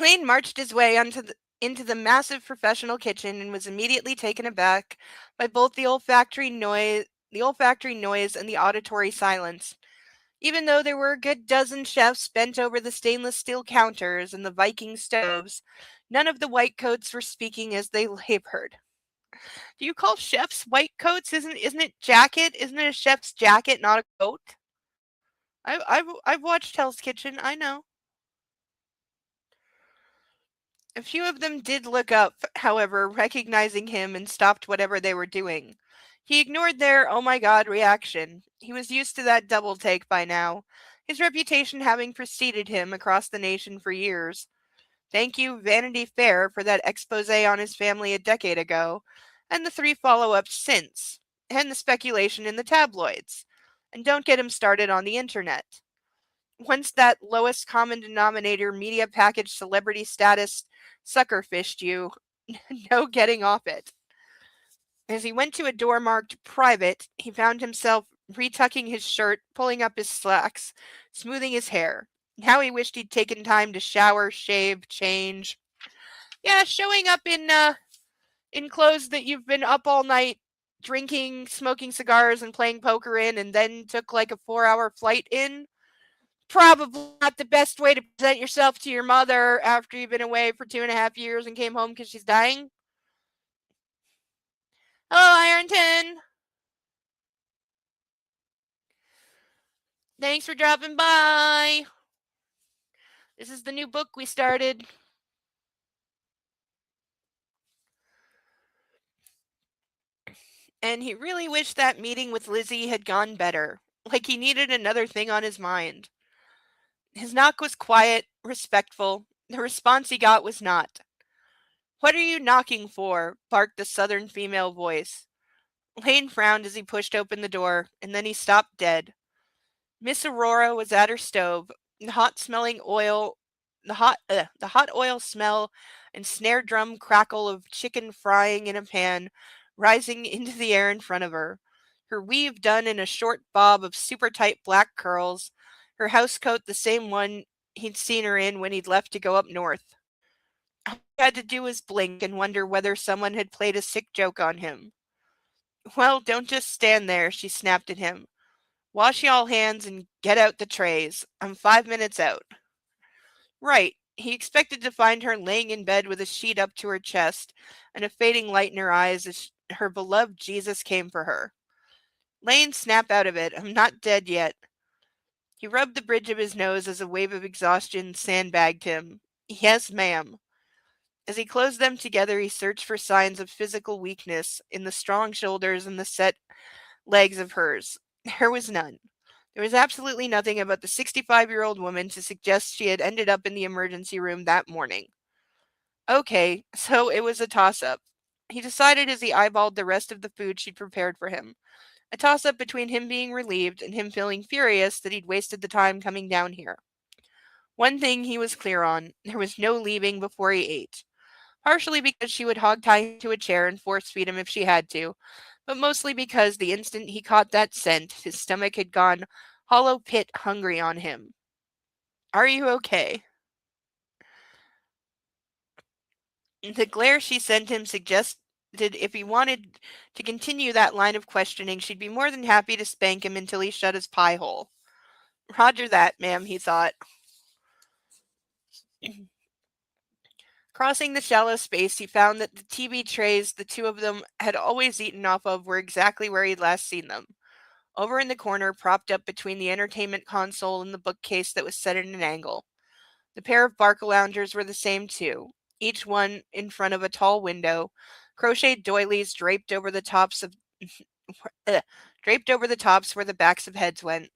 Lane marched his way into the massive professional kitchen and was immediately taken aback by both the olfactory noise and the auditory silence. Even though there were a good dozen chefs bent over the stainless steel counters and the Viking stoves, none of the white coats were speaking as they labored. Do you call chefs white coats? Isn't it jacket? Isn't it a chef's jacket, not a coat? I've watched Hell's Kitchen. I know. A few of them did look up, however, recognizing him and stopped whatever they were doing. He ignored their "oh my god" reaction. He was used to that double take by now, his reputation having preceded him across the nation for years. Thank you, Vanity Fair, for that expose on his family a decade ago, and the 3 follow-ups since, and the speculation in the tabloids. And don't get him started on the internet. Once that lowest common denominator media package celebrity status sucker fished you, no getting off it. As he went to a door marked private, he found himself retucking his shirt, pulling up his slacks, smoothing his hair. Now he wished he'd taken time to shower, shave, change. Yeah, showing up in clothes that you've been up all night drinking, smoking cigars, and playing poker in, and then took like a 4-hour flight in. Probably not the best way to present yourself to your mother after you've been away for 2.5 years and came home because she's dying. Hello, Ironton. Thanks for dropping by. This is the new book we started. And he really wished that meeting with Lizzie had gone better, like he needed another thing on his mind. His knock was quiet, respectful. The response he got was not. "What are you knocking for?" barked the southern female voice. Lane frowned as he pushed open the door, and then he stopped dead. Miss Aurora was at her stove, the hot oil smell and snare drum crackle of chicken frying in a pan rising into the air in front of her. Her weave done in a short bob of super tight black curls, her housecoat the same one he'd seen her in when he'd left to go up north. All he had to do was blink and wonder whether someone had played a sick joke on him. "Well, don't just stand there," she snapped at him. "Wash y'all hands and get out the trays. I'm 5 minutes out." Right. He expected to find her laying in bed with a sheet up to her chest and a fading light in her eyes as her beloved Jesus came for her. Lane snapped out of it. "I'm not dead yet." He rubbed the bridge of his nose as a wave of exhaustion sandbagged him. "Yes, ma'am." As he closed them together, he searched for signs of physical weakness in the strong shoulders and the set legs of hers. There was none. There was absolutely nothing about the 65-year-old woman to suggest she had ended up in the emergency room that morning. Okay, so it was a toss-up. He decided as he eyeballed the rest of the food she'd prepared for him. A toss-up between him being relieved and him feeling furious that he'd wasted the time coming down here. One thing he was clear on, there was no leaving before he ate. Partially because she would hog-tie him to a chair and force-feed him if she had to, but mostly because the instant he caught that scent, his stomach had gone hollow pit hungry on him. "Are you okay?" The glare she sent him suggested if he wanted to continue that line of questioning, she'd be more than happy to spank him until he shut his pie hole. "Roger that, ma'am," he thought. Crossing the shallow space, he found that the TV trays the two of them had always eaten off of were exactly where he'd last seen them. Over in the corner, propped up between the entertainment console and the bookcase that was set at an angle. The pair of Barca loungers were the same too, each one in front of a tall window, crocheted doilies draped over the tops of draped over the tops where the backs of heads went.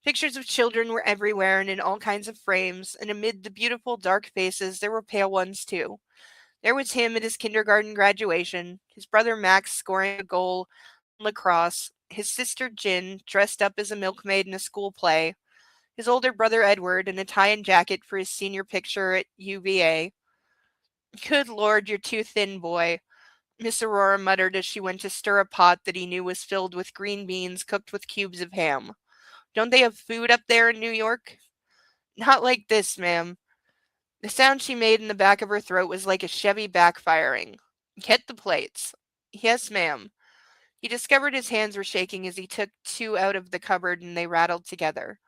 Pictures of children were everywhere and in all kinds of frames, and amid the beautiful dark faces there were pale ones too. There was him at his kindergarten graduation, his brother Max scoring a goal in lacrosse, his sister Jin dressed up as a milkmaid in a school play, his older brother Edward in a tie and jacket for his senior picture at UVA. "Good Lord, you're too thin, boy," Miss Aurora muttered as she went to stir a pot that he knew was filled with green beans cooked with cubes of ham. "Don't they have food up there in New York?" "Not like this, ma'am." The sound she made in the back of her throat was like a Chevy backfiring. "Get the plates." "Yes, ma'am." He discovered his hands were shaking as he took two out of the cupboard and they rattled together.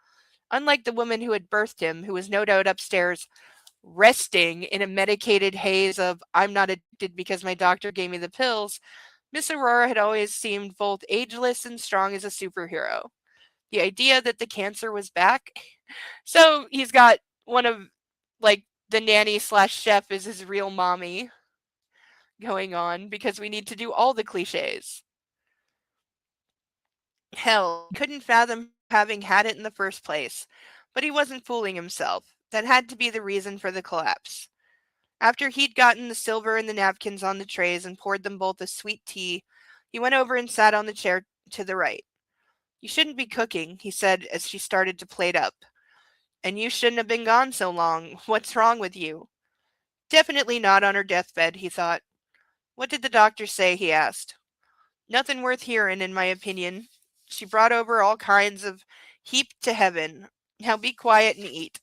Unlike the woman who had birthed him, who was no doubt upstairs, resting in a medicated haze of "I'm not addicted because my doctor gave me the pills," Miss Aurora had always seemed both ageless and strong as a superhero. The idea that the cancer was back. So he's got one of like the nanny slash chef is his real mommy going on because we need to do all the cliches. Hell, he couldn't fathom having had it in the first place, but he wasn't fooling himself. That had to be the reason for the collapse. After he'd gotten the silver and the napkins on the trays and poured them both a sweet tea, he went over and sat on the chair to the right. You shouldn't be cooking, he said as she started to plate up. And you shouldn't have been gone so long. What's wrong with you? Definitely not on her deathbed, he thought. What did the doctor say? He asked. Nothing worth hearing, in my opinion. She brought over all kinds of heap to heaven. Now be quiet and eat.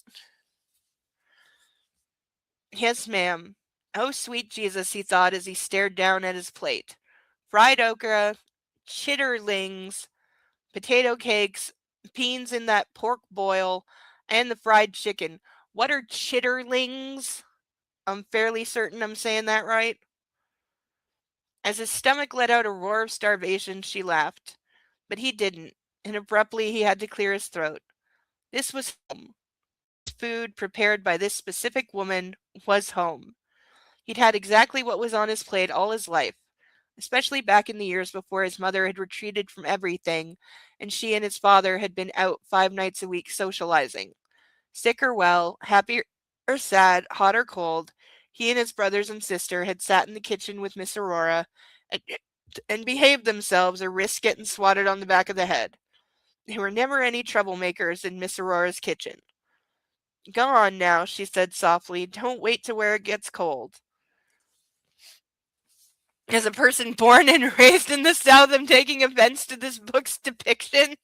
Yes, ma'am. Oh, sweet Jesus, he thought as he stared down at his plate. Fried okra, chitterlings, potato cakes, beans in that pork boil, and the fried chicken. What are chitterlings? I'm fairly certain I'm saying that right. As his stomach let out a roar of starvation, she laughed. But he didn't, and abruptly he had to clear his throat. This was home. Food prepared by this specific woman was home. He'd had exactly what was on his plate all his life, especially back in the years before his mother had retreated from everything and she and his father had been out 5 nights a week socializing. Sick or well, happy or sad, hot or cold, he and his brothers and sister had sat in the kitchen with Miss Aurora and behaved themselves or risked getting swatted on the back of the head. There were never any troublemakers in Miss Aurora's kitchen. Go on now, she said softly. Don't wait to where it gets cold. As a person born and raised in the South, I'm taking offense to this book's depiction.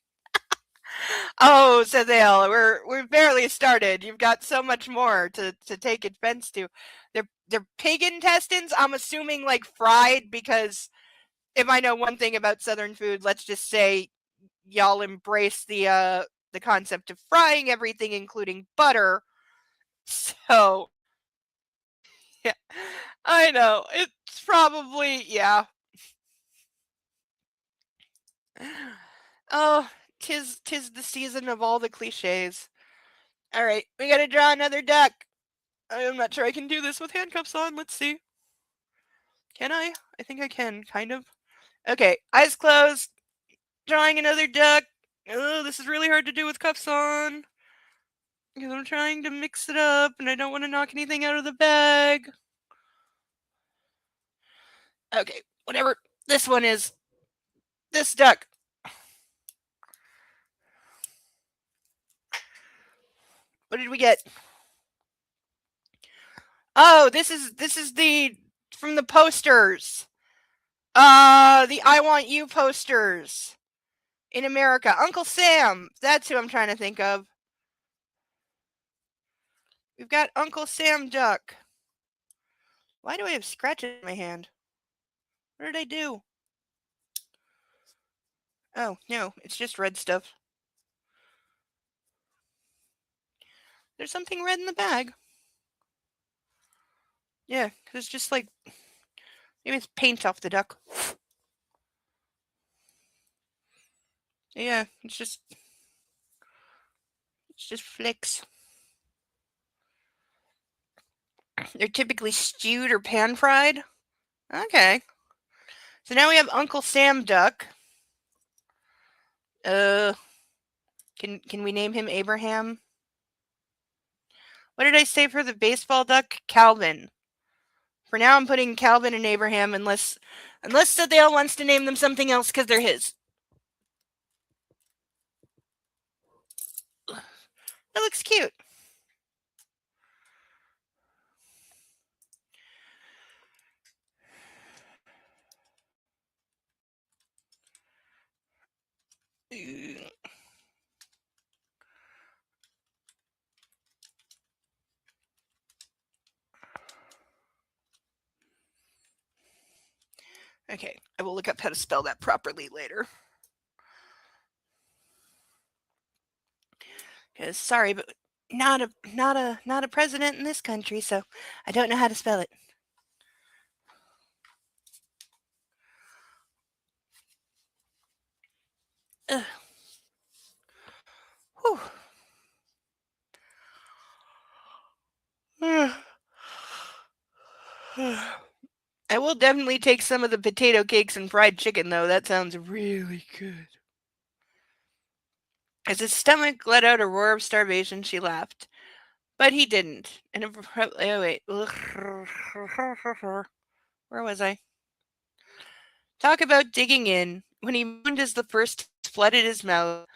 Oh, said they all. We're barely started. You've got so much more to take offense to. They're pig intestines. I'm assuming like fried because if I know one thing about Southern food, let's just say y'all embrace the concept of frying everything, including butter. So yeah, I know it's probably yeah. Oh, tis the season of all the cliches. All right, we gotta draw another duck. I'm not sure I can do this with handcuffs on. Let's see. Can I? I think I can, kind of. Okay, eyes closed. Drawing another duck. Oh, this is really hard to do with cuffs on. Because I'm trying to mix it up and I don't want to knock anything out of the bag. Okay, whatever this one is. This duck. What did we get? Oh, this is the from the posters. The I Want You posters in America. Uncle Sam. That's who I'm trying to think of. We've got Uncle Sam Duck. Why do I have scratches in my hand? What did I do? Oh, no, it's just red stuff. There's something red in the bag. Yeah, because it's just like, maybe it's paint off the duck. Yeah, it's just flicks. They're typically stewed or pan fried. Okay. So now we have Uncle Sam Duck. Can we name him Abraham? What did I say for the baseball duck? Calvin. For now, I'm putting Calvin and Abraham unless Sadale wants to name them something else because they're his. That looks cute. Okay, I will look up how to spell that properly later. Because sorry, but not a president in this country, so I don't know how to spell it. Ugh. Whew. I will definitely take some of the potato cakes and fried chicken, though. That sounds really good. As his stomach let out a roar of starvation, she laughed. But he didn't. And oh, wait. Where was I? Talk about digging in. When he moaned as the first taste flooded his mouth.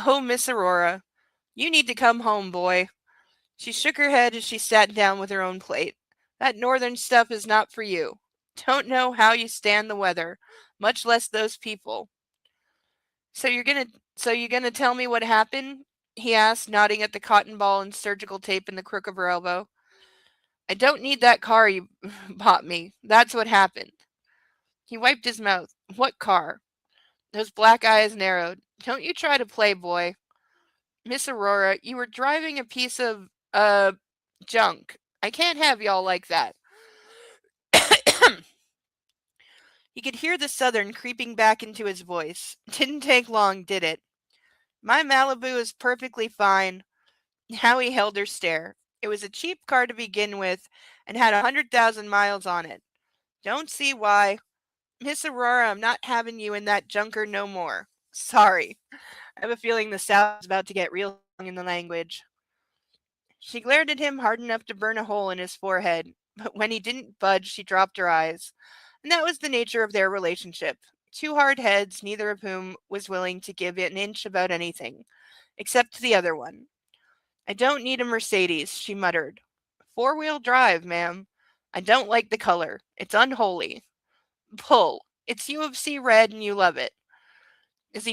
Oh, Miss Aurora, you need to come home, boy. She shook her head as she sat down with her own plate. That northern stuff is not for you. Don't know how you stand the weather, much less those people. So you're gonna tell me what happened? He asked, nodding at the cotton ball and surgical tape in the crook of her elbow. I don't need that car you bought me. That's what happened. He wiped his mouth. What car? Those black eyes narrowed. Don't you try to play, boy. Miss Aurora, you were driving a piece of, junk. I can't have y'all like that. He could hear the southern creeping back into his voice. Didn't take long, did it? My Malibu is perfectly fine. Howie held her stare. It was a cheap car to begin with and had 100,000 miles on it. Don't see why. Miss Aurora, I'm not having you in that junker no more. Sorry. I have a feeling the South is about to get real strong in the language. She glared at him hard enough to burn a hole in his forehead, but when he didn't budge, she dropped her eyes. And that was the nature of their relationship. Two hard heads, neither of whom was willing to give an inch about anything, except to the other one. I don't need a Mercedes, she muttered. Four-wheel drive, ma'am. I don't like the color. It's unholy. Pull. It's UFC red and you love it. As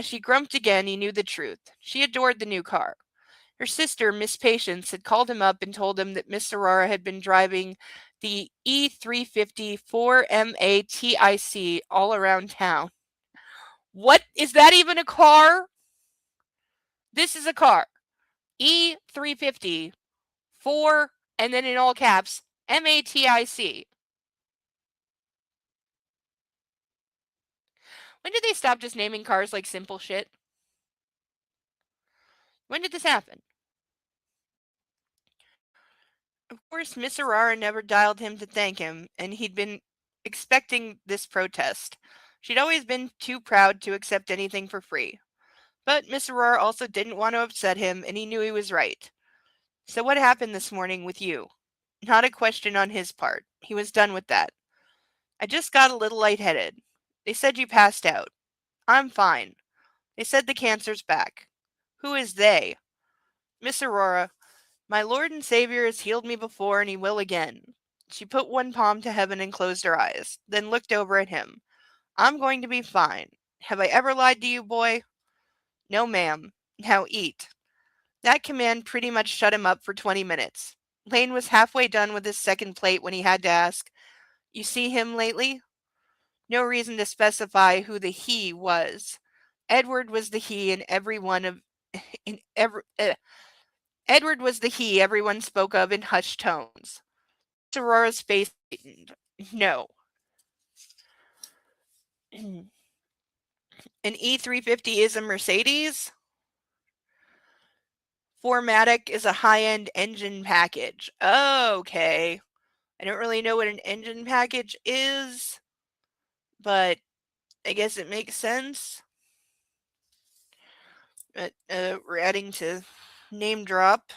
she grumped again, he knew the truth. She adored the new car. Her sister, Miss Patience, had called him up and told him that Miss Aurora had been driving the E350 4MATIC all around town. What? Is that even a car? This is a car. E350 4 and then in all caps MATIC. When did they stop just naming cars like simple shit? When did this happen? Of course, Miss Aurora never dialed him to thank him, and he'd been expecting this protest. She'd always been too proud to accept anything for free. But Miss Aurora also didn't want to upset him, and he knew he was right. So what happened this morning with you? Not a question on his part. He was done with that. I just got a little lightheaded. They said you passed out. I'm fine. They said the cancer's back. Who is they? Miss Aurora. My Lord and Savior has healed me before, and he will again. She put one palm to heaven and closed her eyes, then looked over at him. I'm going to be fine. Have I ever lied to you, boy? No, ma'am. Now eat. That command pretty much shut him up for 20 minutes. Lane was halfway done with his second plate when he had to ask, You see him lately? No reason to specify who the he was. Edward was the he in every one of in every Edward was the he everyone spoke of in hushed tones. Aurora's face tightened. No. An E350 is a Mercedes? 4MATIC is a high-end engine package. Okay. I don't really know what an engine package is, but I guess it makes sense. But, we're adding to name drop.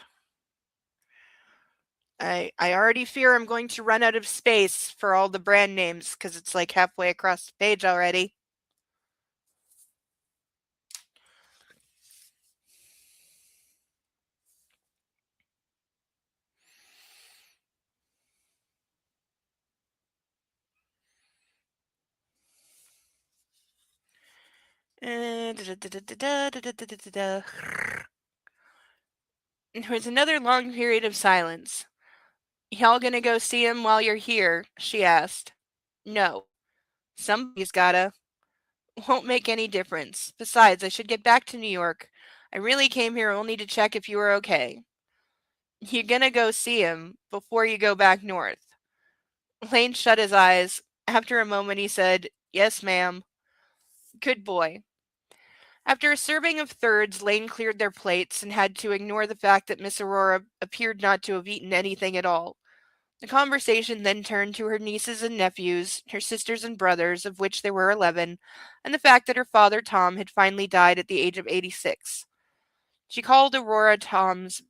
I already fear I'm going to run out of space for all the brand names because it's like halfway across the page already. There was another long period of silence. Y'all gonna go see him while you're here? She asked. No. Somebody's gotta. Won't make any difference. Besides, I should get back to New York. I really came here only to check if you were okay. You're gonna go see him before you go back north. Lane shut his eyes. After a moment, he said, Yes, ma'am. Good boy. After a serving of thirds, Lane cleared their plates and had to ignore the fact that Miss Aurora appeared not to have eaten anything at all. The conversation then turned to her nieces and nephews, her sisters and brothers, of which there were 11, and the fact that her father Tom had finally died at the age of 86. She called Aurora Tom's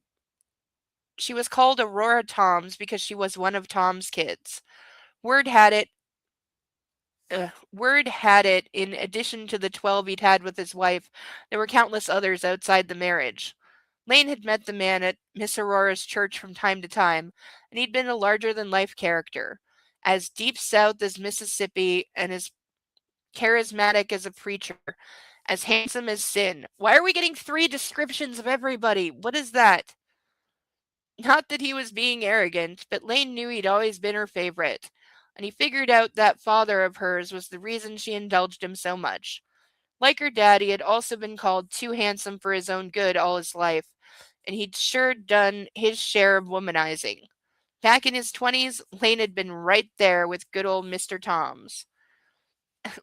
She was called Aurora Toms because she was one of Tom's kids. Word had it Word had it, in addition to the 12 he'd had with his wife, there were countless others outside the marriage. Lane had met the man at Miss Aurora's church from time to time, and he'd been a larger-than-life character, as deep south as Mississippi and as charismatic as a preacher, as handsome as sin. Why are we getting 3 descriptions of everybody? What is that? Not that he was being arrogant, but Lane knew he'd always been her favorite, and he figured out that father of hers was the reason she indulged him so much. Like her dad, he had also been called too handsome for his own good all his life, and he'd sure done his share of womanizing. Back in his 20s, Lane had been right there with good old Mr. Tom's.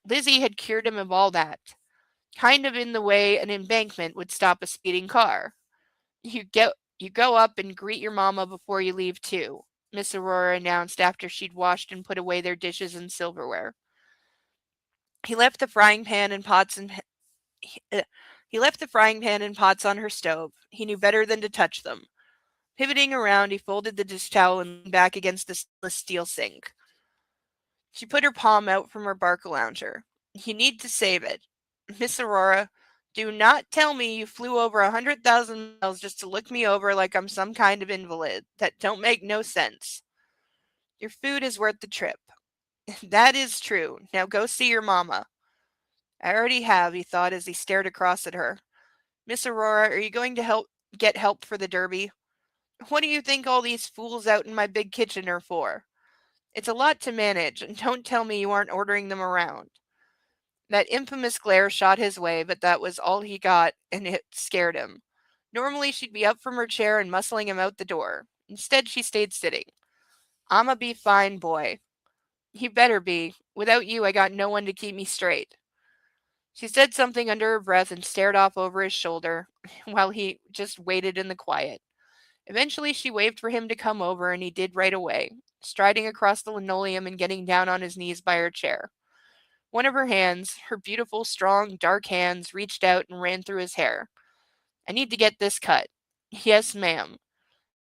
Lizzie had cured him of all that, kind of in the way an embankment would stop a speeding car. You go up and greet your mama before you leave too, Miss Aurora announced after she'd washed and put away their dishes and silverware. He left the frying pan and pots and he left the frying pan and pots on her stove. He knew better than to touch them. Pivoting around, he folded the dish towel and leaned back against the steel sink. She put her palm out from her bark lounger. You need to save it. Miss Aurora, do not tell me you flew over 100,000 miles just to look me over like I'm some kind of invalid. That don't make no sense. Your food is worth the trip. That is true. Now go see your mama. I already have, he thought as he stared across at her. Miss Aurora, are you going to get help for the derby? What do you think all these fools out in my big kitchen are for? It's a lot to manage, and don't tell me you aren't ordering them around. That infamous glare shot his way, but that was all he got, and it scared him. Normally she'd be up from her chair and muscling him out the door. Instead, she stayed sitting. I'ma be fine, boy. You better be. Without you, I got no one to keep me straight. She said something under her breath and stared off over his shoulder, while he just waited in the quiet. Eventually, she waved for him to come over, and he did right away, striding across the linoleum and getting down on his knees by her chair. One of her hands, her beautiful, strong, dark hands, reached out and ran through his hair. I need to get this cut. Yes, ma'am.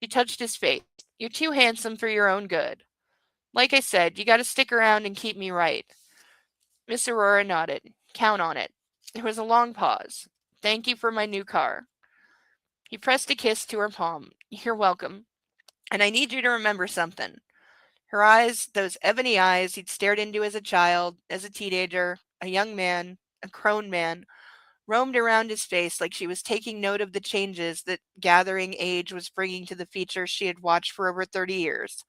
She touched his face. You're too handsome for your own good. Like I said, you gotta stick around and keep me right. Miss Aurora nodded. Count on it. There was a long pause. Thank you for my new car. He pressed a kiss to her palm. You're welcome. And I need you to remember something. Her eyes, those ebony eyes he'd stared into as a child, as a teenager, a young man, a grown man, roamed around his face like she was taking note of the changes that gathering age was bringing to the features she had watched for over 30 years.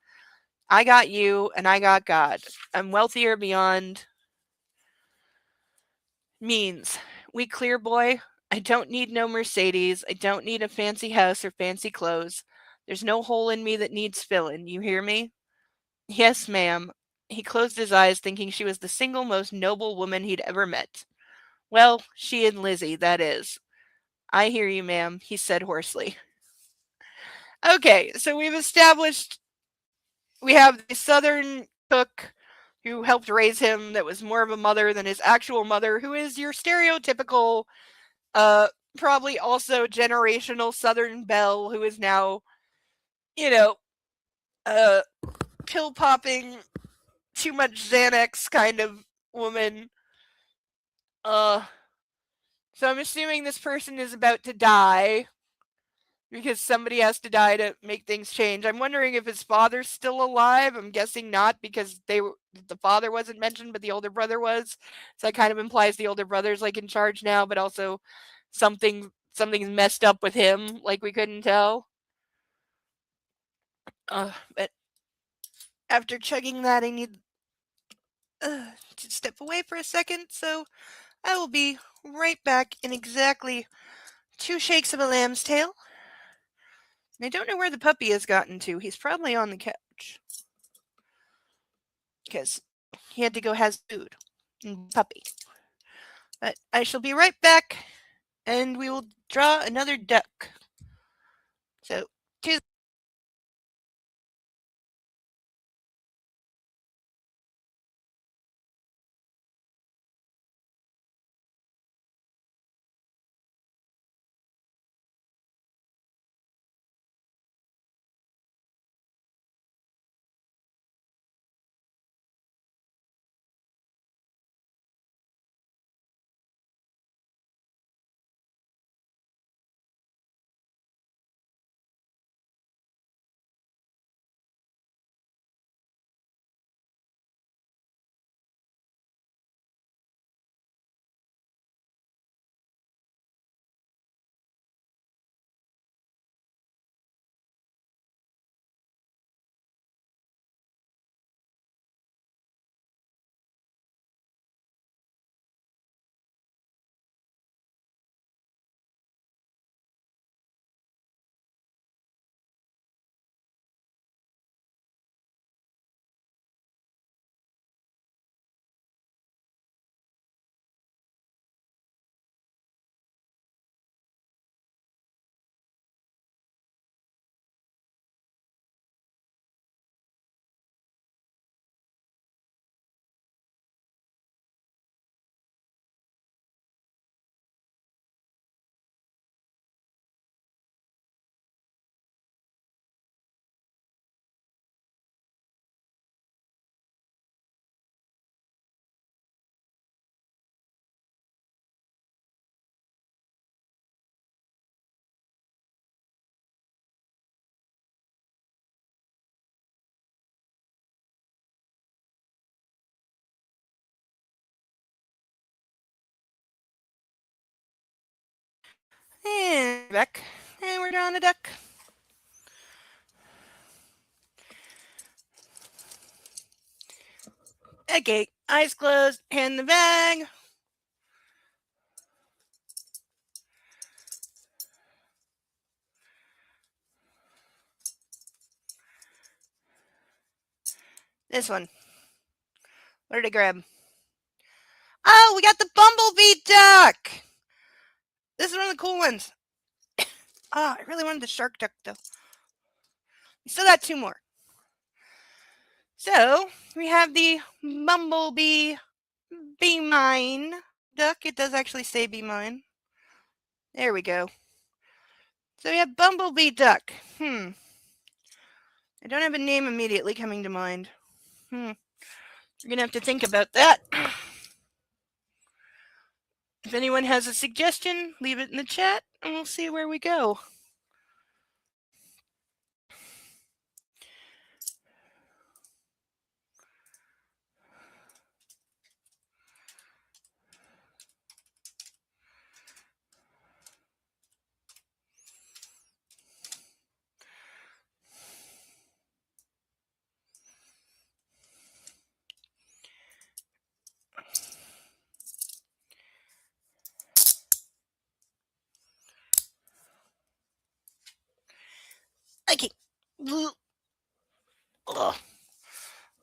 I got you, and I got God. I'm wealthier beyond means. We clear, boy. I don't need no Mercedes. I don't need a fancy house or fancy clothes. There's no hole in me that needs filling. You hear me? Yes, ma'am. He closed his eyes, thinking she was the single most noble woman he'd ever met. Well, she and Lizzie, that is. I hear you, ma'am, he said hoarsely. Okay, so we've established we have the Southern cook who helped raise him that was more of a mother than his actual mother, who is your stereotypical, probably also generational Southern belle who is now, you know, pill popping, too much Xanax kind of woman. Uh, so I'm assuming this person is about to die because somebody has to die to make things change. I'm wondering if his father's still alive. I'm guessing not because the father wasn't mentioned, but the older brother was. So that kind of implies the older brother's like in charge now, but also something's messed up with him, like we couldn't tell. But after chugging that, I need to step away for a second. So I will be right back in exactly 2 shakes of a lamb's tail. And I don't know where the puppy has gotten to. He's probably on the couch. Because he had to go has food. And puppy. But I shall be right back And we will draw another duck. So, to and back. And we're drawing a duck. Okay, eyes closed, hand in the bag. This one. What did I grab? Oh, we got the bumblebee duck! This is one of the cool ones. Oh, I really wanted the shark duck, though. We still got two more. So, we have the bumblebee be mine duck. It does actually say be mine. There we go. So we have bumblebee duck. I don't have a name immediately coming to mind. You're going to have to think about that. If anyone has a suggestion, leave it in the chat and we'll see where we go. Okay. Ugh. I'm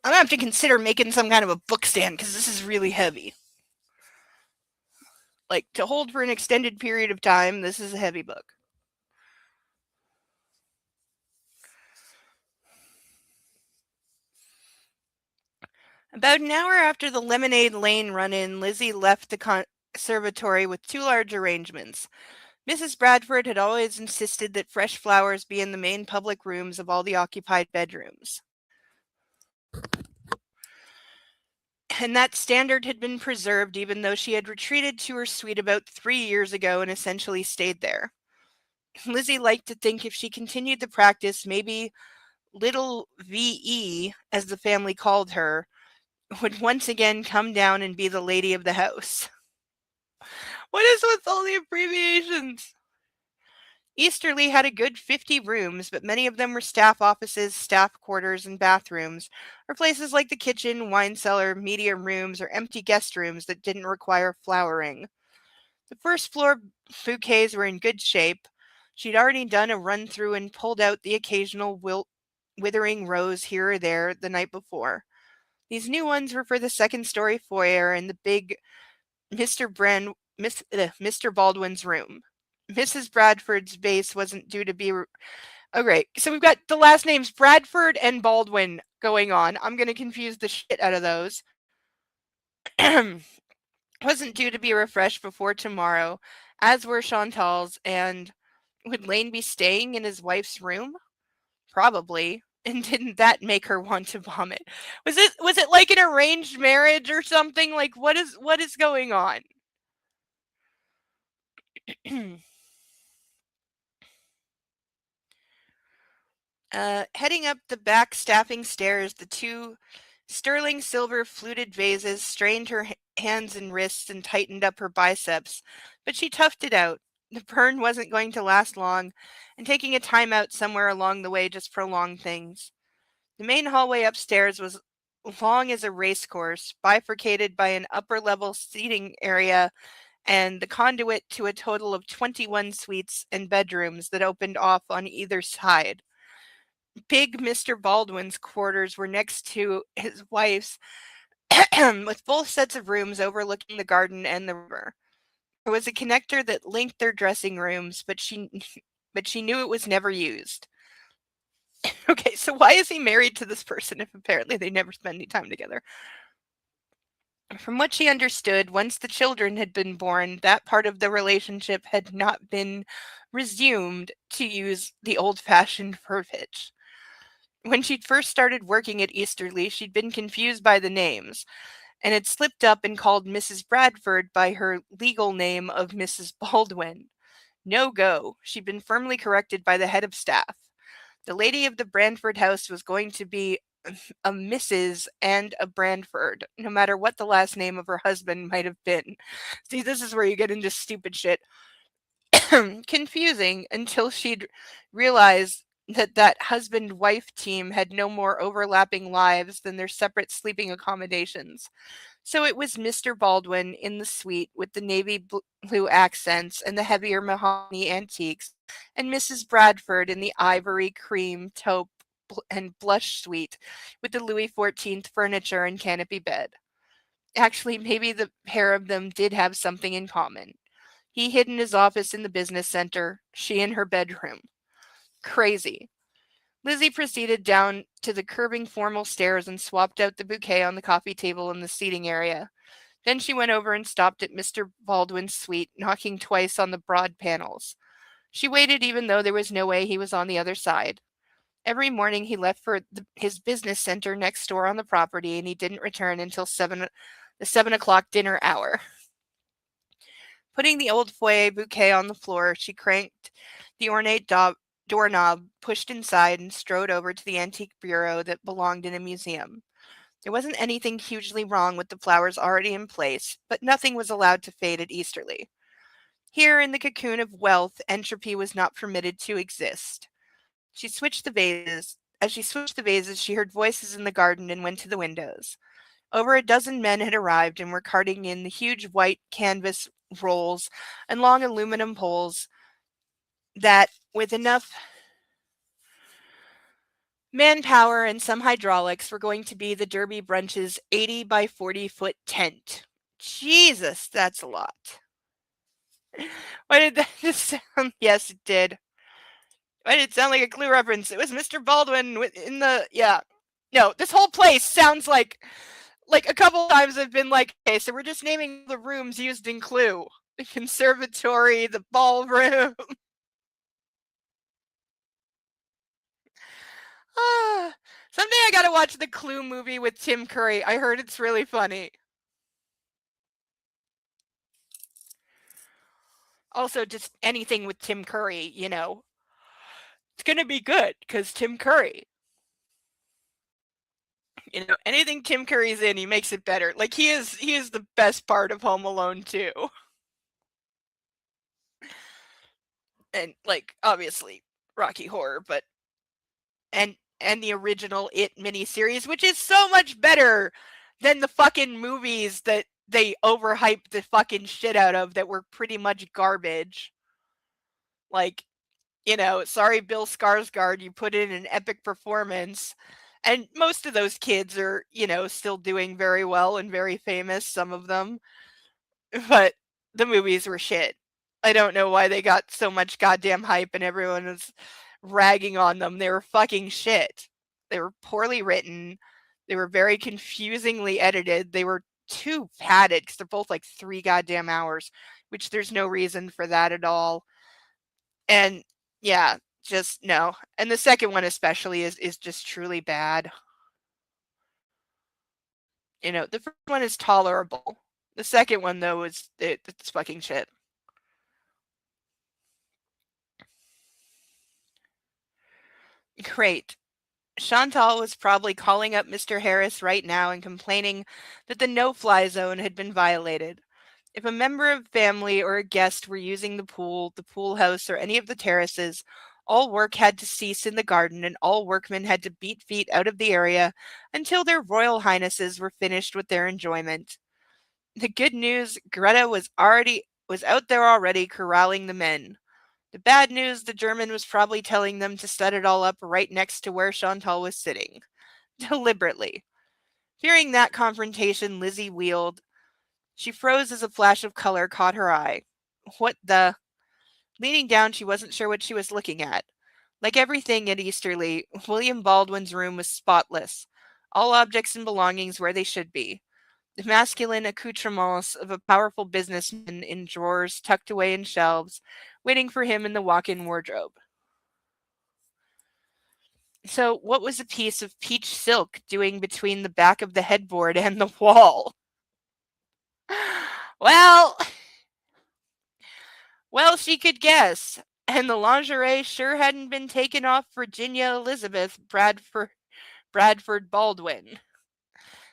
going to have to consider making some kind of a book stand because this is really heavy. Like, to hold for an extended period of time, this is a heavy book. About an hour after the Lemonade Lane run-in, Lizzie left the conservatory with two large arrangements. Mrs. Bradford had always insisted that fresh flowers be in the main public rooms of all the occupied bedrooms. And that standard had been preserved even though she had retreated to her suite about 3 years ago and essentially stayed there. Lizzie liked to think if she continued the practice, maybe little V.E., as the family called her, would once again come down and be the lady of the house. What is with all the abbreviations? Easterly had a good 50 rooms, but many of them were staff offices, staff quarters, and bathrooms, or places like the kitchen, wine cellar, media rooms, or empty guest rooms that didn't require flowering. The first floor bouquets were in good shape. She'd already done a run-through and pulled out the occasional withering rose here or there the night before. These new ones were for the second-story foyer and the big Mr. Mr. Baldwin's room. Mrs. Bradford's base wasn't due to be. Oh, great. So we've got the last names Bradford and Baldwin going on. I'm going to confuse the shit out of those. Wasn't due to be refreshed before tomorrow, as were Chantal's, and would Lane be staying in his wife's room? Probably. And didn't that make her want to vomit? Was it like an arranged marriage or something? Like what is going on? Heading up the back staffing stairs, the two sterling silver fluted vases strained her hands and wrists and tightened up her biceps, but she toughed it out. The burn wasn't going to last long, and taking a time out somewhere along the way just prolonged things. The main hallway upstairs was long as a race course, bifurcated by an upper level seating area and the conduit to a total of 21 suites and bedrooms that opened off on either side. Big Mr. Baldwin's quarters were next to his wife's, with both sets of rooms overlooking the garden and the river. There was a connector that linked their dressing rooms, but she knew it was never used. Okay, so why is he married to this person if apparently they never spend any time together? From what she understood, once the children had been born, that part of the relationship had not been resumed, to use the old-fashioned verbiage. When she'd first started working at Easterly, she'd been confused by the names, and had slipped up and called Mrs. Bradford by her legal name of Mrs. Baldwin. No go. She'd been firmly corrected by the head of staff. The lady of the Brandford house was going to be a Mrs. and a Brandford, no matter what the last name of her husband might have been. See, this is where you get into stupid shit. Confusing until she'd realized that husband-wife team had no more overlapping lives than their separate sleeping accommodations. So it was Mr. Baldwin in the suite with the navy blue accents and the heavier mahogany antiques, and Mrs. Bradford in the ivory, cream, taupe, and blush suite with the Louis XIV furniture and canopy bed. Actually, maybe the pair of them did have something in common. He hid in his office in the business center, she in her bedroom. Crazy. Lizzie proceeded down to the curving formal stairs and swapped out the bouquet on the coffee table in the seating area. Then she went over and stopped at Mr. Baldwin's suite, knocking twice on the broad panels. She waited even though there was no way he was on the other side. Every morning he left for his business center next door on the property, and he didn't return until the 7 o'clock dinner hour. Putting the old foyer bouquet on the floor, she cranked the ornate doorknob, pushed inside, and strode over to the antique bureau that belonged in a museum. There wasn't anything hugely wrong with the flowers already in place, but nothing was allowed to fade at Easterly. Here, in the cocoon of wealth, entropy was not permitted to exist. She switched the vases. As she switched the vases, she heard voices in the garden and went to the windows. Over a dozen men had arrived and were carting in the huge white canvas rolls and long aluminum poles that, with enough manpower and some hydraulics, were going to be the Derby Brunch's 80 by 40 foot tent. Jesus, that's a lot. Why did that just sound? Yes, it did. Why did it sound like a Clue reference? It was Mr. Baldwin in the, yeah. No, this whole place sounds like a couple times I've been like, okay, so we're just naming the rooms used in Clue. The conservatory, the ballroom. Someday I gotta watch the Clue movie with Tim Curry. I heard it's really funny. Also, just anything with Tim Curry, you know. It's gonna be good, because Tim Curry. You know, anything Tim Curry's in, he makes it better. Like, he is the best part of Home Alone 2. And, like, obviously, Rocky Horror, but and the original It miniseries, which is so much better than the fucking movies that they overhyped the fucking shit out of that were pretty much garbage. Like, you know, sorry, Bill Skarsgård, you put in an epic performance. And most of those kids are, you know, still doing very well and very famous, some of them. But the movies were shit. I don't know why they got so much goddamn hype and everyone was ragging on them. They were fucking shit. They were poorly written. They were very confusingly edited. They were too padded because they're both like 3 goddamn hours, which there's no reason for that at all. And yeah, just no. And the second one especially is just truly bad. You know, the first one is tolerable. The second one though it's fucking shit. Great. Chantal was probably calling up Mr. Harris right now and complaining that the no-fly zone had been violated. If a member of family or a guest were using the pool house, or any of the terraces, all work had to cease in the garden and all workmen had to beat feet out of the area until their royal highnesses were finished with their enjoyment. The good news, Greta was out there already corralling the men. The bad news, the German was probably telling them to set it all up right next to where Chantal was sitting. Deliberately. Hearing that confrontation, Lizzie wheeled. She froze as a flash of color caught her eye. What the? Leaning down, she wasn't sure what she was looking at. Like everything at Easterly, William Baldwin's room was spotless. All objects and belongings where they should be. The masculine accoutrements of a powerful businessman in drawers tucked away in shelves, waiting for him in the walk-in wardrobe. So, what was a piece of peach silk doing between the back of the headboard and the wall? Well, she could guess. And the lingerie sure hadn't been taken off Virginia Elizabeth Bradford Baldwin.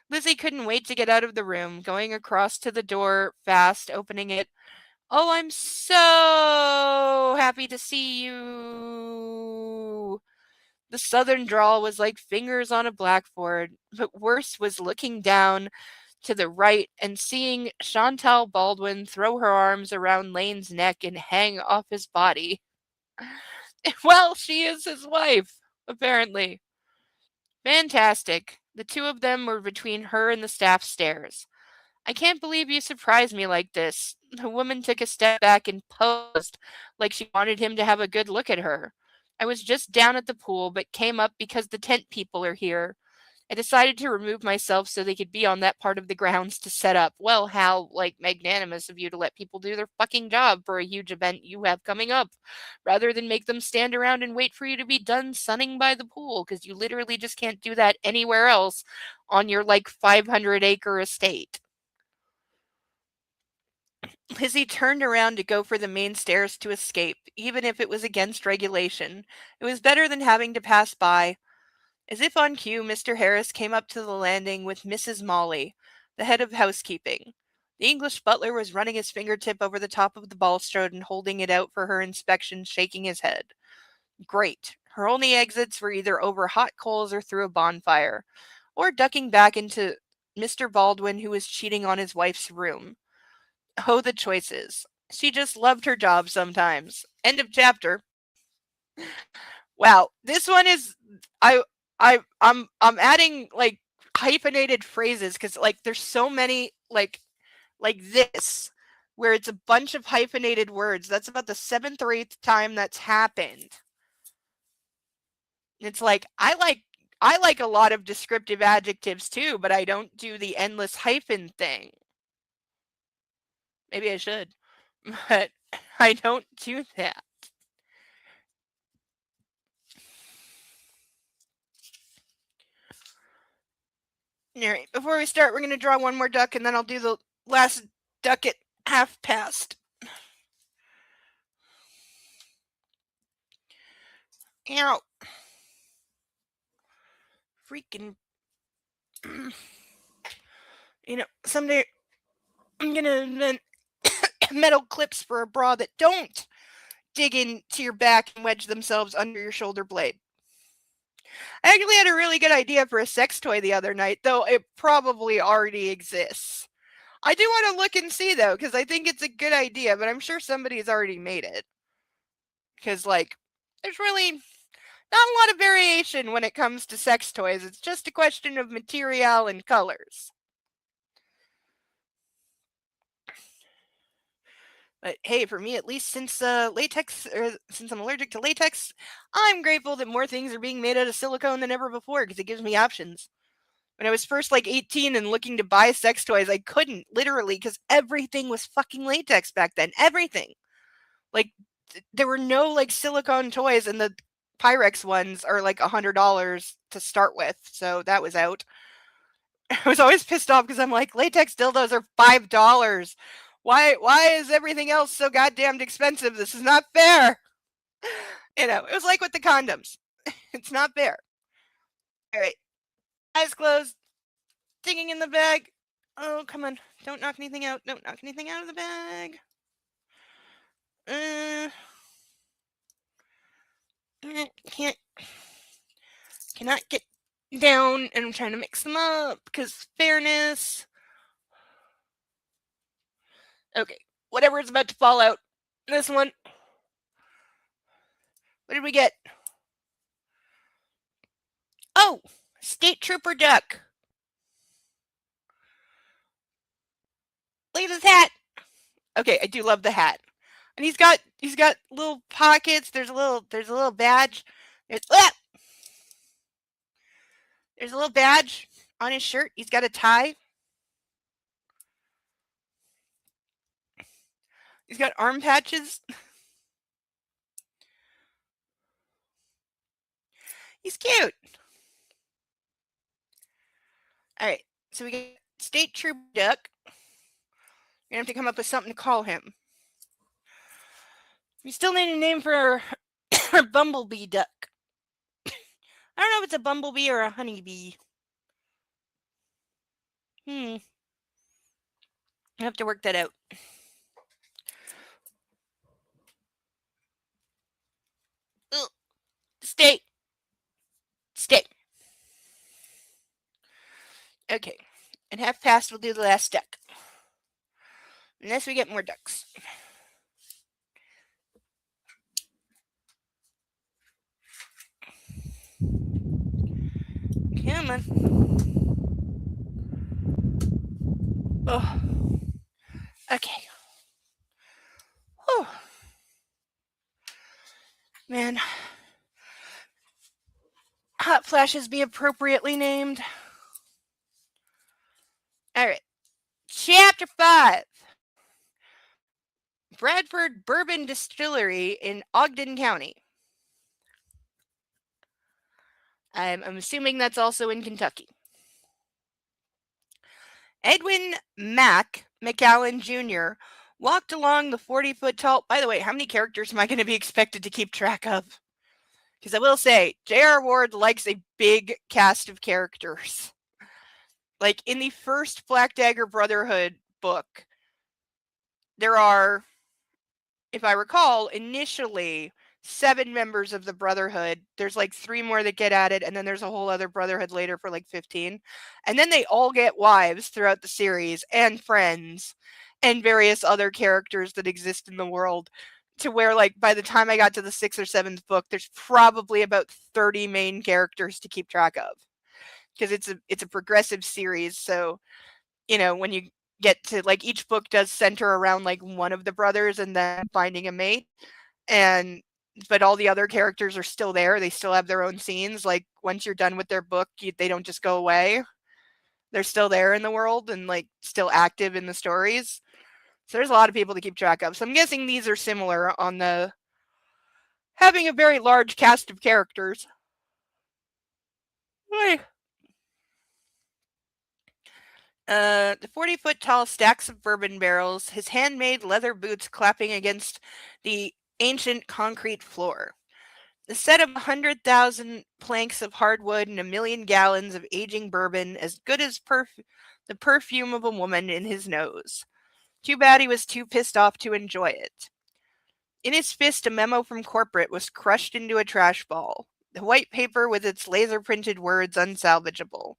Lizzie couldn't wait to get out of the room, going across to the door fast, opening it. Oh, I'm so happy to see you. The southern drawl was like fingers on a blackboard, but worse was looking down to the right and seeing Chantal Baldwin throw her arms around Lane's neck and hang off his body. Well, she is his wife, apparently. Fantastic. The two of them were between her and the staff stairs. I can't believe you surprised me like this. The woman took a step back and posed like she wanted him to have a good look at her. I was just down at the pool, but came up because the tent people are here. I decided to remove myself so they could be on that part of the grounds to set up. Well, how, magnanimous of you to let people do their fucking job for a huge event you have coming up, rather than make them stand around and wait for you to be done sunning by the pool, because you literally just can't do that anywhere else on your, 500-acre estate. Lizzie turned around to go for the main stairs to escape, even if it was against regulation. It was better than having to pass by. As if on cue, Mr. Harris came up to the landing with Mrs. Molly, the head of housekeeping. The English butler was running his fingertip over the top of the balustrade and holding it out for her inspection, shaking his head. Great. Her only exits were either over hot coals or through a bonfire, or ducking back into Mr. Baldwin, who was cheating on his wife's room. Oh, the choices. She just loved her job sometimes. End of chapter. Wow, this one is I'm adding hyphenated phrases because there's so many like this where it's a bunch of hyphenated words. That's about the 7th or 8th time that's happened. It's I like a lot of descriptive adjectives too, but I don't do the endless hyphen thing. Maybe I should, but I don't do that. All right, before we start, we're going to draw one more duck, and then I'll do the last duck at half past. Ow. Freaking. Someday I'm going to invent metal clips for a bra that don't dig into your back and wedge themselves under your shoulder blade. I actually had a really good idea for a sex toy the other night, though it probably already exists. I do want to look and see, though, because I think it's a good idea, but I'm sure somebody's already made it. Because, there's really not a lot of variation when it comes to sex toys. It's just a question of material and colors. But hey, for me, at least since since I'm allergic to latex, I'm grateful that more things are being made out of silicone than ever before because it gives me options. When I was first like 18 and looking to buy sex toys, I couldn't literally because everything was fucking latex back then. Everything. Like there were no like silicone toys, and the Pyrex ones are like $100 to start with. So that was out. I was always pissed off because I'm like, latex dildos are $5. Why is everything else so goddamn expensive? This is not fair. It was like with the condoms. It's not fair. All right. Eyes closed. Digging in the bag. Oh, come on. Don't knock anything out. Don't knock anything out of the bag. Can't. Cannot get down, and I'm trying to mix them up because fairness. Okay. Whatever is about to fall out. This one. What did we get? Oh, State Trooper Duck. Look at his hat. Okay, I do love the hat. And he's got little pockets. There's a little badge. There's a little badge on his shirt. He's got a tie. He's got arm patches. He's cute. All right, so we get State Trooper Duck. We're gonna have to come up with something to call him. We still need a name for our Bumblebee Duck. I don't know if it's a bumblebee or a honeybee. I have to work that out. Ugh. Stay. Okay. And half past, we'll do the last duck. Unless we get more ducks. Come on. Oh. Okay. Whew. Man. Hot flashes be appropriately named. Alright. Chapter 5. Bradford Bourbon Distillery in Ogden County. I'm assuming that's also in Kentucky. Edwin Mack McAllen Jr. walked along the 40-foot tall... By the way, how many characters am I going to be expected to keep track of? Because I will say, J.R. Ward likes a big cast of characters. Like, in the first Black Dagger Brotherhood book, there are, if I recall, initially 7 members of the Brotherhood. There's like 3 more that get added, and then there's a whole other Brotherhood later for like 15. And then they all get wives throughout the series, and friends, and various other characters that exist in the world, to where, like, by the time I got to the 6th or 7th book, there's probably about 30 main characters to keep track of. Because it's a progressive series, so, when you get to, like, each book does center around, like, one of the brothers and then finding a mate, but all the other characters are still there. They still have their own scenes. Like, once you're done with their book, they don't just go away. They're still there in the world and, like, still active in the stories. So there's a lot of people to keep track of. So I'm guessing these are similar on the having a very large cast of characters. The 40-foot tall stacks of bourbon barrels, his handmade leather boots clapping against the ancient concrete floor. The set of 100,000 planks of hardwood and 1,000,000 gallons of aging bourbon, as good as the perfume of a woman in his nose. Too bad he was too pissed off to enjoy it. In his fist, a memo from corporate was crushed into a trash ball, the white paper with its laser-printed words unsalvageable.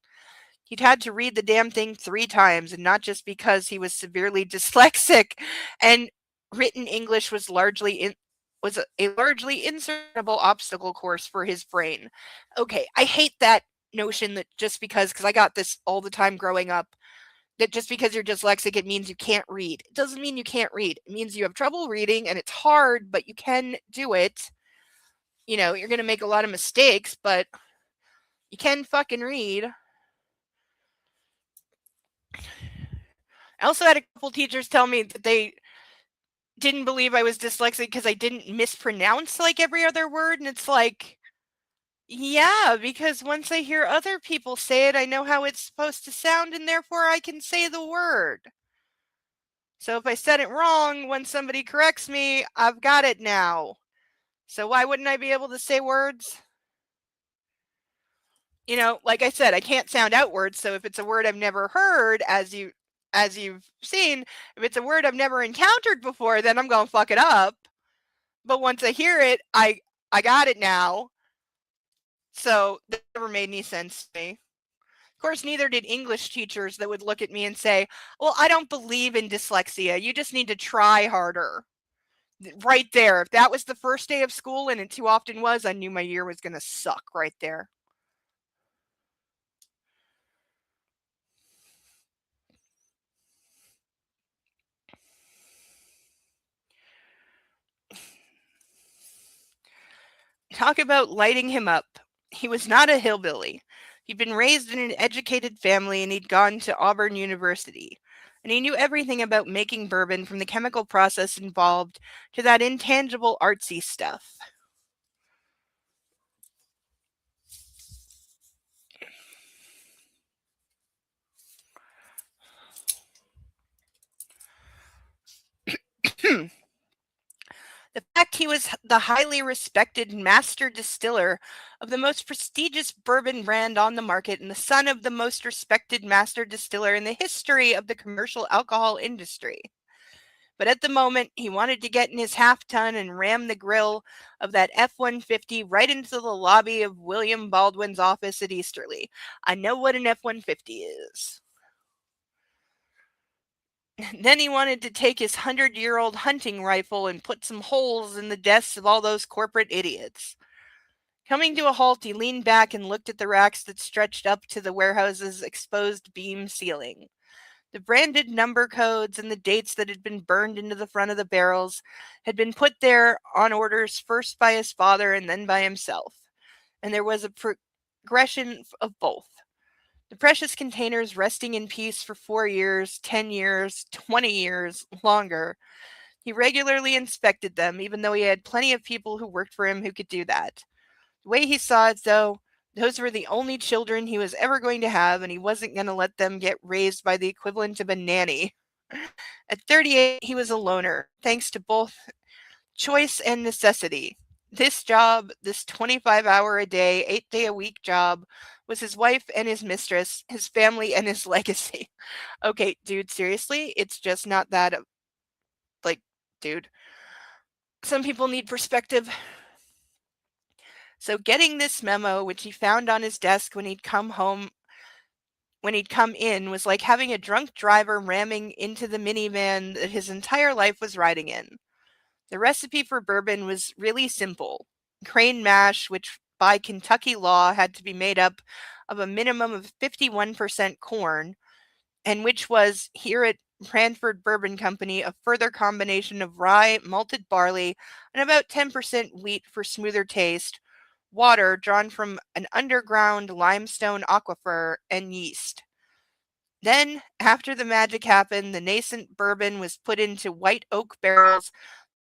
He'd had to read the damn thing 3 times, and not just because he was severely dyslexic, and written English was a largely insurmountable obstacle course for his brain. Okay, I hate that notion that just because I got this all the time growing up, that just because you're dyslexic, it means you can't read. It doesn't mean you can't read. It means you have trouble reading and it's hard, but you can do it. You're going to make a lot of mistakes, but you can fucking read. I also had a couple teachers tell me that they didn't believe I was dyslexic because I didn't mispronounce like every other word. And it's like, yeah, because once I hear other people say it, I know how it's supposed to sound, and therefore I can say the word. So if I said it wrong, when somebody corrects me, I've got it now. So why wouldn't I be able to say words? Like I said, I can't sound out words. So if it's a word I've never heard, as you've seen, if it's a word I've never encountered before, then I'm going to fuck it up. But once I hear it, I got it now. So that never made any sense to me. Of course, neither did English teachers that would look at me and say, well, I don't believe in dyslexia. You just need to try harder. Right there. If that was the first day of school, and it too often was, I knew my year was going to suck right there. Talk about lighting him up. He was not a hillbilly. He'd been raised in an educated family, and he'd gone to Auburn University. And he knew everything about making bourbon, from the chemical process involved to that intangible artsy stuff. The fact he was the highly respected master distiller of the most prestigious bourbon brand on the market, and the son of the most respected master distiller in the history of the commercial alcohol industry. But at the moment, he wanted to get in his half-ton and ram the grill of that F-150 right into the lobby of William Baldwin's office at Easterly. I know what an F-150 is. Then he wanted to take his 100-year-old hunting rifle and put some holes in the desks of all those corporate idiots. Coming to a halt, he leaned back and looked at the racks that stretched up to the warehouse's exposed beam ceiling. The branded number codes and the dates that had been burned into the front of the barrels had been put there on orders first by his father and then by himself. And there was a progression of both. The precious containers resting in peace for 4 years, 10 years, 20 years, longer. He regularly inspected them, even though he had plenty of people who worked for him who could do that. The way he saw it, though, those were the only children he was ever going to have, and he wasn't going to let them get raised by the equivalent of a nanny. At 38, he was a loner, thanks to both choice and necessity. This job, this 25-hour-a-day, 8-day-a-week job, was his wife and his mistress, his family and his legacy. Okay, dude, seriously? It's just not that, dude. Some people need perspective. So getting this memo, which he found on his desk when he'd come in, was like having a drunk driver ramming into the minivan that his entire life was riding in. The recipe for bourbon was really simple. Crane mash, which by Kentucky law had to be made up of a minimum of 51% corn, and which was, here at Cranford Bourbon Company, a further combination of rye, malted barley, and about 10% wheat for smoother taste, water drawn from an underground limestone aquifer, and yeast. Then, after the magic happened, the nascent bourbon was put into white oak barrels,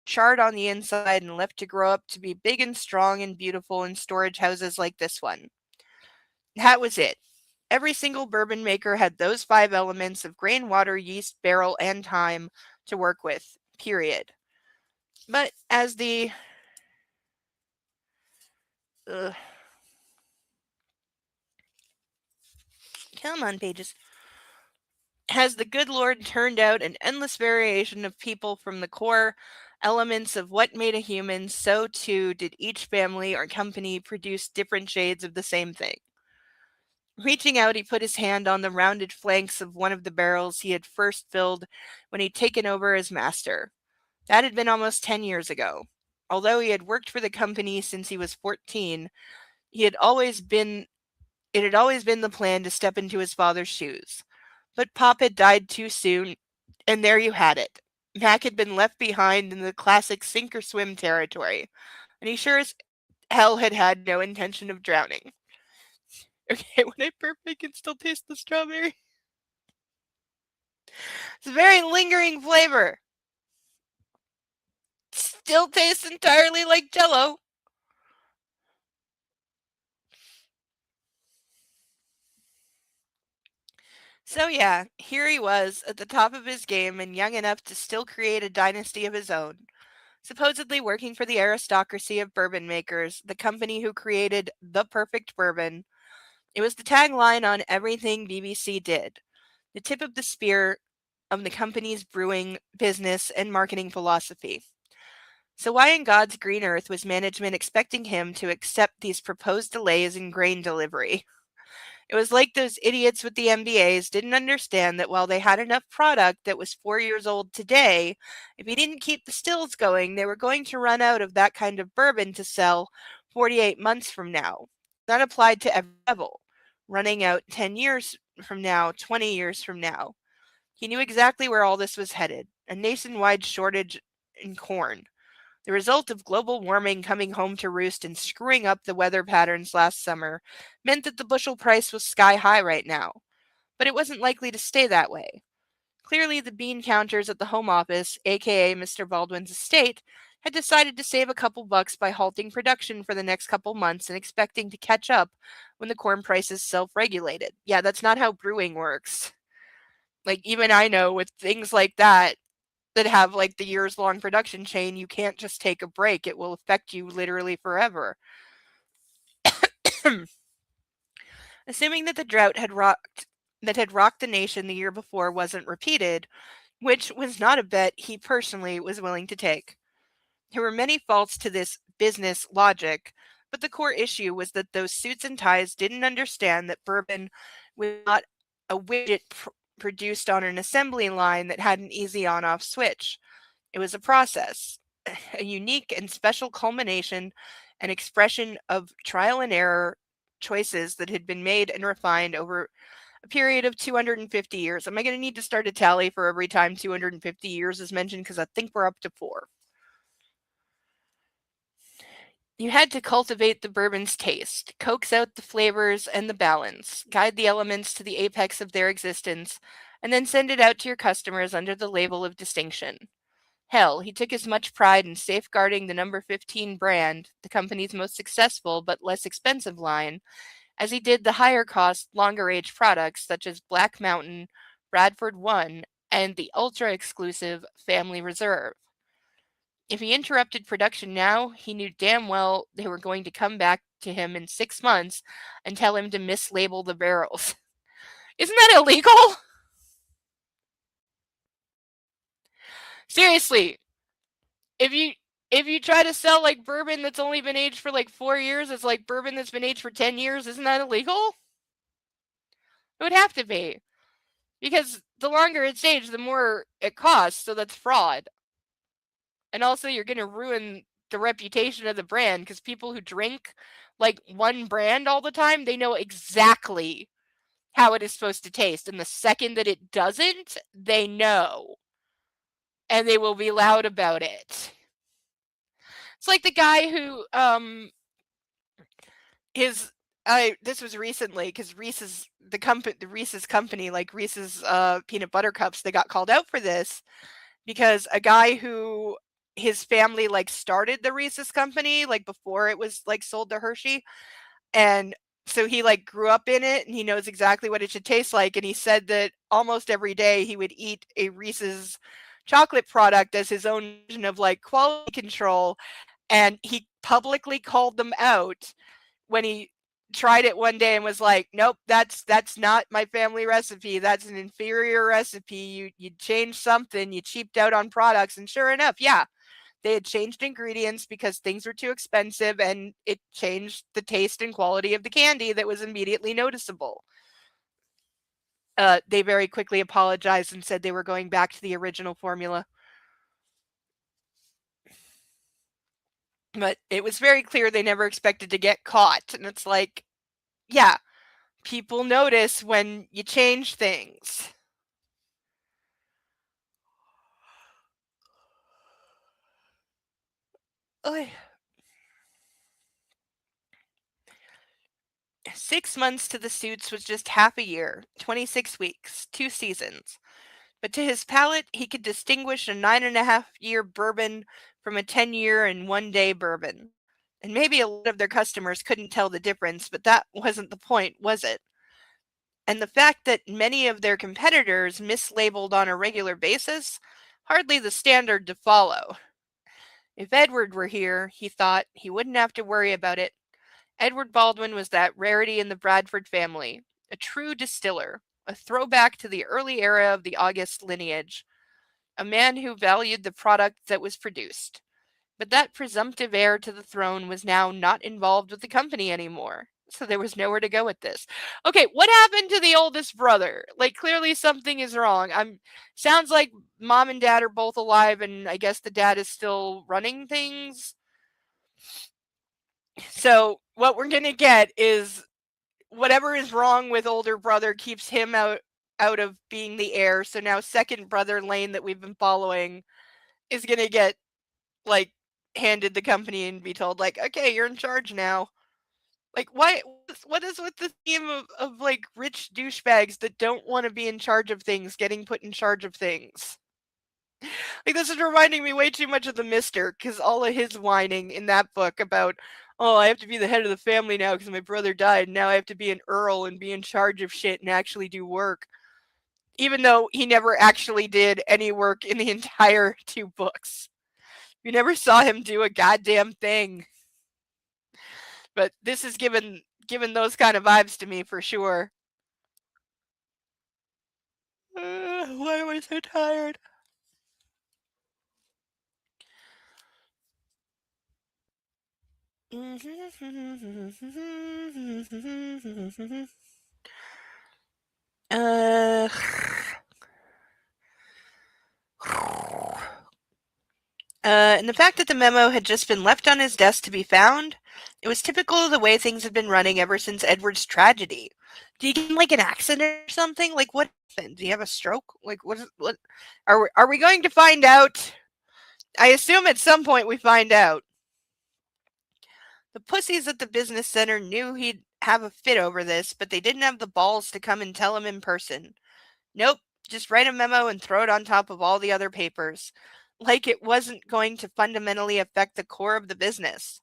charred on the inside, and left to grow up to be big and strong and beautiful in storage houses like this one. That was it. Every single bourbon maker had those 5 elements of grain, water, yeast, barrel, and time to work with, period. But as the... Come on, pages. Has the good Lord turned out an endless variation of people from the core elements of what made a human, so too did each family or company produce different shades of the same thing. Reaching out, he put his hand on the rounded flanks of one of the barrels he had first filled when he'd taken over as master. That had been almost 10 years ago. Although he had worked for the company since he was 14, it had always been the plan to step into his father's shoes. But Pop had died too soon, and there you had it. Mac had been left behind in the classic sink or swim territory, and he sure as hell had had no intention of drowning. Okay, when I burp, I can still taste the strawberry. It's a very lingering flavor. Still tastes entirely like Jell-O. So yeah, here he was at the top of his game and young enough to still create a dynasty of his own. Supposedly working for the aristocracy of bourbon makers, the company who created the perfect bourbon. It was the tagline on everything BBC did. The tip of the spear of the company's brewing, business, and marketing philosophy. So why in God's green earth was management expecting him to accept these proposed delays in grain delivery? It was like those idiots with the MBAs didn't understand that while they had enough product that was 4 years old today, if he didn't keep the stills going, they were going to run out of that kind of bourbon to sell 48 months from now. That applied to every level, running out 10 years from now, 20 years from now. He knew exactly where all this was headed, a nationwide shortage in corn. The result of global warming coming home to roost and screwing up the weather patterns last summer meant that the bushel price was sky high right now. But it wasn't likely to stay that way. Clearly, the bean counters at the Home Office, aka Mr. Baldwin's estate, had decided to save a couple bucks by halting production for the next couple months and expecting to catch up when the corn prices self-regulated. Yeah, that's not how brewing works. Like, even I know with things like that have like the years long production chain, you can't just take a break. It will affect you literally forever. Assuming that the drought had rocked the nation the year before wasn't repeated, which was not a bet he personally was willing to take. There were many faults to this business logic, but the core issue was that those suits and ties didn't understand that bourbon was not a widget produced on an assembly line that had an easy on-off switch. It was a process, a unique and special culmination and expression of trial and error choices that had been made and refined over a period of 250 years. Am I going to need to start a tally for every time 250 years is mentioned? Because I think we're up to 4. You had to cultivate the bourbon's taste, coax out the flavors and the balance, guide the elements to the apex of their existence, and then send it out to your customers under the label of distinction. Hell, he took as much pride in safeguarding the number 15 brand, the company's most successful but less expensive line, as he did the higher cost, longer age products such as Black Mountain, Bradford 1, and the ultra exclusive Family Reserve. If he interrupted production now, he knew damn well they were going to come back to him in 6 months and tell him to mislabel the barrels. Isn't that illegal? Seriously, if you try to sell like bourbon that's only been aged for like 4 years, it's like bourbon that's been aged for 10 years. Isn't that illegal? It would have to be. Because the longer it's aged, the more it costs, so that's fraud. And also you're going to ruin the reputation of the brand because people who drink like one brand all the time, they know exactly how it is supposed to taste. And the second that it doesn't, they know. And they will be loud about it. It's like the guy who this was recently because the Reese's company, like Reese's peanut butter cups, they got called out for this because a guy who his family like started the Reese's company like before it was like sold to Hershey, and so he like grew up in it and he knows exactly what it should taste like, and he said that almost every day he would eat a Reese's chocolate product as his own version of like quality control, and he publicly called them out when he tried it one day and was like, nope, that's not my family recipe. That's an inferior recipe. You changed something, you cheaped out on products. And sure enough, yeah, they had changed ingredients because things were too expensive, and it changed the taste and quality of the candy that was immediately noticeable. They very quickly apologized and said they were going back to the original formula. But it was very clear they never expected to get caught. And it's like, yeah, people notice when you change things. Oy. 6 months to the suits was just half a year, 26 weeks, 2 seasons. But to his palate, he could distinguish a 9.5 year bourbon from a 10 year and 1 day bourbon. And maybe a lot of their customers couldn't tell the difference, but that wasn't the point, was it? And the fact that many of their competitors mislabeled on a regular basis, hardly the standard to follow. If Edward were here, he thought, he wouldn't have to worry about it. Edward Baldwin was that rarity in the Bradford family, a true distiller, a throwback to the early era of the August lineage, a man who valued the product that was produced. But that presumptive heir to the throne was now not involved with the company anymore. So there was nowhere to go with this. Okay, what happened to the oldest brother? Like clearly something is wrong. Sounds like mom and dad are both alive and I guess the dad is still running things. So what we're going to get is whatever is wrong with older brother keeps him out of being the heir. So now second brother Lane that we've been following is going to get like handed the company and be told like, okay, you're in charge now. Like what is with the theme of like rich douchebags that don't want to be in charge of things getting put in charge of things? Like this is reminding me way too much of the Mister, because all of his whining in that book about, oh, I have to be the head of the family now because my brother died, and now I have to be an earl and be in charge of shit and actually do work. Even though he never actually did any work in the entire 2 books. You never saw him do a goddamn thing. But this is given those kind of vibes to me for sure. Why am I so tired? Uh, and the fact that the memo had just been left on his desk to be found, it was typical of the way things had been running ever since Edward's tragedy. Did he get in, like, an accident or something? Like, what happened? Did he have a stroke? Like, what are we going to find out? I assume at some point we find out. The pussies at the business center knew he'd have a fit over this, but they didn't have the balls to come and tell him in person. Nope, just write a memo and throw it on top of all the other papers. Like it wasn't going to fundamentally affect the core of the business.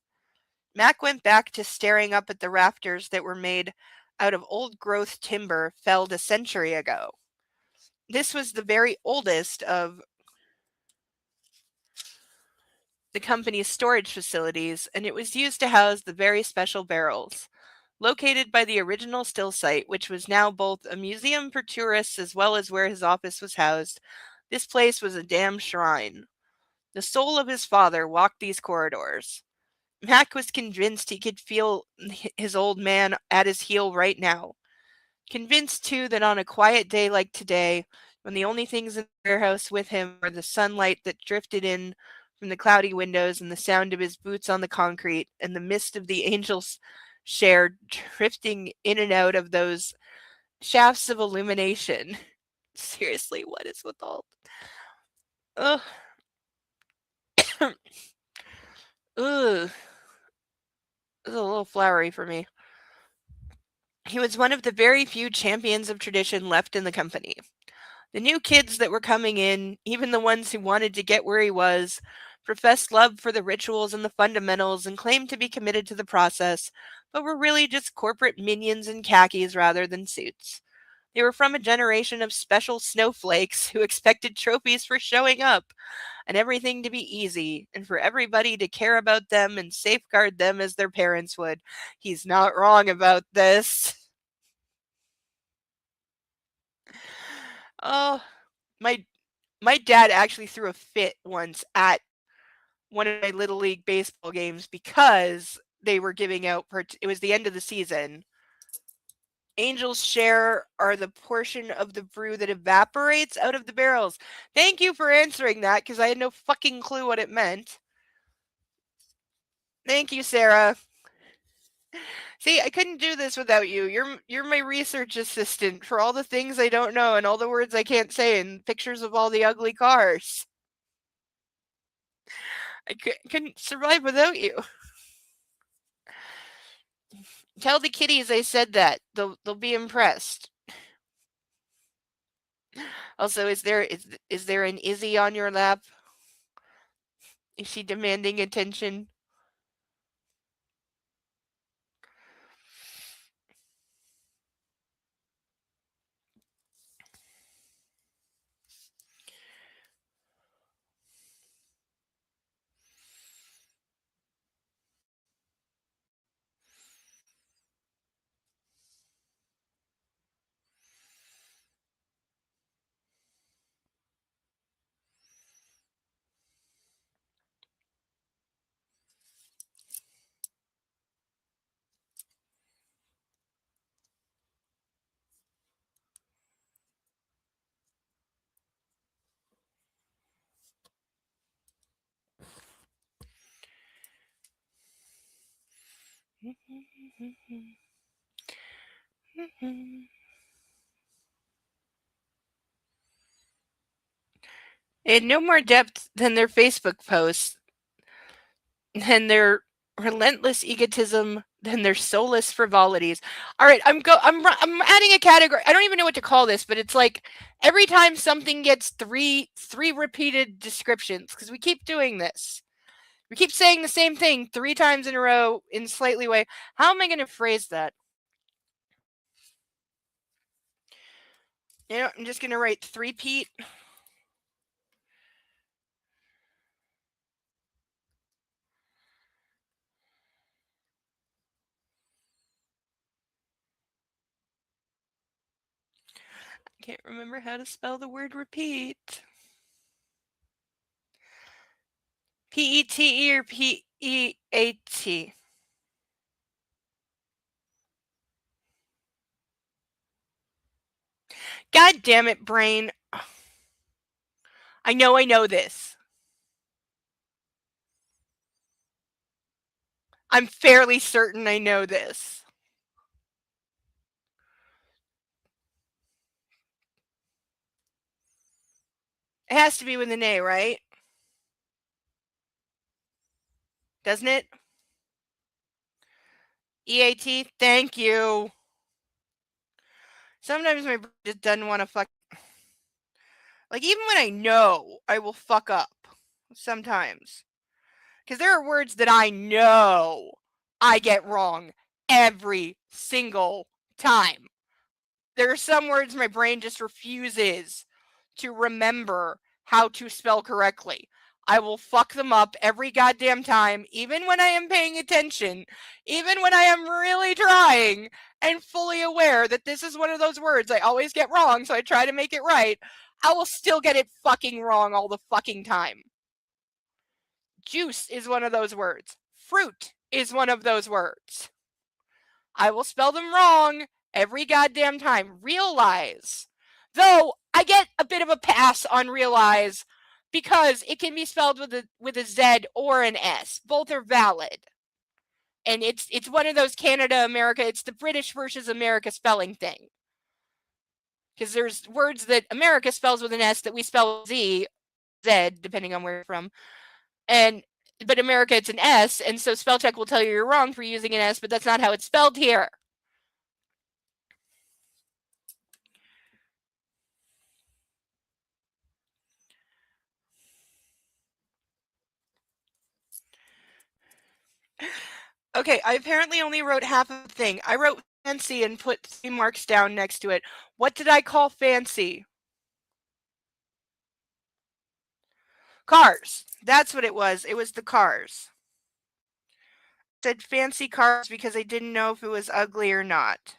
Mac went back to staring up at the rafters that were made out of old growth timber felled a century ago. This was the very oldest of the company's storage facilities, and it was used to house the very special barrels. Located by the original still site, which was now both a museum for tourists as well as where his office was housed, this place was a damn shrine. The soul of his father walked these corridors. Mac was convinced he could feel his old man at his heel right now. Convinced, too, that on a quiet day like today, when the only things in the warehouse with him were the sunlight that drifted in from the cloudy windows and the sound of his boots on the concrete and the mist of the angel's share drifting in and out of those shafts of illumination. Seriously, what is with all? Ugh. Ugh. It's a little flowery for me. He was one of the very few champions of tradition left in the company. The new kids that were coming in, even the ones who wanted to get where he was, professed love for the rituals and the fundamentals and claimed to be committed to the process, but were really just corporate minions in khakis rather than suits. They were from a generation of special snowflakes who expected trophies for showing up and everything to be easy and for everybody to care about them and safeguard them as their parents would. He's not wrong about this. Oh, my my dad actually threw a fit once at one of my little league baseball games because they were giving out it was the end of the season. Angels share are the portion of the brew that evaporates out of the barrels. Thank you for answering that because I had no fucking clue what it meant. Thank you, Sarah. See, I couldn't do this without you. You're my research assistant for all the things I don't know and all the words I can't say and pictures of all the ugly cars. I couldn't survive without you. Tell the kitties I said that. They'll be impressed. Also, is there an Izzy on your lap? Is she demanding attention? It had no more depth than their Facebook posts, than their relentless egotism, than their soulless frivolities. All right, I'm adding a category. I don't even know what to call this, but it's like every time something gets three repeated descriptions, because we keep doing this. We keep saying the same thing 3 times in a row in slightly way. How am I going to phrase that? You know, I'm just going to write three-peat. I can't remember how to spell the word repeat. P-E-T-E or P-E-A-T? God damn it, brain. I know this. I'm fairly certain I know this. It has to be with an A, right? Doesn't it? E-A-T? Thank you. Sometimes my brain just doesn't want to fuck. Like, even when I know, I will fuck up. Sometimes. Because there are words that I know I get wrong every single time. There are some words my brain just refuses to remember how to spell correctly. I will fuck them up every goddamn time, even when I am paying attention, even when I am really trying and fully aware that this is one of those words I always get wrong, so I try to make it right. I will still get it fucking wrong all the fucking time. Juice is one of those words. Fruit is one of those words. I will spell them wrong every goddamn time. Realize. Though I get a bit of a pass on realize because it can be spelled with a Z or an S. Both are valid. And it's one of those Canada, America, it's the British versus America spelling thing. Because there's words that America spells with an S that we spell with Z, depending on where you're from. But America, it's an S, and so spell check will tell you you're wrong for using an S, but that's not how it's spelled here. Okay, I apparently only wrote half of the thing. I wrote fancy and put 3 marks down next to it. What did I call fancy? Cars. That's what it was. It was the cars. I said fancy cars because I didn't know if it was ugly or not.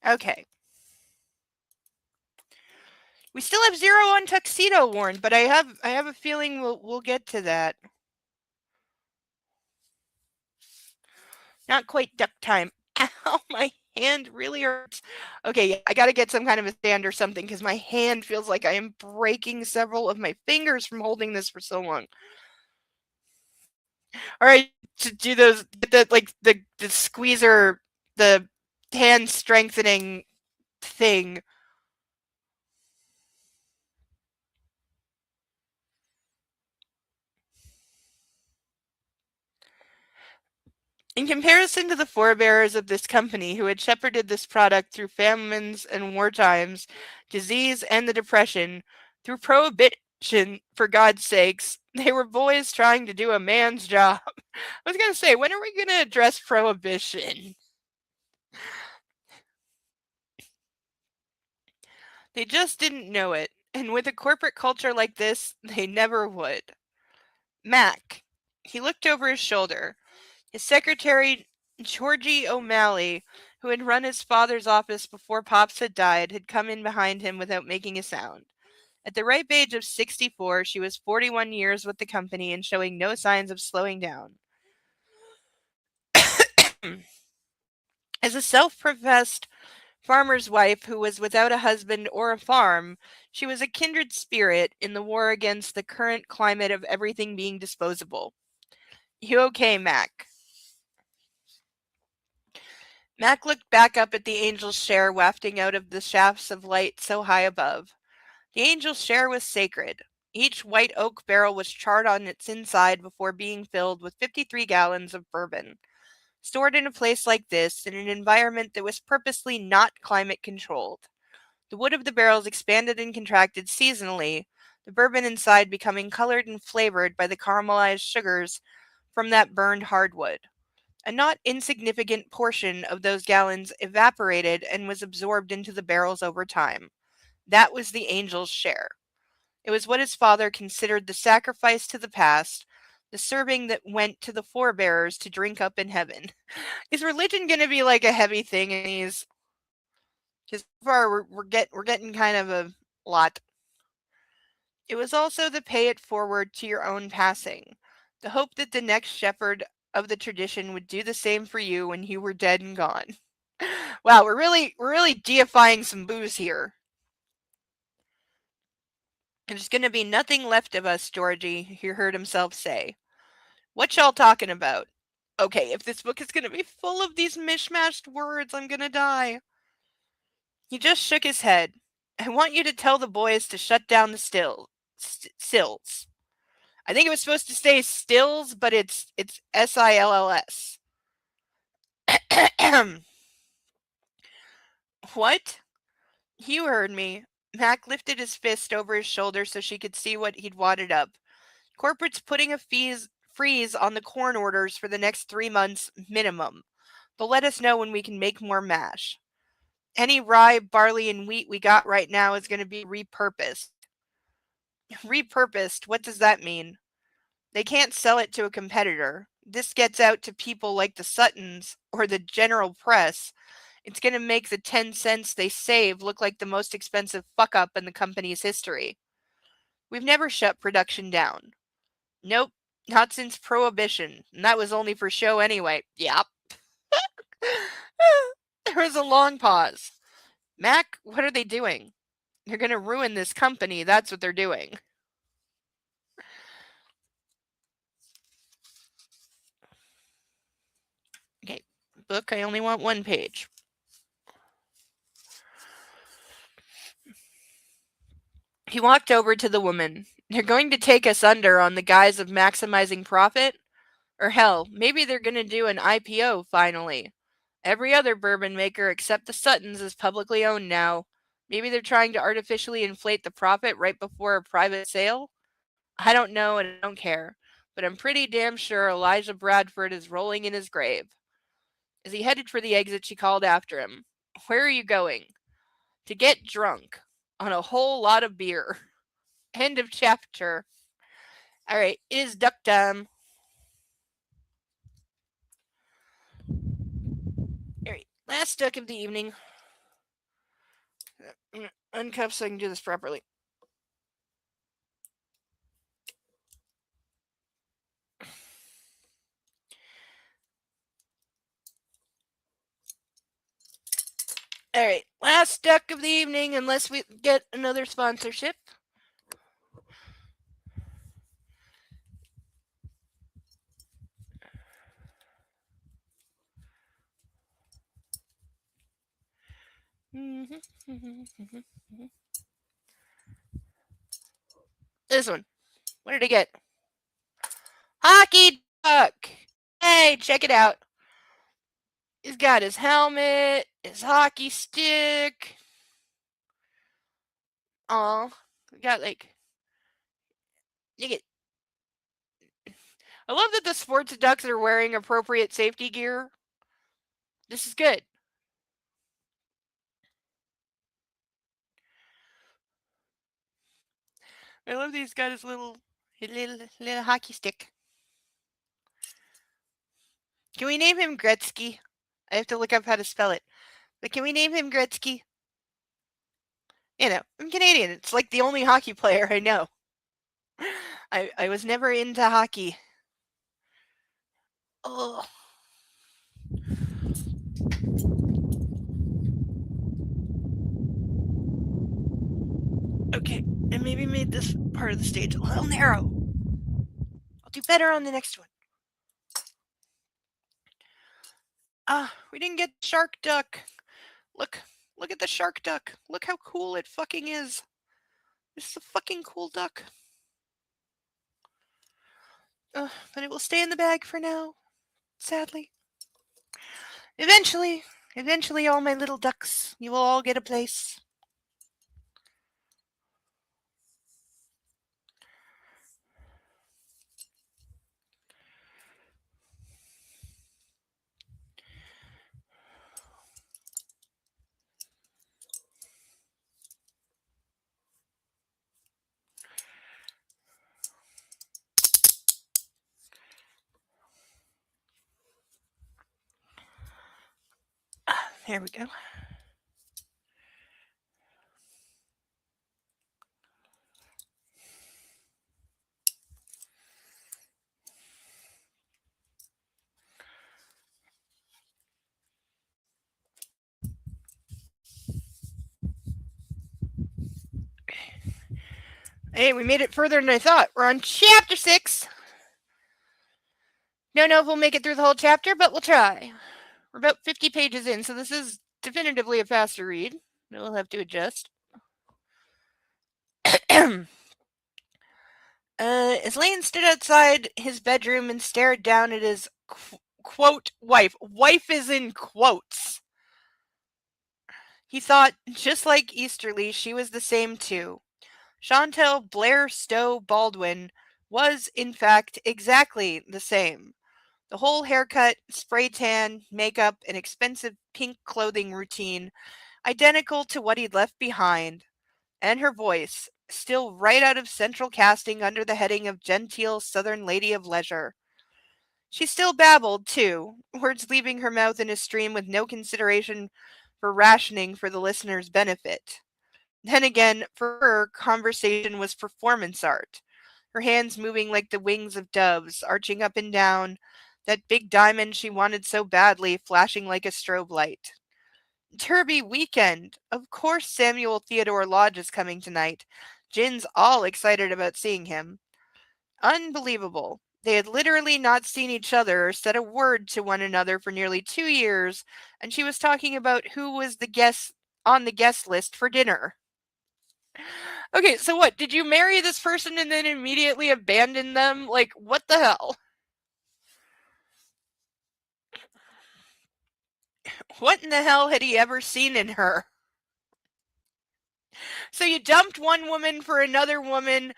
Okay. We still have 0 on tuxedo worn, but I have a feeling we'll get to that. Not quite duck time. Ow, my hand really hurts. Okay, I got to get some kind of a stand or something because my hand feels like I am breaking several of my fingers from holding this for so long. All right, to do those, the squeezer, the hand strengthening thing. In comparison to the forebears of this company who had shepherded this product through famines and war times, disease and the Depression, through prohibition, for God's sakes, they were boys trying to do a man's job. I was going to say, when are we going to address prohibition? They just didn't know it, and with a corporate culture like this, they never would. Mac. He looked over his shoulder. His secretary, Georgie O'Malley, who had run his father's office before Pops had died, had come in behind him without making a sound. At the ripe age of 64, she was 41 years with the company and showing no signs of slowing down. As a self-professed farmer's wife who was without a husband or a farm, she was a kindred spirit in the war against the current climate of everything being disposable. You okay, Mac? Mac looked back up at the angel's share wafting out of the shafts of light so high above. The angel's share was sacred. Each white oak barrel was charred on its inside before being filled with 53 gallons of bourbon. Stored in a place like this, in an environment that was purposely not climate controlled. The wood of the barrels expanded and contracted seasonally, the bourbon inside becoming colored and flavored by the caramelized sugars from that burned hardwood. A not insignificant portion of those gallons evaporated and was absorbed into the barrels over time. That was the angel's share. It was what his father considered the sacrifice to the past, the serving that went to the forebearers to drink up in heaven. Is religion going to be like a heavy thing in these? Because so far we're getting kind of a lot. It was also the pay it forward to your own passing, the hope that the next shepherd of the tradition would do the same for you when you were dead and gone. Wow, we're really deifying some booze here. There's gonna be nothing left of us, Georgie, he heard himself say. What y'all talking about? Okay, if this book is gonna be full of these mishmashed words, I'm gonna die. He just shook his head. I want you to tell the boys to shut down the sills. I think it was supposed to say stills, but it's SILLS. What? You heard me. Mac lifted his fist over his shoulder so she could see what he'd wadded up. Corporate's putting a freeze on the corn orders for the next 3 months minimum. They'll let us know when we can make more mash. Any rye, barley, and wheat we got right now is going to be repurposed. Repurposed? What does that mean? They can't sell it to a competitor. This gets out to people like the Suttons or the general press. It's going to make the 10 cents they save look like the most expensive fuck up in the company's history. We've never shut production down. Nope, not since Prohibition, and that was only for show anyway. Yep. There was a long pause. Mac, what are they doing? They're going to ruin this company, that's what they're doing. Okay, book, I only want 1 page. He walked over to the woman. They're going to take us under on the guise of maximizing profit? Or hell, maybe they're going to do an IPO finally. Every other bourbon maker except the Suttons is publicly owned now. Maybe they're trying to artificially inflate the profit right before a private sale? I don't know and I don't care, but I'm pretty damn sure Elijah Bradford is rolling in his grave. As he headed for the exit, she called after him. Where are you going? To get drunk. On a whole lot of beer. End of chapter. Alright, it is duck time. Alright, last duck of the evening. I'm gonna uncuff so I can do this properly. Alright, last duck of the evening, unless we get another sponsorship. This one. What did I get? Hockey duck! Hey, check it out. He's got his helmet, his hockey stick. Aw, we got like, you get. I love that the sports ducks are wearing appropriate safety gear. This is good. I love that he's got his little hockey stick. Can we name him Gretzky? I have to look up how to spell it. But can we name him Gretzky? You know, I'm Canadian. It's like the only hockey player I know. I was never into hockey. Oh. Okay, I maybe made this part of the stage a little narrow. I'll do better on the next one. We didn't get shark duck. Look at the shark duck. Look how cool it fucking is. It's a fucking cool duck. But it will stay in the bag for now, sadly. Eventually, all my little ducks, you will all get a place. There we go. Hey, we made it further than I thought. We're on chapter 6. Don't know if we'll make it through the whole chapter, but we'll try. We're about 50 pages in, so this is definitively a faster read. We'll have to adjust. As Lane stood outside his bedroom and stared down at his quote wife. Wife is in quotes. He thought, just like Easterly, she was the same too. Chantel Blair Stowe Baldwin was, in fact, exactly the same. The whole haircut, spray tan, makeup, and expensive pink clothing routine, identical to what he'd left behind. And her voice, still right out of central casting under the heading of genteel Southern Lady of Leisure. She still babbled, too, words leaving her mouth in a stream with no consideration for rationing for the listener's benefit. Then again, for her, conversation was performance art. Her hands moving like the wings of doves, arching up and down, that big diamond she wanted so badly flashing like a strobe light. Derby weekend! Of course Samuel Theodore Lodge is coming tonight. Jin's all excited about seeing him. Unbelievable. They had literally not seen each other or said a word to one another for nearly 2 years, and she was talking about who was the guest on the guest list for dinner. Okay, so what? Did you marry this person and then immediately abandon them? Like, what the hell? What in the hell had he ever seen in her? So you dumped one woman for another woman,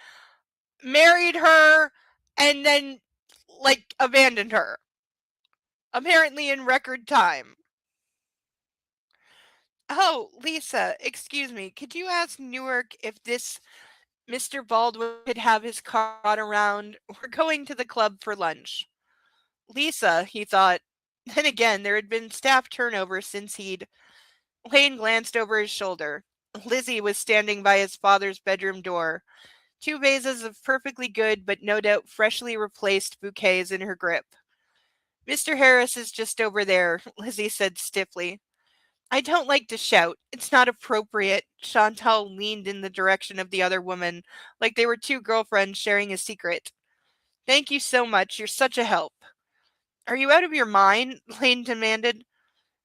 married her, and then, like, abandoned her. Apparently in record time. Oh, Lisa, excuse me. Could you ask Newark if this Mr. Baldwin could have his car around? We're going to the club for lunch. Lisa, he thought. Then again, there had been staff turnover since he'd. Lane glanced over his shoulder. Lizzie was standing by his father's bedroom door, 2 vases of perfectly good but no doubt freshly replaced bouquets in her grip. Mr. Harris is just over there, Lizzie said stiffly. I don't like to shout. It's not appropriate. Chantal leaned in the direction of the other woman, like they were 2 girlfriends sharing a secret. Thank you so much. You're such a help. Are you out of your mind? Lane demanded.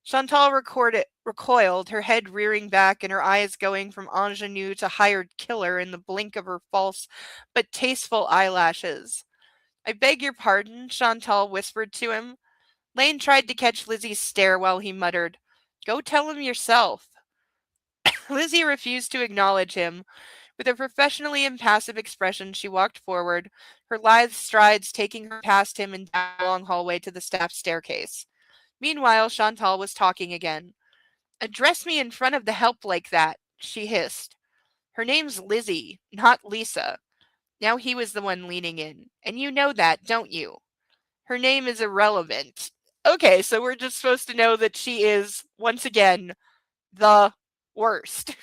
Chantal recoiled, her head rearing back and her eyes going from ingenue to hired killer in the blink of her false but tasteful eyelashes. I beg your pardon, Chantal whispered to him. Lane tried to catch Lizzie's stare while he muttered, "Go tell him yourself." Lizzie refused to acknowledge him. With a professionally impassive expression, she walked forward, her lithe strides taking her past him and down the long hallway to the staff staircase. Meanwhile, Chantal was talking again. "Address me in front of the help like that," she hissed. "Her name's Lizzie, not Lisa." Now he was the one leaning in. "And you know that, don't you? Her name is irrelevant." Okay, so we're just supposed to know that she is, once again, the worst.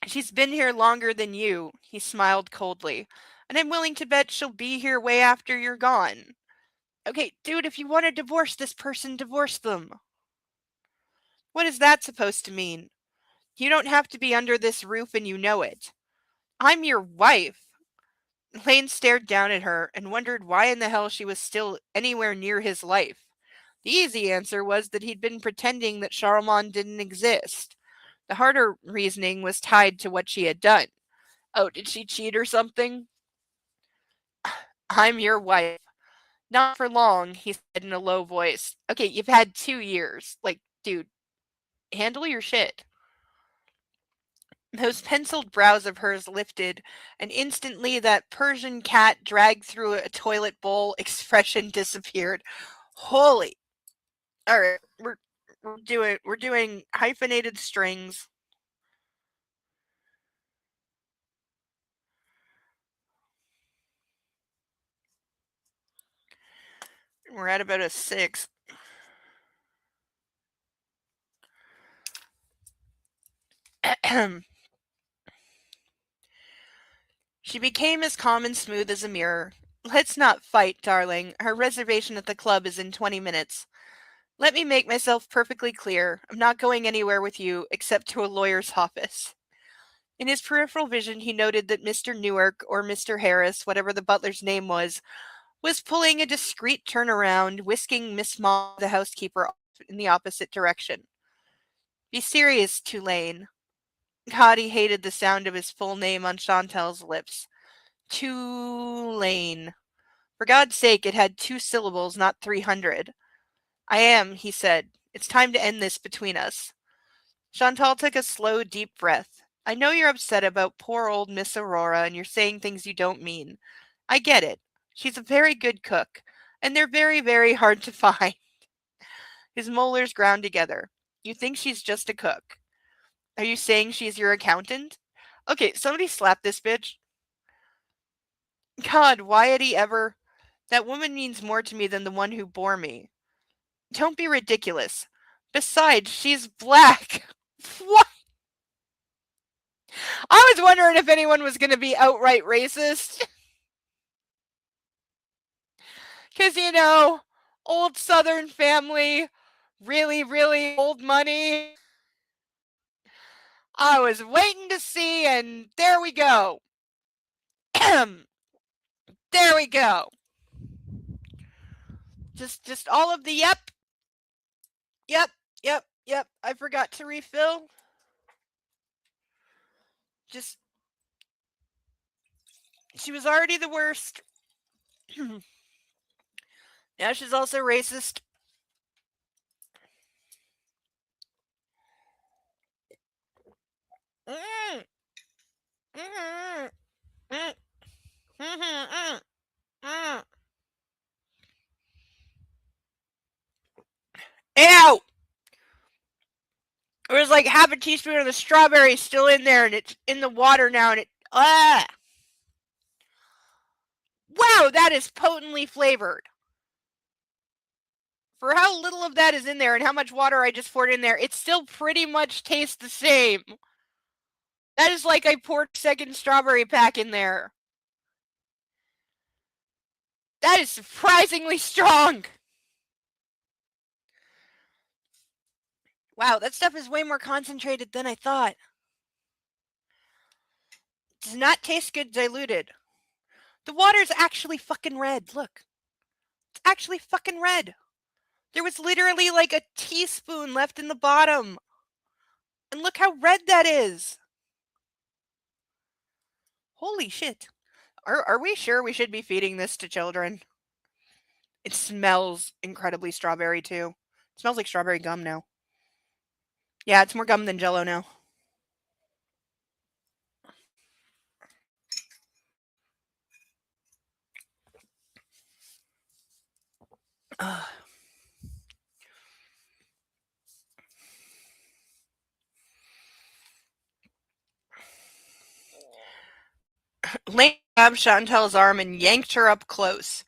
"She's been here longer than you," he smiled coldly, "and I'm willing to bet she'll be here way after you're gone. Okay, dude, if you want to divorce this person, divorce them." "What is that supposed to mean? You don't have to be under this roof and you know it. I'm your wife." Lane stared down at her and wondered why in the hell she was still anywhere near his life. The easy answer was that he'd been pretending that Charlemagne didn't exist. The harder reasoning was tied to what she had done. Oh, did she cheat or something? "I'm your wife. Not for long," he said in a low voice. "Okay, you've had 2 years. Like, dude, handle your shit." Those penciled brows of hers lifted, and instantly that Persian cat dragged through a toilet bowl expression disappeared. Holy. Alright, we're doing hyphenated strings. We're at about a 6. She became as calm and smooth as a mirror. "Let's not fight, darling. Our reservation at the club is in 20 minutes. Let me make myself perfectly clear. I'm not going anywhere with you except to a lawyer's office." In his peripheral vision, he noted that Mr. Newark, or Mr. Harris, whatever the butler's name was pulling a discreet turnaround, whisking Miss Maud, the housekeeper, off in the opposite direction. "Be serious, Tulane." God, he hated the sound of his full name on Chantal's lips. Tulane. For God's sake, it had 2 syllables, not 300. "I am," he said. "It's time to end this between us." Chantal took a slow, deep breath. "I know you're upset about poor old Miss Aurora and you're saying things you don't mean. I get it. She's a very good cook, and they're very, very hard to find." His molars ground together. "You think she's just a cook. Are you saying she's your accountant?" Okay, somebody slap this bitch. God, why had he ever? That woman means more to me than the one who bore me. Don't be ridiculous. Besides, she's black. What? I was wondering if anyone was going to be outright racist. Because, old Southern family, really, really old money. I was waiting to see, and there we go. There we go. Just all of the yep. Yep, yep, yep. I forgot to refill. Just, she was already the worst. Now she's also racist. Mm. Mm. Mm. Mm. Mm. Ew! There's like half a teaspoon of the strawberry still in there, and it's in the water now, and it. Ah! Wow, that is potently flavored. For how little of that is in there and how much water I just poured in there, it still pretty much tastes the same. That is like I poured second strawberry pack in there. That is surprisingly strong. Wow, that stuff is way more concentrated than I thought. Does not taste good diluted. The water's actually fucking red. Look. It's actually fucking red. There was literally like a teaspoon left in the bottom. And look how red that is. Holy shit. Are we sure we should be feeding this to children? It smells incredibly strawberry, too. It smells like strawberry gum now. Yeah, it's more gum than Jell-O now. Ugh. Lane grabbed Chantel's arm and yanked her up close.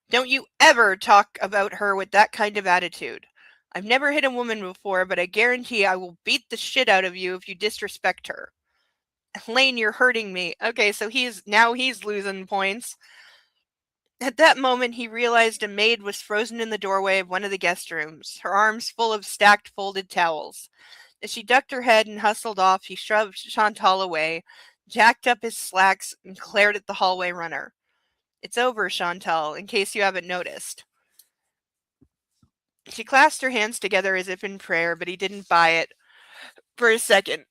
Don't you ever talk about her with that kind of attitude. I've never hit a woman before, but I guarantee I will beat the shit out of you if you disrespect her. Lane, you're hurting me. Okay, so he's losing points. At that moment, he realized a maid was frozen in the doorway of one of the guest rooms, her arms full of stacked folded towels. As she ducked her head and hustled off, he shoved Chantal away, jacked up his slacks, and glared at the hallway runner. It's over, Chantal, in case you haven't noticed. She clasped her hands together as if in prayer, but he didn't buy it for a second.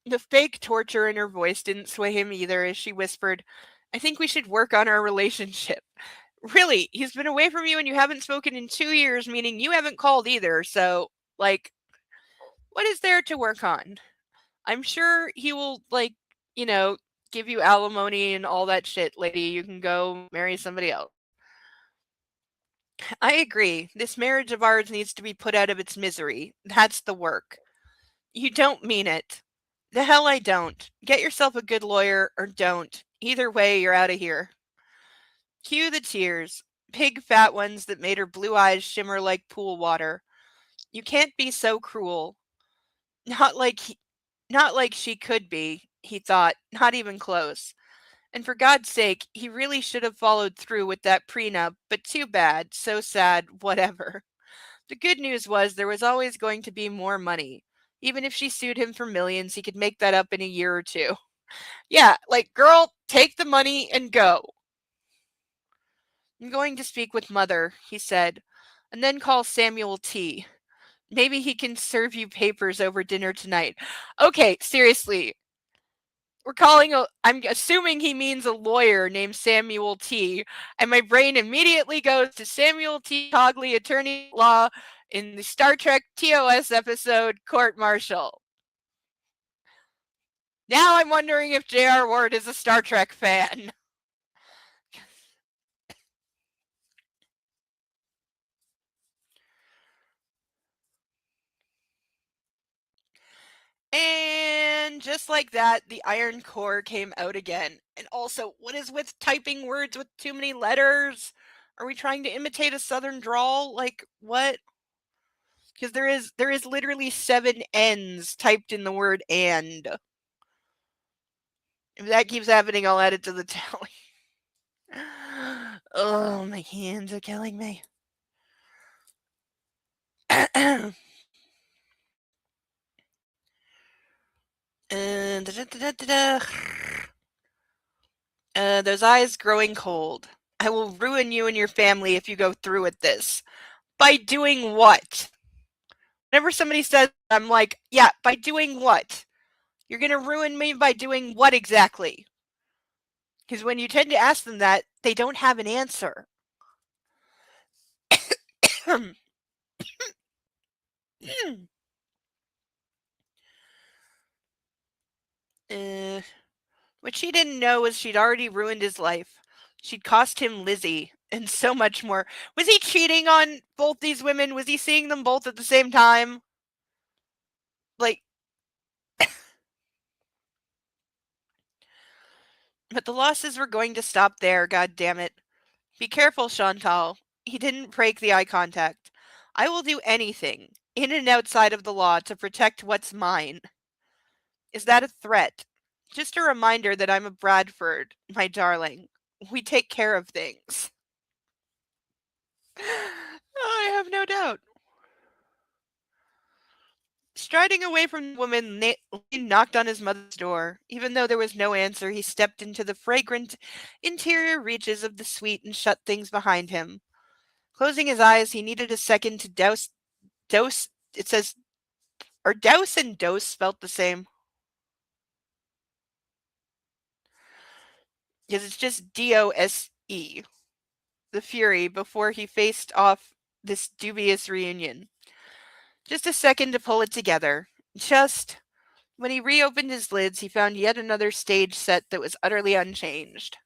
The fake torture in her voice didn't sway him either as she whispered, I think we should work on our relationship. Really, he's been away from you and you haven't spoken in 2 years, meaning you haven't called either, so, like, what is there to work on? I'm sure he will, like, you know, give you alimony and all that shit, lady. You can go marry somebody else. I agree. This marriage of ours needs to be put out of its misery. That's the work. You don't mean it. The hell I don't. Get yourself a good lawyer or don't. Either way, you're out of here. Cue the tears. Big fat ones that made her blue eyes shimmer like pool water. You can't be so cruel. Not like not like she could be, he thought, not even close. And for God's sake, he really should have followed through with that prenup, but too bad, so sad, whatever. The good news was there was always going to be more money. Even if she sued him for millions, he could make that up in a year or two. Yeah, like, girl, take the money and go. I'm going to speak with Mother, he said, and then call Samuel T. Maybe he can serve you papers over dinner tonight. Okay, seriously. I'm assuming he means a lawyer named Samuel T. And my brain immediately goes to Samuel T. Cogley, attorney at law in the Star Trek TOS episode Court Martial. Now I'm wondering if J.R. Ward is a Star Trek fan. And just like that, the iron core came out again. And also, what is with typing words with too many letters? Are we trying to imitate a southern drawl? Like, what? Because there is literally 7 N's typed in the word and. If that keeps happening, I'll add it to the tally. Oh, my hands are killing me. Those eyes growing cold. I will ruin you and your family if you go through with this. By doing what? Whenever somebody says, I'm like, yeah, by doing what? You're going to ruin me by doing what exactly? Because when you tend to ask them that, they don't have an answer. What she didn't know was she'd already ruined his life. She'd cost him Lizzie and so much more. Was he cheating on both these women? Was he seeing them both at the same time? Like, but the losses were going to stop there, god damn it. Be careful, Chantal. He didn't break the eye contact. I will do anything, in and outside of the law, to protect what's mine. Is that a threat? Just a reminder that I'm a Bradford, my darling. We take care of things. I have no doubt. Striding away from the woman, Lane knocked on his mother's door. Even though there was no answer, he stepped into the fragrant interior reaches of the suite and shut things behind him. Closing his eyes, he needed a second to dose, it says, are douse and dose spelt the same? Because it's just DOSE. the fury before he faced off this dubious reunion. Just a second to pull it together. Just when he reopened his lids, he found yet another stage set that was utterly unchanged.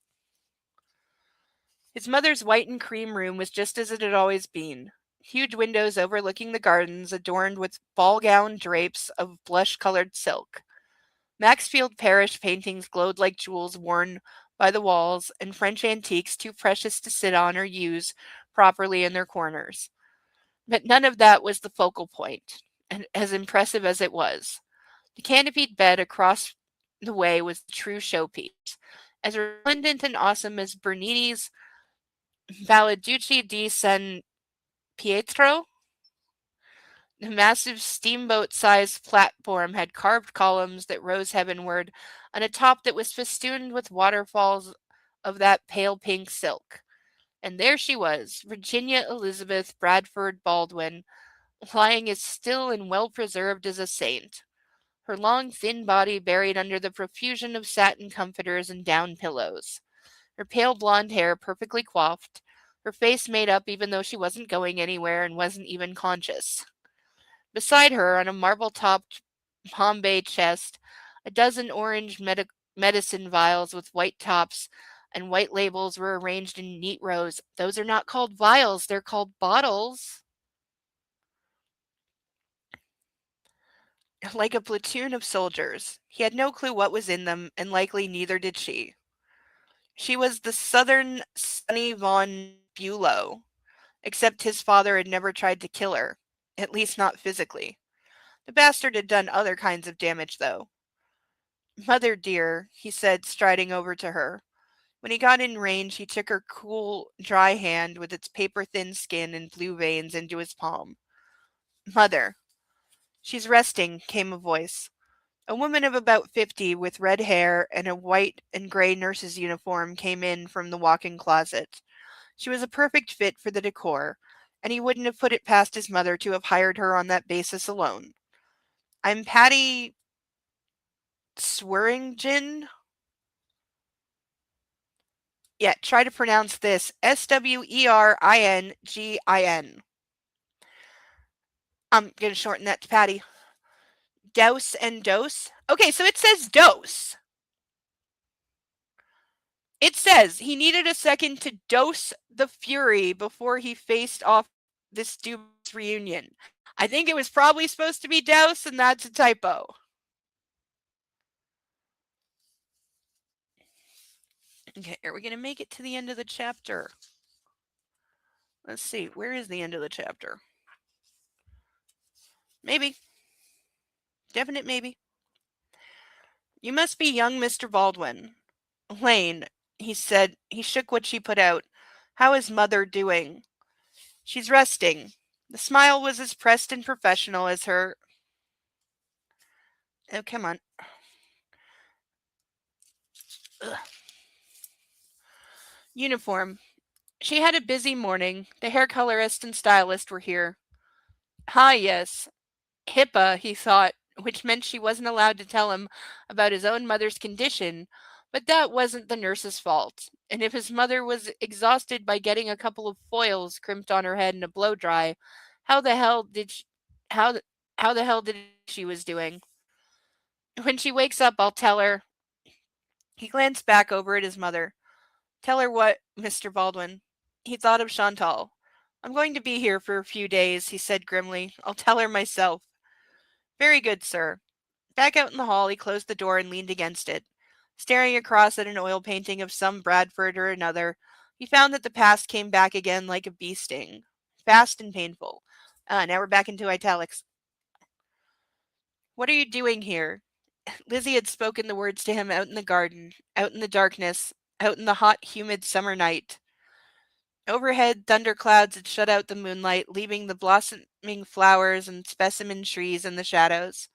His mother's white and cream room was just as it had always been. Huge windows overlooking the gardens, adorned with ball gown drapes of blush-colored silk. Maxfield Parrish paintings glowed like jewels worn by the walls, and French antiques too precious to sit on or use properly in their corners. But none of that was the focal point, and as impressive as it was. The canopied bed across the way was the true showpiece. As resplendent and awesome as Bernini's Baldaducci di San Pietro, the massive steamboat-sized platform had carved columns that rose heavenward on a top that was festooned with waterfalls of that pale pink silk. And there she was, Virginia Elizabeth Bradford Baldwin, lying as still and well preserved as a saint, her long thin body buried under the profusion of satin comforters and down pillows, her pale blonde hair perfectly coiffed, her face made up even though she wasn't going anywhere and wasn't even conscious. Beside her, on a marble-topped Bombay chest, a dozen orange medicine vials with white tops and white labels were arranged in neat rows. Those are not called vials, they're called bottles. Like a platoon of soldiers. He had no clue what was in them, and likely neither did she. She was the Southern Sonny von Bulow, except his father had never tried to kill her, at least not physically. The bastard had done other kinds of damage, though. Mother dear, he said, striding over to her. When he got in range, he took her cool, dry hand with its paper-thin skin and blue veins into his palm. Mother. She's resting, came a voice. A woman of about 50 with red hair and a white and gray nurse's uniform came in from the walk-in closet. She was a perfect fit for the decor, and he wouldn't have put it past his mother to have hired her on that basis alone. I'm Patty Swearingen. Yeah, try to pronounce this. Sweringin. I'm going to shorten that to Patty. Douse and dose. Okay, so it says dose. It says he needed a second to dose the fury before he faced off this dubious reunion. I think it was probably supposed to be douse, and that's a typo. Okay, are we going to make it to the end of the chapter? Let's see, where is the end of the chapter? Maybe. Definite maybe. You must be young Mr. Baldwin. Lane, he said. He shook what she put out. How is Mother doing? She's resting. The smile was as pressed and professional as her... Oh, come on. Ugh. Uniform. She had a busy morning. The hair colorist and stylist were here. Ah, yes. HIPAA, he thought, which meant she wasn't allowed to tell him about his own mother's condition, but that wasn't the nurse's fault. And if his mother was exhausted by getting a couple of foils crimped on her head in a blow dry, how the hell did she was doing? When she wakes up, I'll tell her. He glanced back over at his mother. Tell her what, Mr. Baldwin? He thought of Chantal. I'm going to be here for a few days, he said grimly. I'll tell her myself. Very good, sir. Back out in the hall, he closed the door and leaned against it. Staring across at an oil painting of some Bradford or another, he found that the past came back again like a bee sting. Fast and painful. Now we're back into italics. What are you doing here? Lizzie had spoken the words to him out in the garden, out in the darkness, out in the hot, humid summer night. Overhead, thunderclouds had shut out the moonlight, leaving the blossoming flowers and specimen trees in the shadows.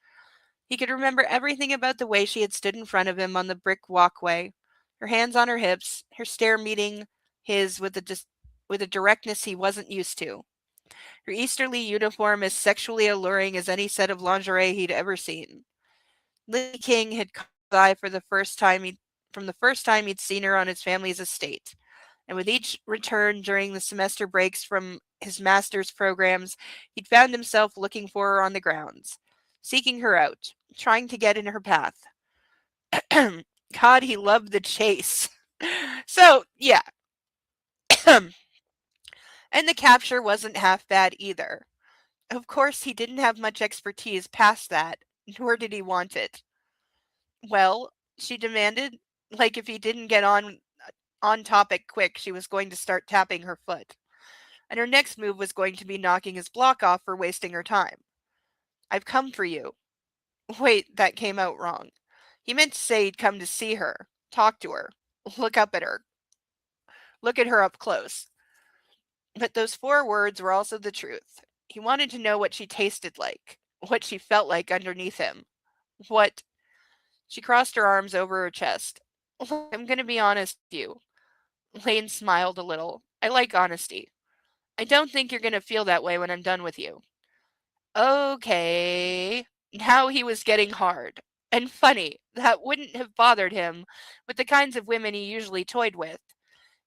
He could remember everything about the way she had stood in front of him on the brick walkway, her hands on her hips, her stare meeting his with a directness he wasn't used to. Her Easterly uniform as sexually alluring as any set of lingerie he'd ever seen. Lily King had caught his eye from the first time he'd seen her on his family's estate. and with each return during the semester breaks from his master's programs, he'd found himself looking for her on the grounds, seeking her out, trying to get in her path. God, he loved the chase. So, yeah. And the capture wasn't half bad either. Of course, he didn't have much expertise past that, nor did he want it. Well, she demanded, like if he didn't get on topic quick, she was going to start tapping her foot. And her next move was going to be knocking his block off for wasting her time. I've come for you. Wait, that came out wrong. He meant to say he'd come to see her, talk to her, look up at her, look at her up close. But those 4 words were also the truth. He wanted to know what she tasted like, what she felt like underneath him. What. She crossed her arms over her chest. I'm going to be honest with you. Lane smiled a little. I like honesty. I don't think you're going to feel that way when I'm done with you. Okay. Now he was getting hard. And funny, that wouldn't have bothered him with the kinds of women he usually toyed with.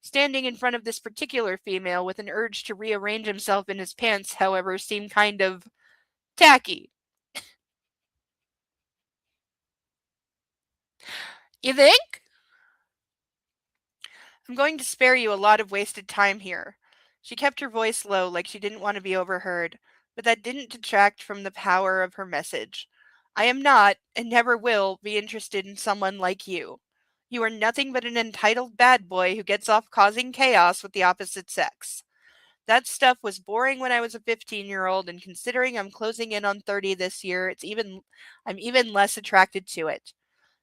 Standing in front of this particular female with an urge to rearrange himself in his pants, however, seemed kind of tacky. You think? I'm going to spare you a lot of wasted time here. She kept her voice low, like she didn't want to be overheard, but that didn't detract from the power of her message. I am not, and never will, be interested in someone like you. You are nothing but an entitled bad boy who gets off causing chaos with the opposite sex. That stuff was boring when I was a 15-year-old, and considering I'm closing in on 30 this year, I'm even less attracted to it.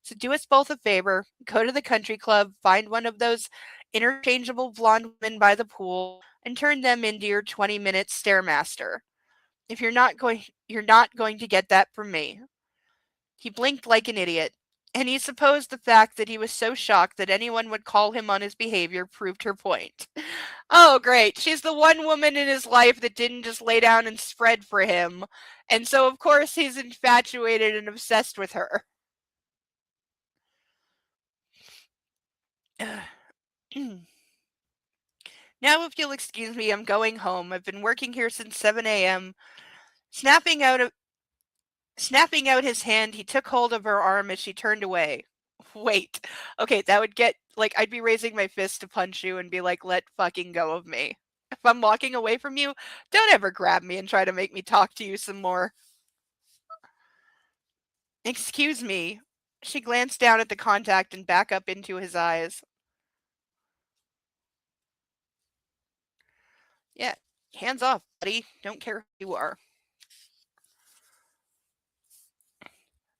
So do us both a favor, go to the country club, find one of those interchangeable blonde women by the pool, and turn them into your 20-minute stairmaster. If you're not going to get that from me. He blinked like an idiot, and he supposed the fact that he was so shocked that anyone would call him on his behavior proved her point. Oh, great. She's the one woman in his life that didn't just lay down and spread for him. And so, of course, he's infatuated and obsessed with her. Now, if you'll excuse me, I'm going home. I've been working here since 7 a.m. Snapping out his hand, he took hold of her arm as she turned away. Wait. Okay, that would get, like, I'd be raising my fist to punch you and be like, let fucking go of me. If I'm walking away from you, don't ever grab me and try to make me talk to you some more. Excuse me. She glanced down at the contact and back up into his eyes. Yeah, hands off, buddy. Don't care who you are.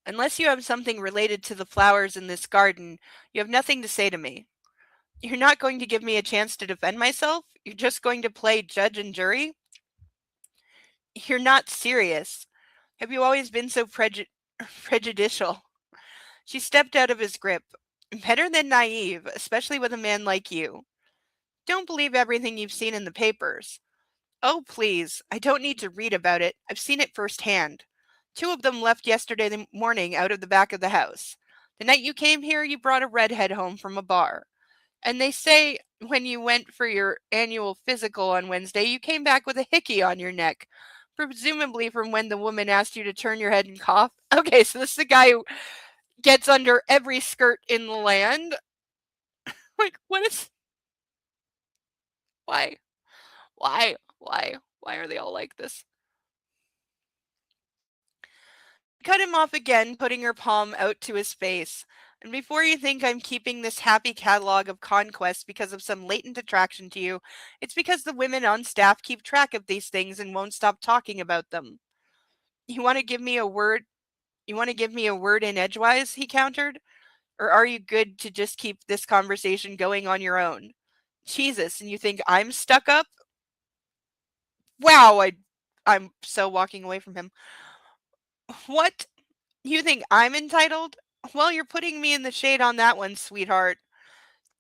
Unless you have something related to the flowers in this garden, you have nothing to say to me. You're not going to give me a chance to defend myself? You're just going to play judge and jury? You're not serious. Have you always been so prejudicial? She stepped out of his grip. Better than naive, especially with a man like you. Don't believe everything you've seen in the papers. Oh, please. I don't need to read about it. I've seen it firsthand. 2 of them left yesterday morning out of the back of the house. The night you came here, you brought a redhead home from a bar. And they say when you went for your annual physical on Wednesday, you came back with a hickey on your neck, presumably from when the woman asked you to turn your head and cough. Okay, so this is the guy who gets under every skirt in the land. Like, what is. Why? Why? Why? Why are they all like this? Cut him off again, putting her palm out to his face. And before you think I'm keeping this happy catalog of conquests because of some latent attraction to you, it's because the women on staff keep track of these things and won't stop talking about them. You want to give me a word? You want to give me a word in edgewise? He countered. Or are you good to just keep this conversation going on your own? Jesus, and you think I'm stuck up? Wow, I'm so walking away from him. What? You think I'm entitled? Well, you're putting me in the shade on that one, sweetheart.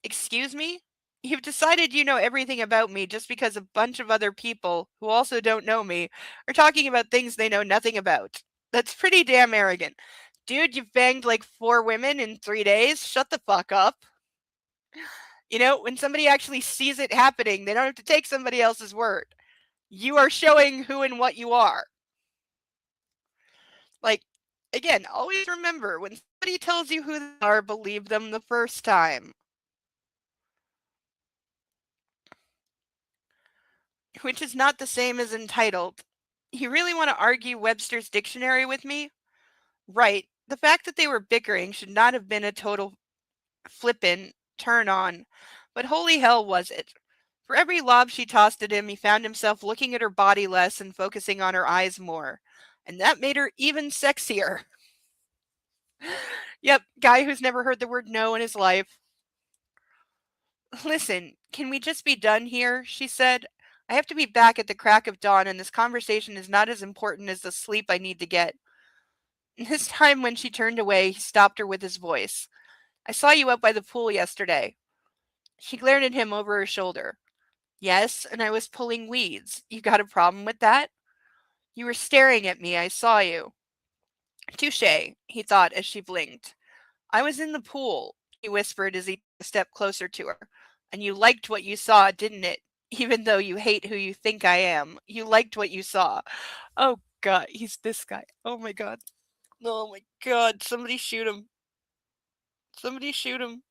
Excuse me? You've decided you know everything about me just because a bunch of other people, who also don't know me, are talking about things they know nothing about. That's pretty damn arrogant. Dude, you've banged like 4 women in 3 days? Shut the fuck up. You know, when somebody actually sees it happening, they don't have to take somebody else's word. You are showing who and what you are. Like, again, always remember, when somebody tells you who they are, believe them the first time. Which is not the same as entitled. You really want to argue Webster's dictionary with me? Right. The fact that they were bickering should not have been a total flippin' turn on. But holy hell was it. For every lob she tossed at him, he found himself looking at her body less and focusing on her eyes more. And that made her even sexier. Yep, guy who's never heard the word no in his life. Listen, can we just be done here? She said. I have to be back at the crack of dawn, and this conversation is not as important as the sleep I need to get. This time, when she turned away, he stopped her with his voice. I saw you out by the pool yesterday. She glared at him over her shoulder. Yes, and I was pulling weeds. You got a problem with that? You were staring at me. I saw you. Touché, he thought as she blinked. I was in the pool, he whispered as he took a step closer to her. And you liked what you saw, didn't it? Even though you hate who you think I am. You liked what you saw. Oh, God, he's this guy. Oh, my God. Oh, my God. Somebody shoot him. Somebody shoot him.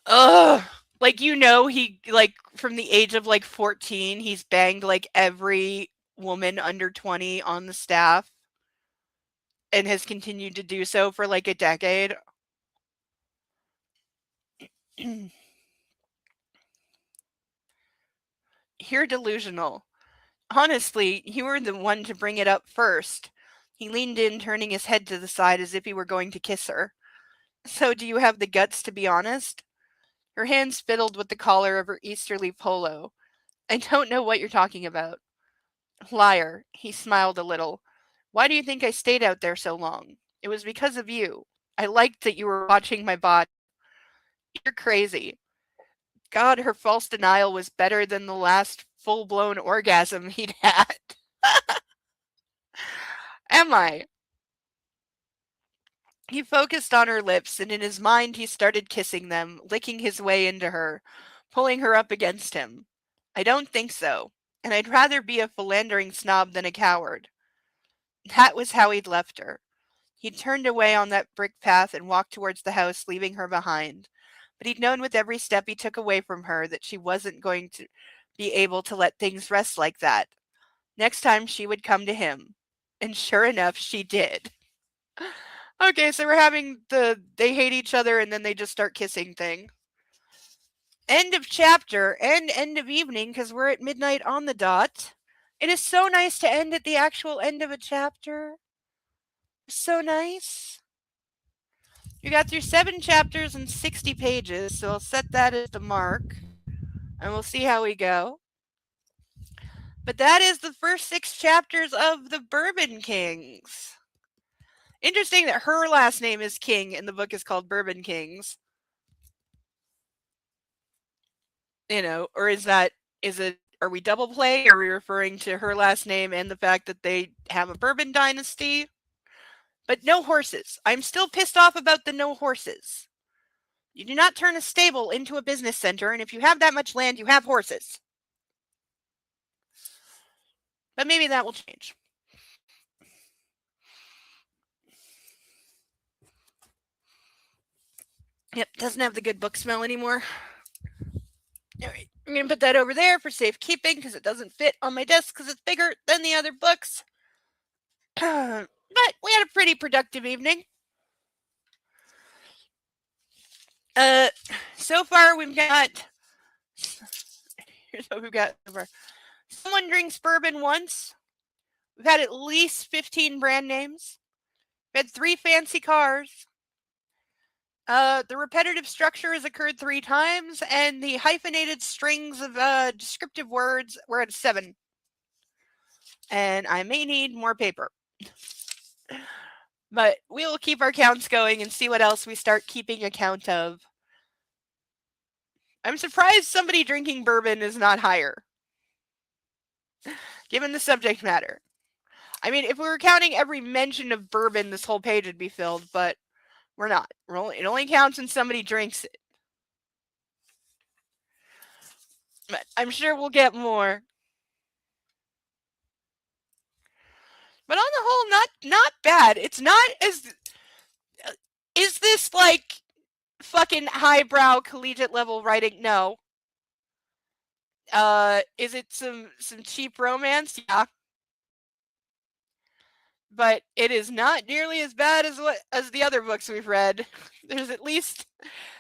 Ugh. Like, you know, he, like, from the age of, like, 14, he's banged, like, every woman under 20 on the staff and has continued to do so for, like, a decade. You're delusional. Honestly, you were the one to bring it up first. He leaned in, turning his head to the side as if he were going to kiss her. So, do you have the guts to be honest? Her hands fiddled with the collar of her Easterly polo. I don't know what you're talking about. Liar. He smiled a little. Why do you think I stayed out there so long? It was because of you. I liked that you were watching my body. You're crazy. God, her false denial was better than the last full-blown orgasm he'd had. Am I? He focused on her lips, and in his mind he started kissing them, licking his way into her, pulling her up against him. I don't think so, and I'd rather be a philandering snob than a coward. That was how he'd left her. He'd turned away on that brick path and walked towards the house, leaving her behind. But he'd known with every step he took away from her that she wasn't going to be able to let things rest like that. Next time she would come to him. And sure enough, she did. Okay, so we're having the they hate each other and then they just start kissing thing. End of chapter and end of evening because we're at midnight on the dot. It is so nice to end at the actual end of a chapter. So nice. You got through 7 chapters and 60 pages, so I'll set that as the mark. And we'll see how we go. But that is the first 6 chapters of the Bourbon Kings. Interesting that her last name is King and the book is called Bourbon Kings. You know, or is it, are we double play? Are we referring to her last name and the fact that they have a bourbon dynasty? But no horses. I'm still pissed off about the no horses. You do not turn a stable into a business center, and if you have that much land, you have horses. But maybe that will change. Yep, doesn't have the good book smell anymore. All right, I'm going to put that over there for safekeeping because it doesn't fit on my desk because it's bigger than the other books. But we had a pretty productive evening. So far we've got. Here's what we've got so far. Someone drinks bourbon once. We've had at least 15 brand names. We've had 3 fancy cars. The repetitive structure has occurred 3 times, and the hyphenated strings of descriptive words were at 7. And I may need more paper. But we will keep our counts going and see what else we start keeping account of. I'm surprised somebody drinking bourbon is not higher, given the subject matter. I mean, if we were counting every mention of bourbon, this whole page would be filled, but We're not. It only counts when somebody drinks it. But I'm sure we'll get more. But on the whole, not bad. It's not as... Is this like fucking highbrow collegiate level writing? No. Is it some cheap romance? Yeah. But it is not nearly as bad as the other books we've read. There's at least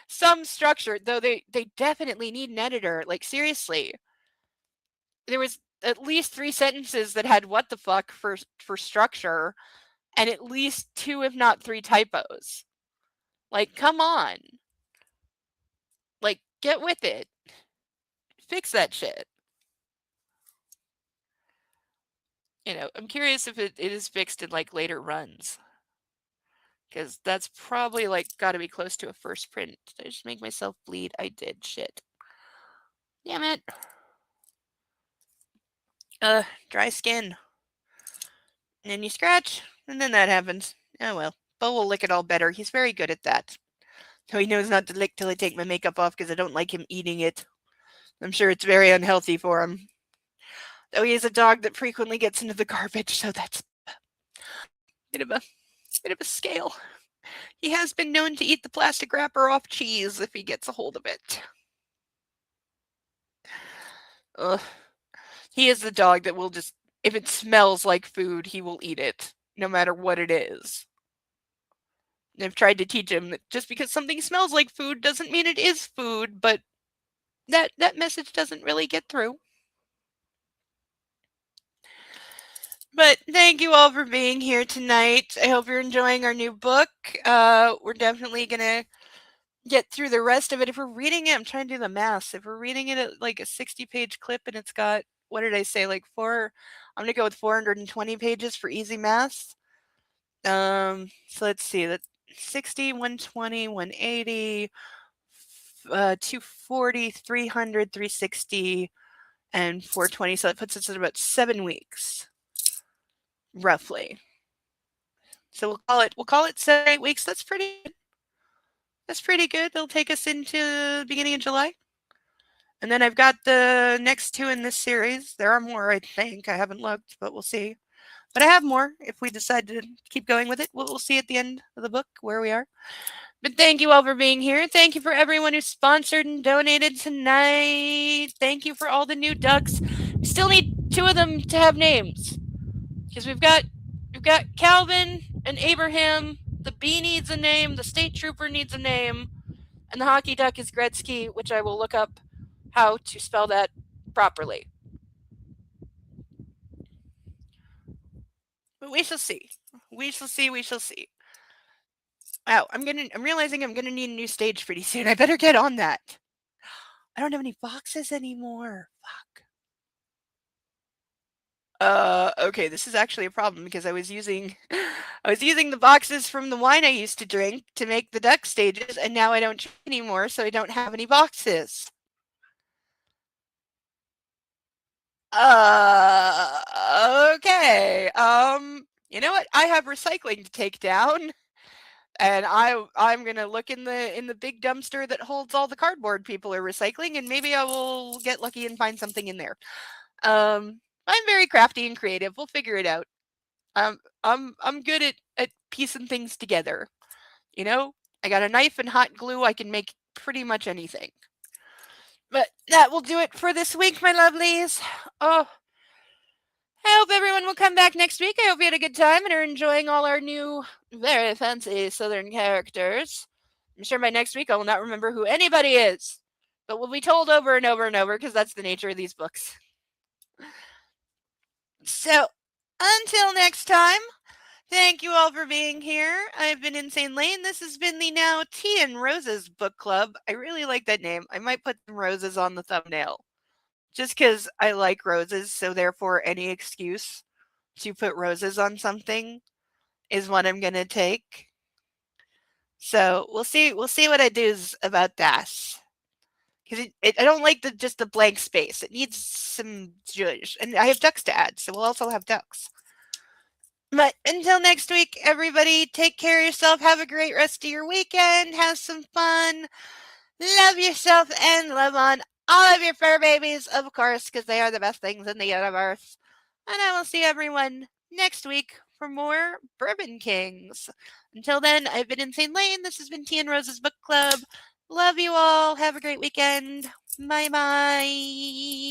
some structure, though they definitely need an editor. Like, seriously. There was at least 3 sentences that had what the fuck for structure, and at least 2, if not 3 typos. Like, come on. Like, get with it. Fix that shit. You know, I'm curious if it is fixed in, like, later runs. Because that's probably, like, gotta be close to a first print. Did I just make myself bleed? I did. Shit. Damn it. Dry skin. And then you scratch, and then that happens. Oh well. Bo will lick it all better. He's very good at that. So he knows not to lick till I take my makeup off because I don't like him eating it. I'm sure it's very unhealthy for him. Though he is a dog that frequently gets into the garbage, so that's a bit of a scale. He has been known to eat the plastic wrapper off cheese if he gets a hold of it. Ugh. He is the dog that will just, if it smells like food, he will eat it, no matter what it is. I've tried to teach him that just because something smells like food doesn't mean it is food, but that message doesn't really get through. But thank you all for being here tonight. I hope you're enjoying our new book. We're definitely going to get through the rest of it. If we're reading it, I'm trying to do the math. If we're reading it at like a 60-page clip and it's got, what did I say, like I'm going to go with 420 pages for easy math. So let's see, that's 60, 120, 180, 240, 300, 360, and 420. So that puts us at about 7 weeks, roughly. So we'll call it 7 8 weeks. That's pretty good. That's pretty good. They'll take us into the beginning of July. And then I've got the next 2 in this series. There are more, I think. I haven't looked, but we'll see. But I have more. If we decide to keep going with it, we'll see at the end of the book where we are. But thank you all for being here. Thank you for everyone who sponsored and donated tonight. Thank you for all the new ducks. We still need 2 of them to have names. Because we've got Calvin and Abraham. The bee needs a name. The state trooper needs a name. And the hockey duck is Gretzky, which I will look up how to spell that properly. But we shall see. We shall see. We shall see. Wow, I'm realizing I'm gonna need a new stage pretty soon. I better get on that. I don't have any boxes anymore. Fuck. Okay, this is actually a problem because I was using the boxes from the wine I used to drink to make the duck stages, and now I don't drink anymore, so I don't have any boxes. Okay. You know what? I have recycling to take down. And I'm gonna look in the big dumpster that holds all the cardboard people are recycling, and maybe I will get lucky and find something in there. I'm very crafty and creative. We'll figure it out. I'm good at piecing things together. You know, I got a knife and hot glue. I can make pretty much anything. But that will do it for this week, my lovelies. Oh, I hope everyone will come back next week. I hope you had a good time and are enjoying all our new, very fancy Southern characters. I'm sure by next week I will not remember who anybody is, but will be told over and over and over because that's the nature of these books. So, until next time, thank you all for being here. I've been Insane Lane. This has been the now Tea and Roses Book Club. I really like that name. I might put some roses on the thumbnail. Just because I like roses, so therefore any excuse to put roses on something is what I'm going to take. So we'll see what I do about that. Because I don't like just the blank space. It needs some zhuzh. And I have ducks to add, so we'll also have ducks. But until next week, everybody, take care of yourself. Have a great rest of your weekend. Have some fun. Love yourself and love on all of your fur babies, of course, because they are the best things in the universe. And I will see everyone next week for more Bourbon Kings. Until then, I've been Insane Lane. This has been Tea and Rose's Book Club. Love you all. Have a great weekend. Bye bye.